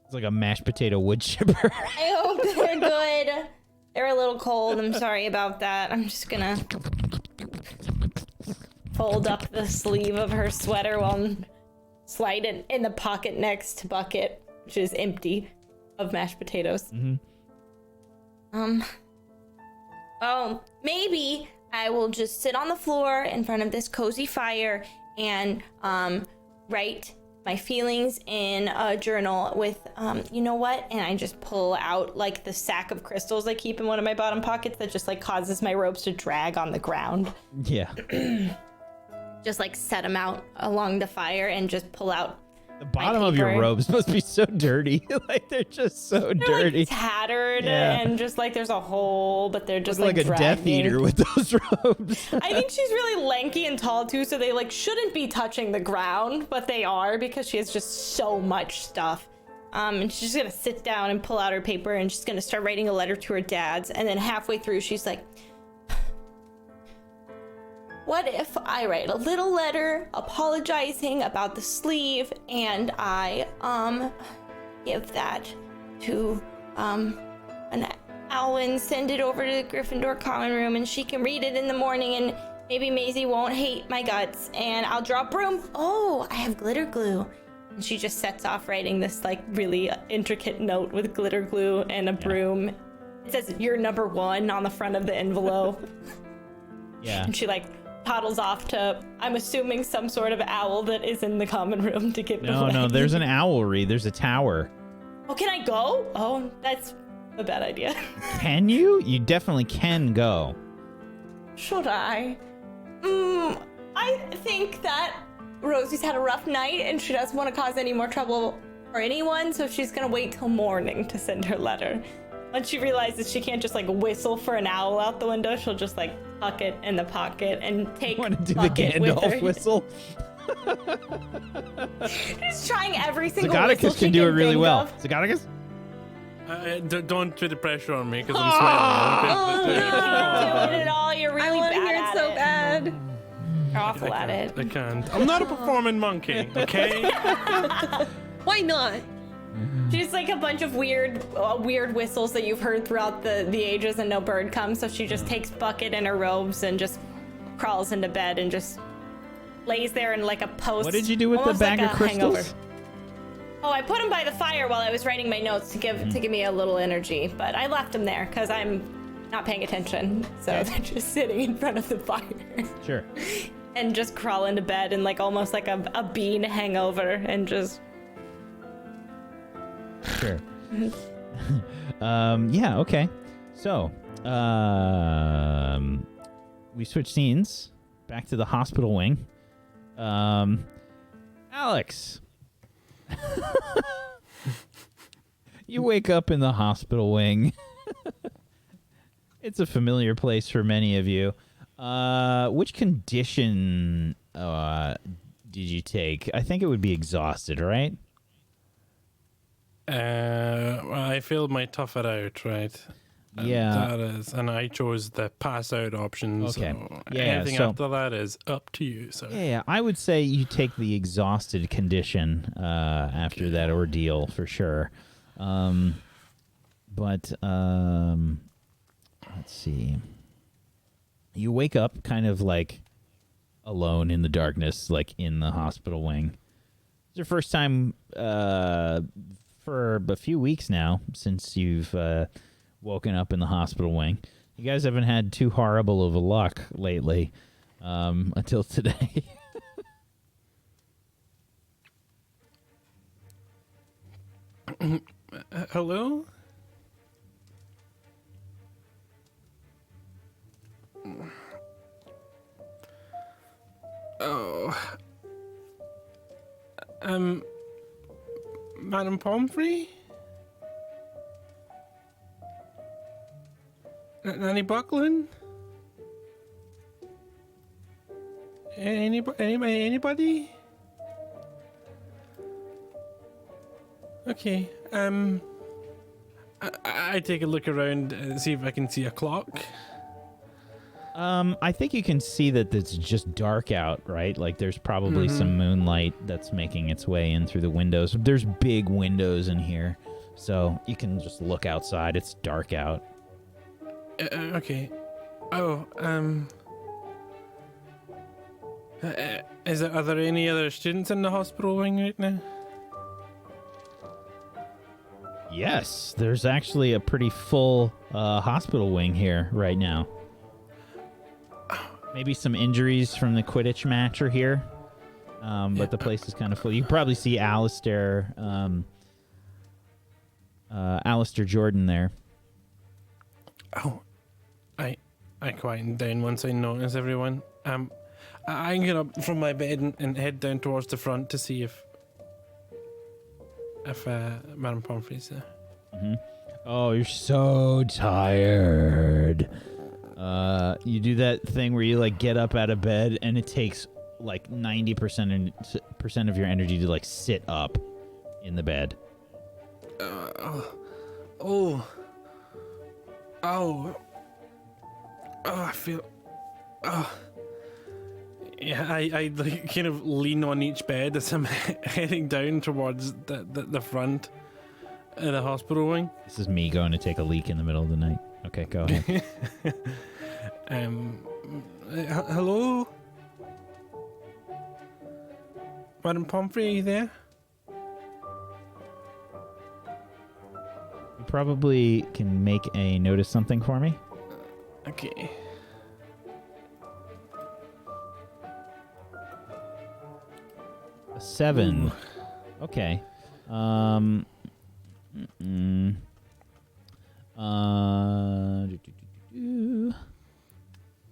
It's like a mashed potato wood chipper. I hope they're good. They're a little cold. I'm sorry about that. I'm just gonna fold up the sleeve of her sweater while slide it in the pocket next to Bucket, which is empty of mashed potatoes. Mm-hmm. Well, maybe I will just sit on the floor in front of this cozy fire and write my feelings in a journal with, you know what? And I just pull out like the sack of crystals I keep in one of my bottom pockets that just like causes my robes to drag on the ground. Yeah. Just like set them out along the fire and just pull out. The bottom of your robes must be so dirty. Like they're just so dirty. Like tattered and just like there's a hole, but they're just like a dragging. Death Eater with those robes. I think she's really lanky and tall too, so they like shouldn't be touching the ground, but they are because she has just so much stuff. And she's gonna sit down and pull out her paper and she's gonna start writing a letter to her dad's, and then halfway through she's like, what if I write a little letter apologizing about the sleeve and I give that to an owl and send it over to the Gryffindor common room and she can read it in the morning and maybe Maisie won't hate my guts and I'll draw a broom. Oh, I have glitter glue. And she just sets off writing this like really intricate note with glitter glue and a broom. It says you're number 1 on the front of the envelope. Yeah. And she like toddles off to, I'm assuming, some sort of owl that is in the common room to give away. No, there's an owlry. There's a tower. Oh, can I go? Oh, that's a bad idea. Can you? You definitely can go. Should I? I think that Rosie's had a rough night and she doesn't want to cause any more trouble for anyone, so she's gonna wait till morning to send her letter. once she realizes she can't just like whistle for an owl out the window, she'll just like tuck it in the pocket and take Want to do the Bucket with Gandalf her. whistle? She's trying every single whistle Zagoticus she can do it really think well. of. Zagoticus? Don't put the pressure on me because I'm sweating. You're not doing it all. You're I really want to bad hear it at so it. bad. You're awful at it. I can't. I'm not a performing monkey, okay? Why not? She's like a bunch of weird whistles that you've heard throughout the ages, and no bird comes. So she just takes Bucket in her robes and just crawls into bed and just lays there in like a post. What did you do with the almost bag like of a crystals? hangover. Oh, I put them by the fire while I was writing my notes to give me a little energy, but I left them there because I'm not paying attention. So they're just sitting in front of the fire. Sure. And just crawl into bed and like almost like a bean hangover and just. Sure. Yeah, okay. So, we switch scenes back to the hospital wing. Alex. You wake up in the hospital wing. It's a familiar place for many of you. Which condition did you take? I think it would be exhausted, right? I failed my tough it out, right? Yeah. That is, and I chose the pass out option. Okay. So Yeah, anything so- after that is up to you. So Yeah, I would say you take the exhausted condition after that ordeal for sure. But let's see. You wake up kind of like alone in the darkness, like in the hospital wing. It's your first time for a few weeks now since you've woken up in the hospital wing. You guys haven't had too horrible of a luck lately until today. Hello? Oh. Madam Pomfrey? Nanny Buckland? Anybody? Okay, I take a look around and see if I can see a clock. I think you can see that it's just dark out, right? Like there's probably some moonlight that's making its way in through the windows. There's big windows in here, so you can just look outside. It's dark out. Okay. Oh, are there any other students in the hospital wing right now? Yes, there's actually a pretty full hospital wing here right now. Maybe some injuries from the Quidditch match are here, but the place is kind of full. You can probably see Alistair Jordan there. Oh, I quieten down once I notice everyone. I can get up from my bed and head down towards the front to see if Madame Pomfrey's there. Mm-hmm. Oh, you're so tired. You do that thing where you like get up out of bed and it takes like 90% of your energy to like sit up in the bed. I feel. Yeah, I like kind of lean on each bed as I'm heading down towards the front of the hospital wing. This is me going to take a leak in the middle of the night. Okay, go ahead. Hello? Madam Pomfrey, are you there? You probably can make a notice something for me. Okay. A 7. Ooh. Okay.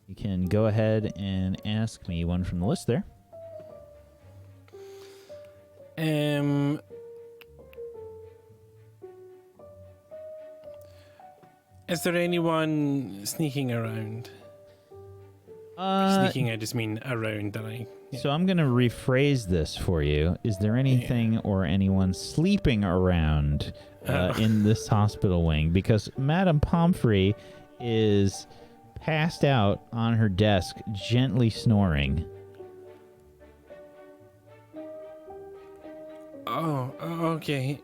You can go ahead and ask me one from the list there. Is there anyone sneaking around? Sneaking, I just mean around that I... Yeah. So I'm going to rephrase this for you. Is there anything or anyone sleeping around in this hospital wing? Because Madame Pomfrey is passed out on her desk, gently snoring. Oh, okay.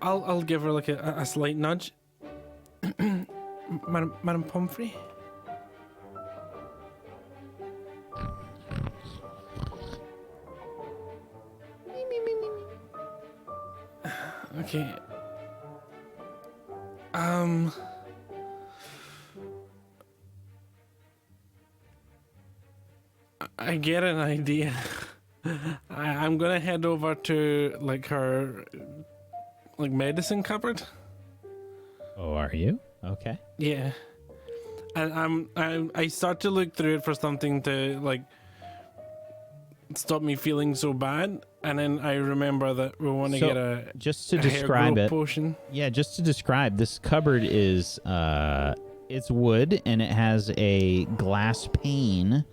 I'll give her like a slight nudge. Madam Pomfrey? Okay. I get an idea. I'm gonna head over to like her like medicine cupboard. Oh, are you? Okay. Yeah. And I start to look through it for something to like stop me feeling so bad, and then I remember that we want to get a just to a hair describe growth it. Potion. Yeah, just to describe, this cupboard is it's wood and it has a glass pane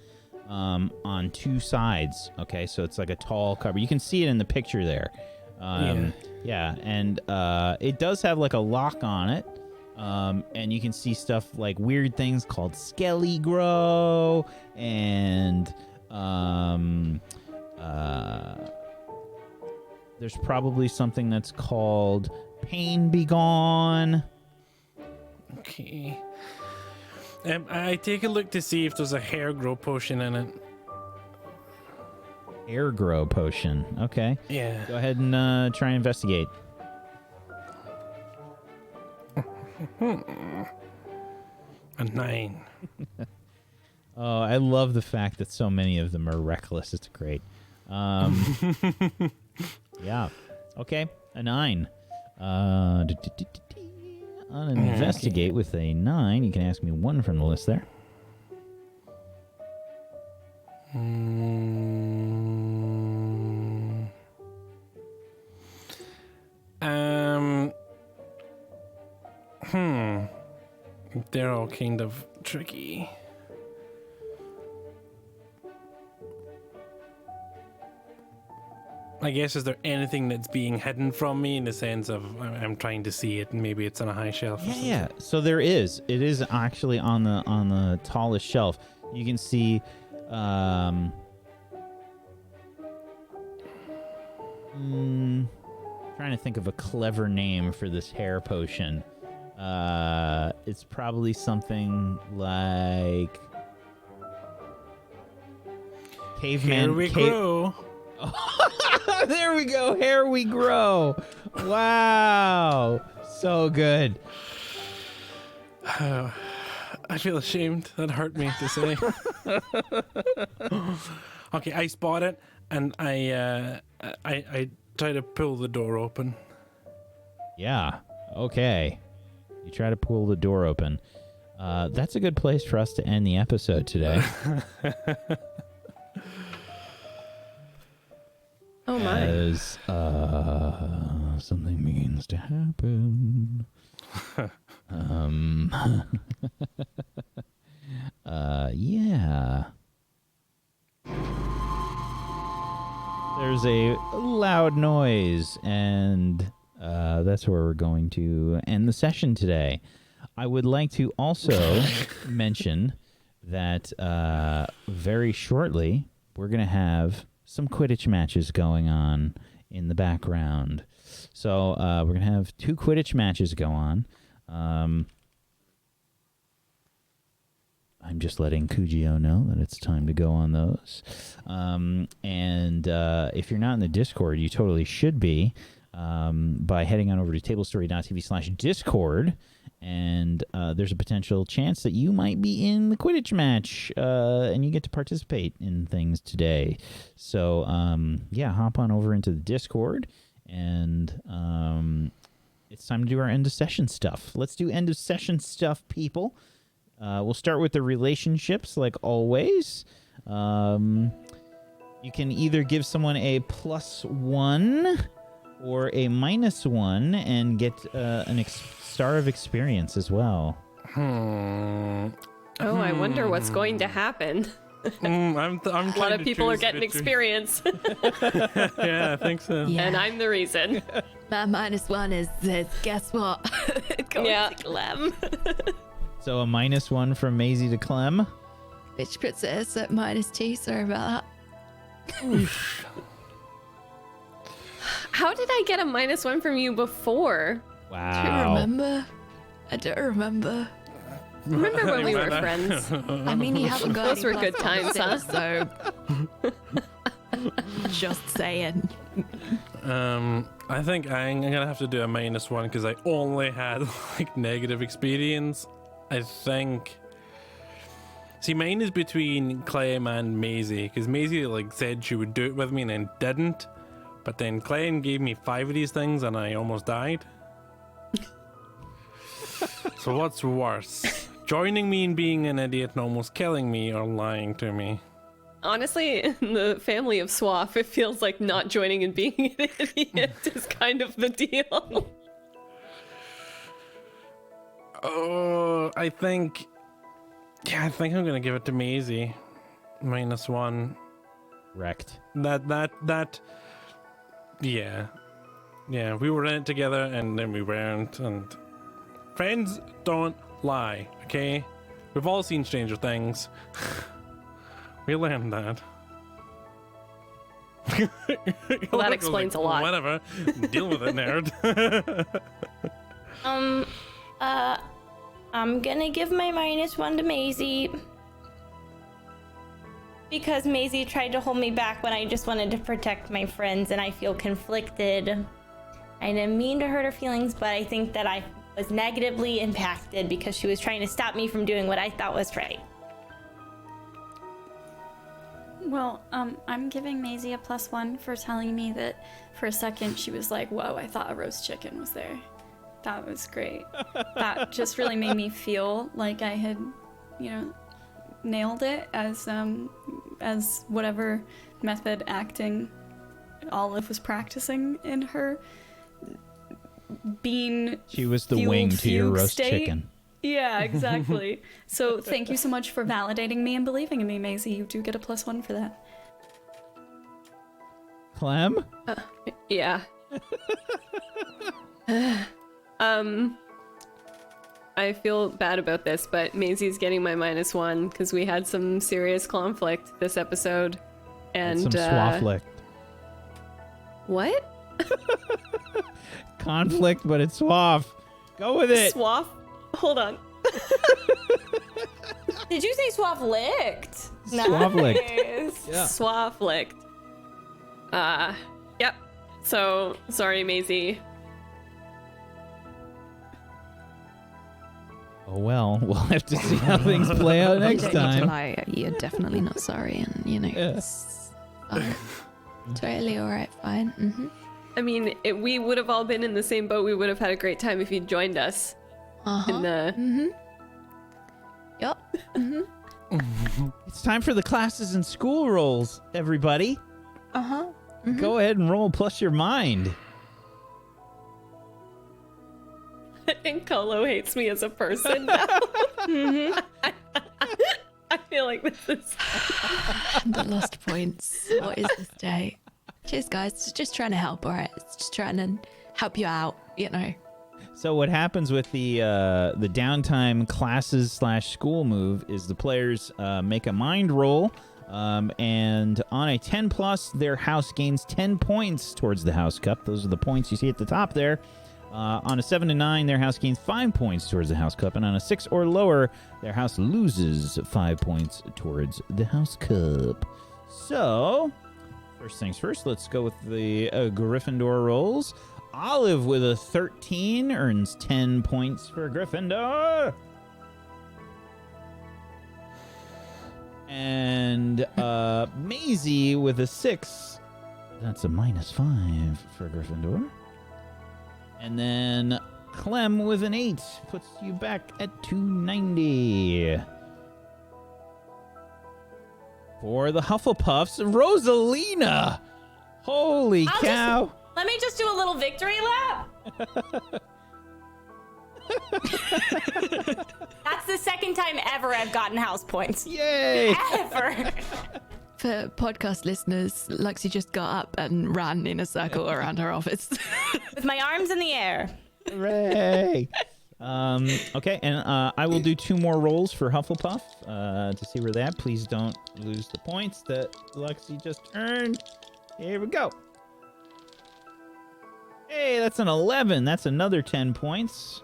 on two sides. Okay, so it's like a tall cupboard. You can see it in the picture there. Yeah, and it does have like a lock on it. And you can see stuff like weird things called Skelly Grow and there's probably something that's called Pain Be Gone. Okay. I take a look to see if there's a hair grow potion in it. Hair grow potion. Okay. Yeah. Go ahead and try and investigate. A 9. Oh, I love the fact that so many of them are reckless. It's great. Yeah. Okay. A 9. On an investigate with a 9. You can ask me one from the list there. They're all kind of tricky. I guess, is there anything that's being hidden from me in the sense of I'm trying to see it and maybe it's on a high shelf? Or something? Yeah. So there is. It is actually on the tallest shelf. You can see. Trying to think of a clever name for this hair potion. It's probably something like caveman. Here we grow. There we go. Hair we grow. Wow. So good. I feel ashamed. That hurt me to say. Okay, I spot it and I try to pull the door open. Yeah. Okay. You try to pull the door open. That's a good place for us to end the episode today. Oh my. As something begins to happen. Yeah. There's a loud noise, and that's where we're going to end the session today. I would like to also mention that very shortly we're going to have some Quidditch matches going on in the background. So we're going to have 2 Quidditch matches go on. I'm just letting Kujio know that it's time to go on those. And if you're not in the Discord, you totally should be by heading on over to tablestory.tv/Discord. And there's a potential chance that you might be in the Quidditch match and you get to participate in things today. So, yeah, hop on over into the Discord and it's time to do our end of session stuff. Let's do end of session stuff, people. We'll start with the relationships like always. You can either give someone a +1 or a -1 and get an star of experience as well. Oh, I wonder what's going to happen. I'm A lot of people are getting experience. Yeah, I think so. Yeah. And I'm the reason. My -1 is guess what? Going to Clem. So a -1 from Maisie to Clem. Which puts us at -2. Sorry about that. How did I get a -1 from you before? Wow. Do you remember? I don't remember. Remember when we were friends? I mean, you haven't got Those any were good plus times, ones, huh? So just saying. I think I'm gonna have to do a -1 because I only had like negative experience. I think. See, mine is between Clem and Maisie because Maisie like said she would do it with me and then didn't, but then Clem gave me 5 of these things and I almost died. So what's worse? Joining me in being an idiot and almost killing me, or lying to me? Honestly, in the family of Swaff, it feels like not joining and being an idiot is kind of the deal. Oh, I think I'm gonna give it to Maisie. -1. Wrecked. Yeah. We were in it together, and then we weren't. And friends don't lie, okay? We've all seen Stranger Things. We learned that. Well, that explains a lot. Whatever. Deal with it, nerd. I'm gonna give my -1 to Maisie because Maisie tried to hold me back when I just wanted to protect my friends, and I feel conflicted. I didn't mean to hurt her feelings, but I think that I was negatively impacted because she was trying to stop me from doing what I thought was right. Well, I'm giving Maisie a +1 for telling me that for a second she was like, whoa, I thought a roast chicken was there. That was great. That just really made me feel like I had, nailed it as whatever method acting Olive was practicing in her bean. She was the wing to your roast state. chicken. Yeah, exactly. So thank you so much for validating me and believing in me, Maisie. You do get a +1 for that. Clem? Yeah. I feel bad about this, but Maisie's getting my -1 because we had some serious conflict this episode. And some swafflick. What? Conflict, but it's swaff. Go with it. Swaff? Hold on. Did you say Swaff licked? Swaff-licked. Nice. Yeah. Swaff licked. Yep. So, sorry, Maisie. Oh well, we'll have to see how things play out next You don't need to time. lie. You're definitely not sorry, and Yeah. it's fine. Totally alright, fine. Mm-hmm. I mean, we would have all been in the same boat. We would have had a great time if you'd joined us in the... Mm-hmm. Yup. Mm-hmm. It's time for the classes and school rolls, everybody. Uh-huh. Mm-hmm. Go ahead and roll plus your mind. I think Colo hates me as a person now. I feel like this is... The lost points. What is this day? Cheers, guys. It's just trying to help, alright? It's just trying to help you out, So what happens with the downtime classes/school move is the players make a mind roll, and on a 10+, their house gains 10 points towards the house cup. Those are the points you see at the top there. On a 7 to 9, their house gains 5 points towards the house cup, and on a 6 or lower, their house loses 5 points towards the house cup. So, first things first, let's go with the Gryffindor rolls. Olive with a 13 earns 10 points for Gryffindor. And Maisie with a 6. That's a -5 for Gryffindor. And then Clem with an 8 puts you back at 290. For the Hufflepuffs, Rosalina. Holy cow. Let me just do a little victory lap. That's the second time ever I've gotten house points. Yay! Ever. For podcast listeners, Luxie just got up and ran in a circle around her office. With my arms in the air. Hooray! Okay, and I will do 2 more rolls for Hufflepuff to see where they're at. Please don't lose the points that Luxie just earned. Here we go. Hey, that's an 11. That's another 10 points.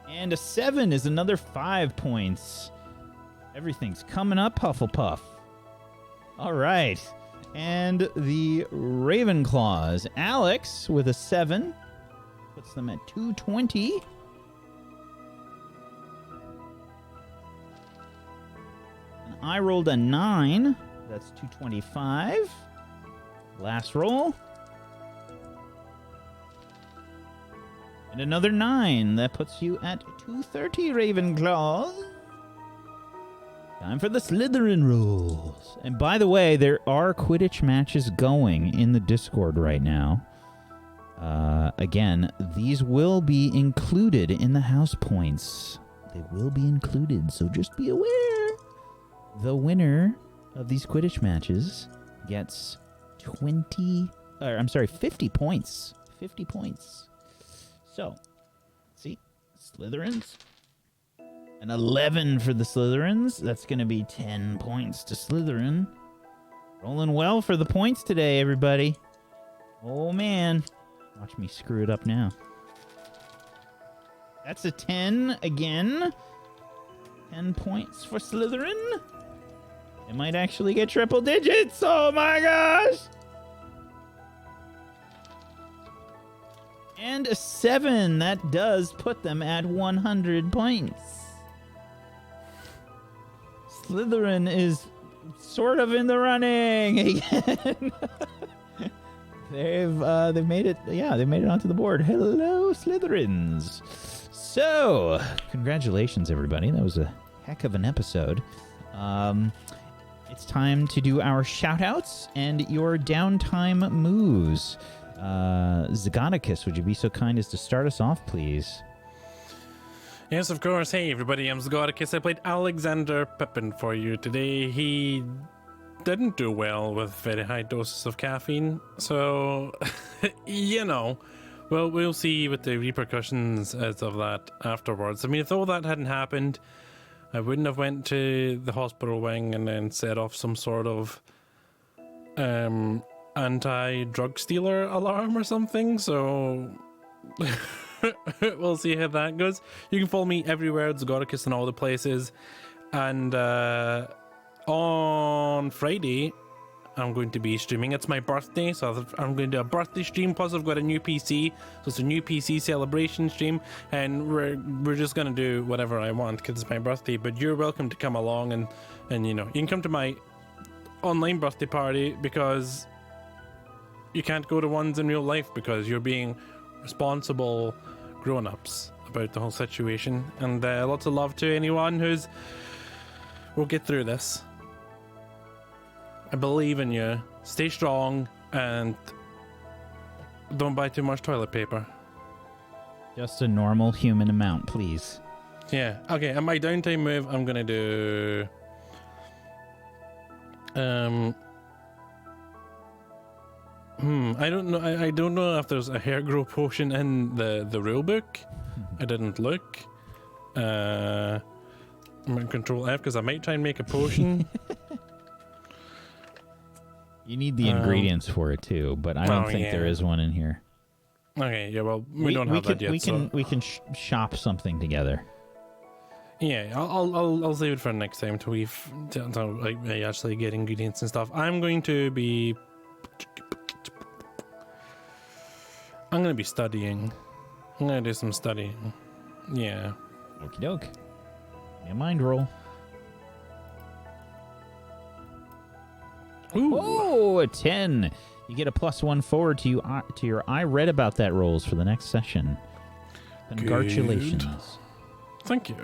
And a 7 is another 5 points. Everything's coming up, Hufflepuff. All right. And the Ravenclaws. Alex with a 7. Puts them at 220. And I rolled a 9. That's 225. Last roll. And another 9. That puts you at 230, Ravenclaws. Time for the Slytherin rules. And by the way, there are Quidditch matches going in the Discord right now. Again, these will be included in the house points. They will be included, so just be aware. The winner of these Quidditch matches gets 50 points. 50 points. So, see, Slytherins. An 11 for the Slytherins. That's going to be 10 points to Slytherin. Rolling well for the points today, everybody. Oh, man. Watch me screw it up now. That's a 10 again. 10 points for Slytherin. It might actually get triple digits. Oh, my gosh. And a 7. That does put them at 100 points. Slytherin is sort of in the running again. They've made it. Yeah, they made it onto the board. Hello, Slytherins. So, congratulations, everybody. That was a heck of an episode. It's time to do our shout-outs and your downtime moves. Zagonicus, would you be so kind as to start us off, please? Yes, of course. Hey, everybody, I'm Zagonicus. I played Alexander Pepin for you today. He didn't do well with very high doses of caffeine, so, well, we'll see what the repercussions is of that afterwards. I mean, if all that hadn't happened, I wouldn't have went to the hospital wing and then set off some sort of anti-drug stealer alarm or something, so... We'll see how that goes. You can follow me everywhere, Zagonicus, in all the places. And on Friday, I'm going to be streaming. It's my birthday, so I'm going to do a birthday stream. Plus, I've got a new PC, so it's a new PC celebration stream. And we're just going to do whatever I want because it's my birthday. But you're welcome to come along and you can come to my online birthday party because you can't go to ones in real life because you're being responsible grown-ups about the whole situation. And lots of love to anyone we'll get through this. I believe in you. Stay strong and don't buy too much toilet paper. Just a normal human amount, please. Yeah. Okay, and my downtime move, I'm gonna do I don't know. I don't know if there's a hair grow potion in the rule book. I didn't look. I'm gonna Control F because I might try and make a potion. You need the ingredients for it too, but I don't think there is one in here. Okay, yeah. Well, we don't have that yet. We can shop something together. Yeah, I'll save it for next time till I actually get ingredients and stuff. I'm going to be studying. I'm going to do some studying. Yeah. Okie doke. A mind roll. Ooh. Oh, a 10. You get a +1 forward to your I read about that rolls for the next session. Congratulations. Good. Thank you.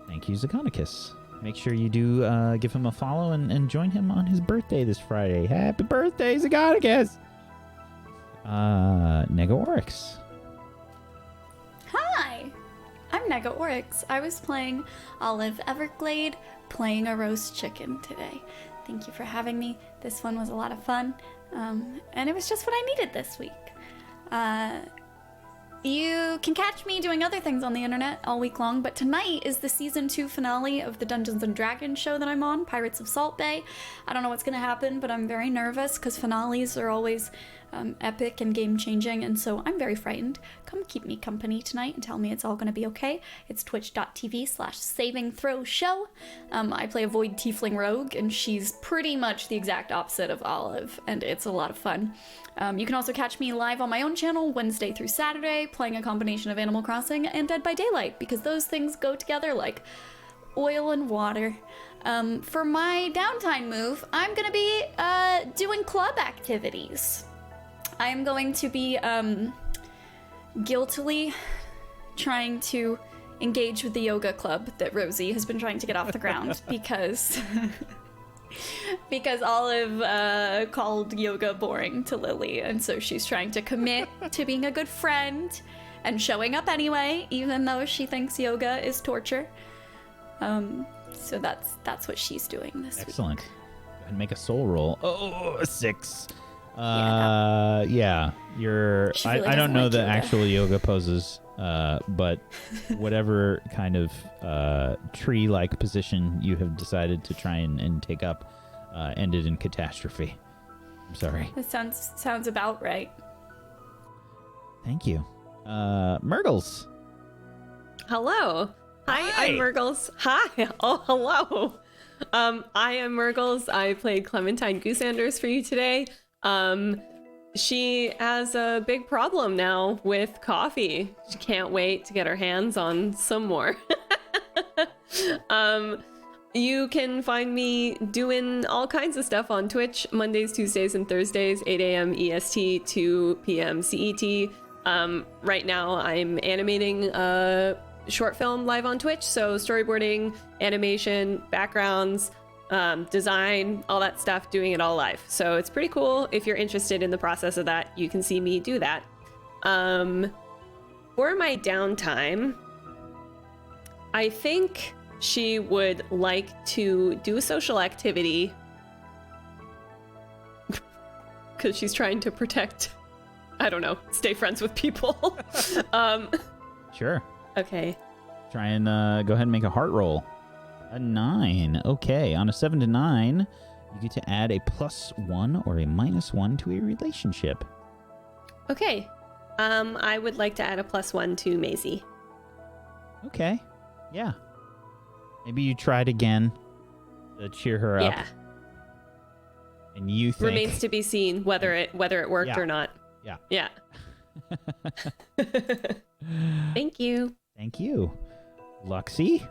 Thank you, Zagonicus. Make sure you do give him a follow and join him on his birthday this Friday. Happy birthday, Zagonicus! Nega Oryx. Hi, I'm Nega Oryx. I was playing Olive Everglade, playing a roast chicken today. Thank you for having me. This one was a lot of fun, and it was just what I needed this week. You can catch me doing other things on the internet all week long, but tonight is the season 2 finale of the Dungeons and Dragons show that I'm on, Pirates of Salt Bay. I don't know what's going to happen, but I'm very nervous because finales are always epic and game-changing, and so I'm very frightened. Come keep me company tonight and tell me it's all going to be okay. It's twitch.tv/savingthrowshow. I play a Void Tiefling Rogue, and she's pretty much the exact opposite of Olive, and it's a lot of fun. You can also catch me live on my own channel Wednesday through Saturday, playing a combination of Animal Crossing and Dead by Daylight, because those things go together like oil and water. For my downtime move, I'm going to be doing club activities. I'm going to be guiltily trying to engage with the yoga club that Rosie has been trying to get off the ground because Olive called yoga boring to Lily, and so she's trying to commit to being a good friend and showing up anyway, even though she thinks yoga is torture. So that's what she's doing this week. Excellent. Go ahead and make a soul roll. Oh, a 6. Yeah, you're. Really I don't know like the yoga. actual yoga poses, but whatever kind of tree-like position you have decided to try and take up ended in catastrophe. I'm sorry. That sounds about right. Thank you, Myrtles. Hello. Hi, I'm Murgles. Hi. Oh, hello. I am Murgles. I played Clementine Goosanders for you today. She has a big problem now with coffee. She can't wait to get her hands on some more. You can find me doing all kinds of stuff on Twitch Mondays, Tuesdays, and Thursdays, 8 a.m. EST, 2 p.m. CET. Right now I'm animating a short film live on Twitch, so storyboarding, animation, backgrounds, design, all that stuff, doing it all live. So it's pretty cool. If you're interested in the process of that, you can see me do that. For my downtime, I think she would like to do a social activity because she's trying to protect, I don't know, stay friends with people. Sure. Okay. Try and go ahead and make a heart roll. A 9. Okay, on a 7 to 9, you get to add a +1 or a -1 to a relationship. Okay. I would like to add a +1 to Maisie. Okay. Yeah. Maybe you tried again to cheer her up. Yeah. And you think... Remains to be seen whether it worked Yeah. or not. Yeah. Yeah. Thank you. Thank you. Luxie?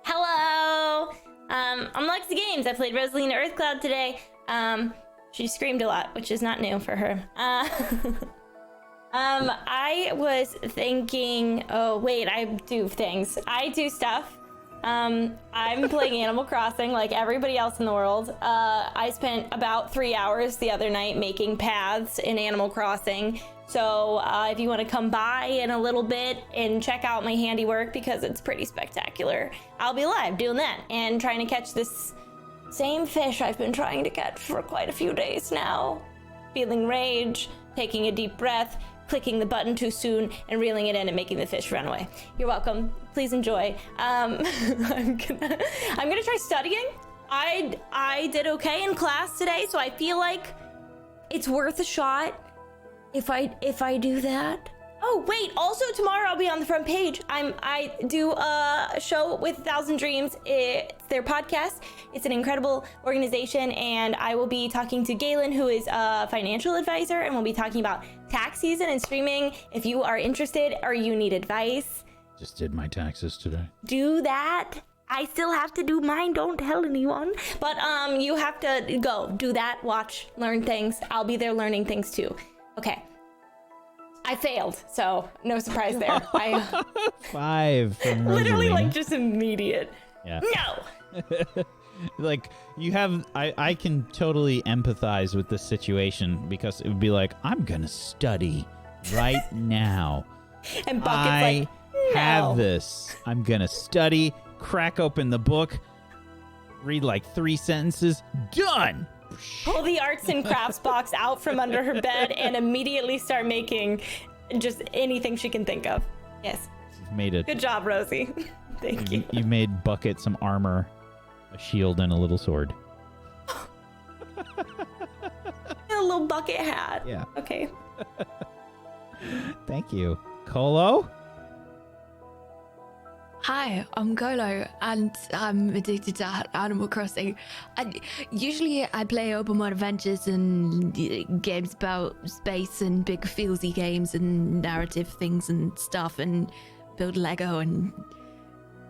Hello! I'm Lexi Games. I played Rosalina Earthcloud today. She screamed a lot, which is not new for her. I was thinking... Oh, wait, I do things. I do stuff. I'm playing Animal Crossing like everybody else in the world. I spent about 3 hours the other night making paths in Animal Crossing. So if you want to come by in a little bit and check out my handiwork, because it's pretty spectacular, I'll be live doing that and trying to catch this same fish I've been trying to catch for quite a few days now. Feeling rage, taking a deep breath, clicking the button too soon, and reeling it in and making the fish run away. You're welcome. Please enjoy. I'm gonna try studying. I did okay in class today, so I feel like it's worth a shot if I do that. Oh wait, also tomorrow I'll be on the front page. I do a show with 1,000 Dreams. It's their podcast. It's an incredible organization, and I will be talking to Galen, who is a financial advisor, and we'll be talking about tax season and streaming. If you are interested or you need advice, Just did my taxes today. do that. I still have to do mine. Don't tell anyone. But you have to go do that, watch, learn things. I'll be there learning things too. Okay. I failed, so no surprise there. I 5 from literally Rosalina. just immediate. Yeah. No. Like, you have... I can totally empathize with this situation because it would be like, I'm gonna study right now. And Bucket's I like, no. have this. I'm gonna study, crack open the book, read like 3 sentences, done! Pull the arts and crafts box out from under her bed and immediately start making just anything she can think of. Yes. You've made it. Good job, Rosie. Thank you. You've made Bucket some armor, a shield, and a little sword. A little bucket hat. Yeah. Okay. Thank you. Colo? Hi, I'm Golo, and I'm addicted to Animal Crossing. And usually I play open world adventures and games about space and big feelsy games and narrative things and stuff and build Lego, and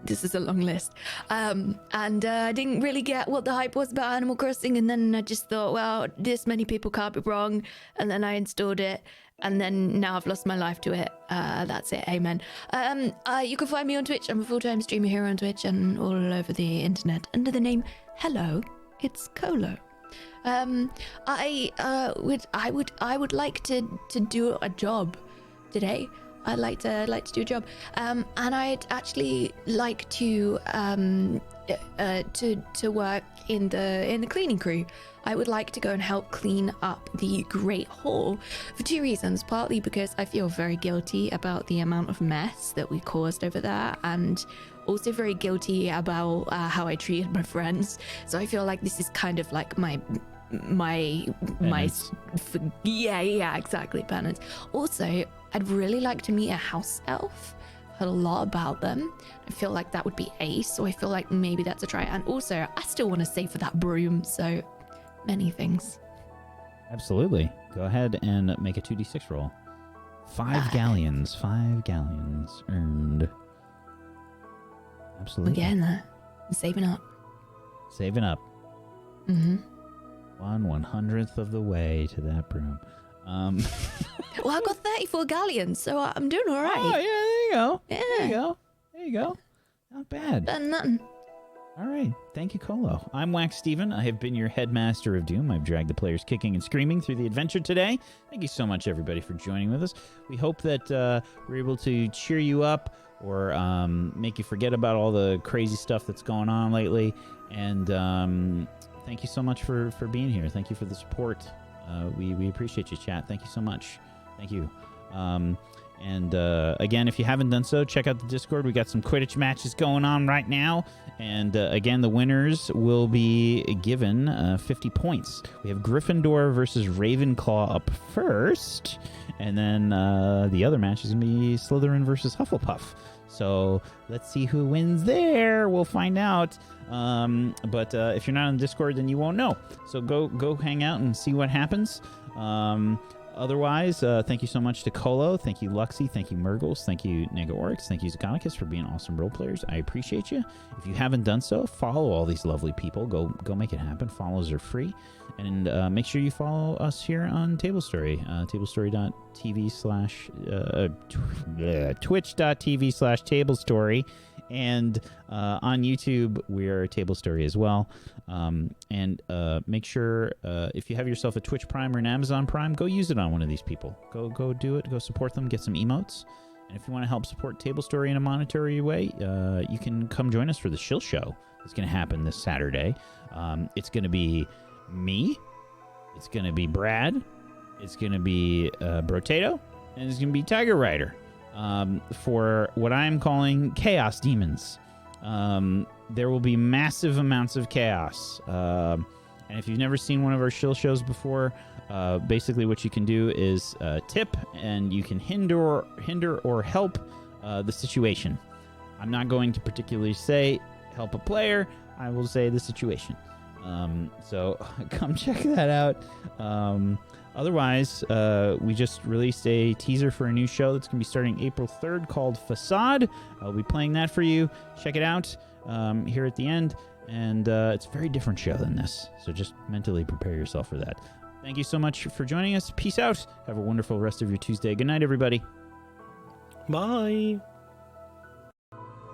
this is a long list. And I didn't really get what the hype was about Animal Crossing, and then I just thought, well, this many people can't be wrong, and then I installed it. And then now I've lost my life to it. That's it. Amen. You can find me on Twitch. I'm a full-time streamer here on Twitch and all over the internet under the name Hello, it's Colo. I would like to do a job today. I'd like to do a job. And I'd actually like to work in the cleaning crew. I would like to go and help clean up the Great Hall for 2 reasons. Partly because I feel very guilty about the amount of mess that we caused over there, and also very guilty about how I treated my friends. So I feel like this is kind of like my exactly, penance. Also, I'd really like to meet a house elf. Heard a lot about them. I feel like that would be ace, so I feel like maybe that's a try. And also, I still want to save for that broom, so many things. Absolutely. Go ahead and make a 2d6 roll. 5 galleons. 5 galleons earned. Absolutely. We're getting there. I'm saving up. Saving up. Mm-hmm. 1/100th of the way to that broom. Well, I've got 34 galleons, so I'm doing all right. Oh, yeah, there you go. Yeah. There you go. There you go. Not bad. Better than nothing. All right. Thank you, Colo. I'm Wax Steven. I have been your Headmaster of Doom. I've dragged the players kicking and screaming through the adventure today. Thank you so much, everybody, for joining with us. We hope that we're able to cheer you up or make you forget about all the crazy stuff that's going on lately. And thank you so much for being here. Thank you for the support. We appreciate you, chat. Thank you so much. Thank you. And again, if you haven't done so, check out the Discord. We got some Quidditch matches going on right now. And again, the winners will be given 50 points. We have Gryffindor versus Ravenclaw up first. And then the other match is going to be Slytherin versus Hufflepuff. So let's see who wins there. We'll find out. But if you're not on Discord, then you won't know. So go hang out and see what happens. Otherwise, thank you so much to Colo. Thank you, Luxie. Thank you, Murgles. Thank you, Negaorix. Thank you, Zagonicus, for being awesome role players. I appreciate you. If you haven't done so, follow all these lovely people. Go make it happen. Follows are free. And make sure you follow us here on Table Story. Twitch.tv/Table Story. And on YouTube, we're Table Story as well. And make sure if you have yourself a Twitch Prime or an Amazon Prime, go use it on one of these people. Go do it. Go support them. Get some emotes. And if you want to help support Table Story in a monetary way, you can come join us for the Shill Show. It's going to happen this Saturday. It's going to be me. It's going to be Brad. It's going to be Brotato. And it's going to be Tiger Rider. For what I'm calling Chaos Demons. There will be massive amounts of chaos. And if you've never seen one of our shill shows before, basically what you can do is tip, and you can hinder or help the situation. I'm not going to particularly say help a player. I will say the situation. So come check that out. Otherwise, we just released a teaser for a new show that's going to be starting April 3rd called Facade. I'll be playing that for you. Check it out here at the end. And it's a very different show than this. So just mentally prepare yourself for that. Thank you so much for joining us. Peace out. Have a wonderful rest of your Tuesday. Good night, everybody. Bye.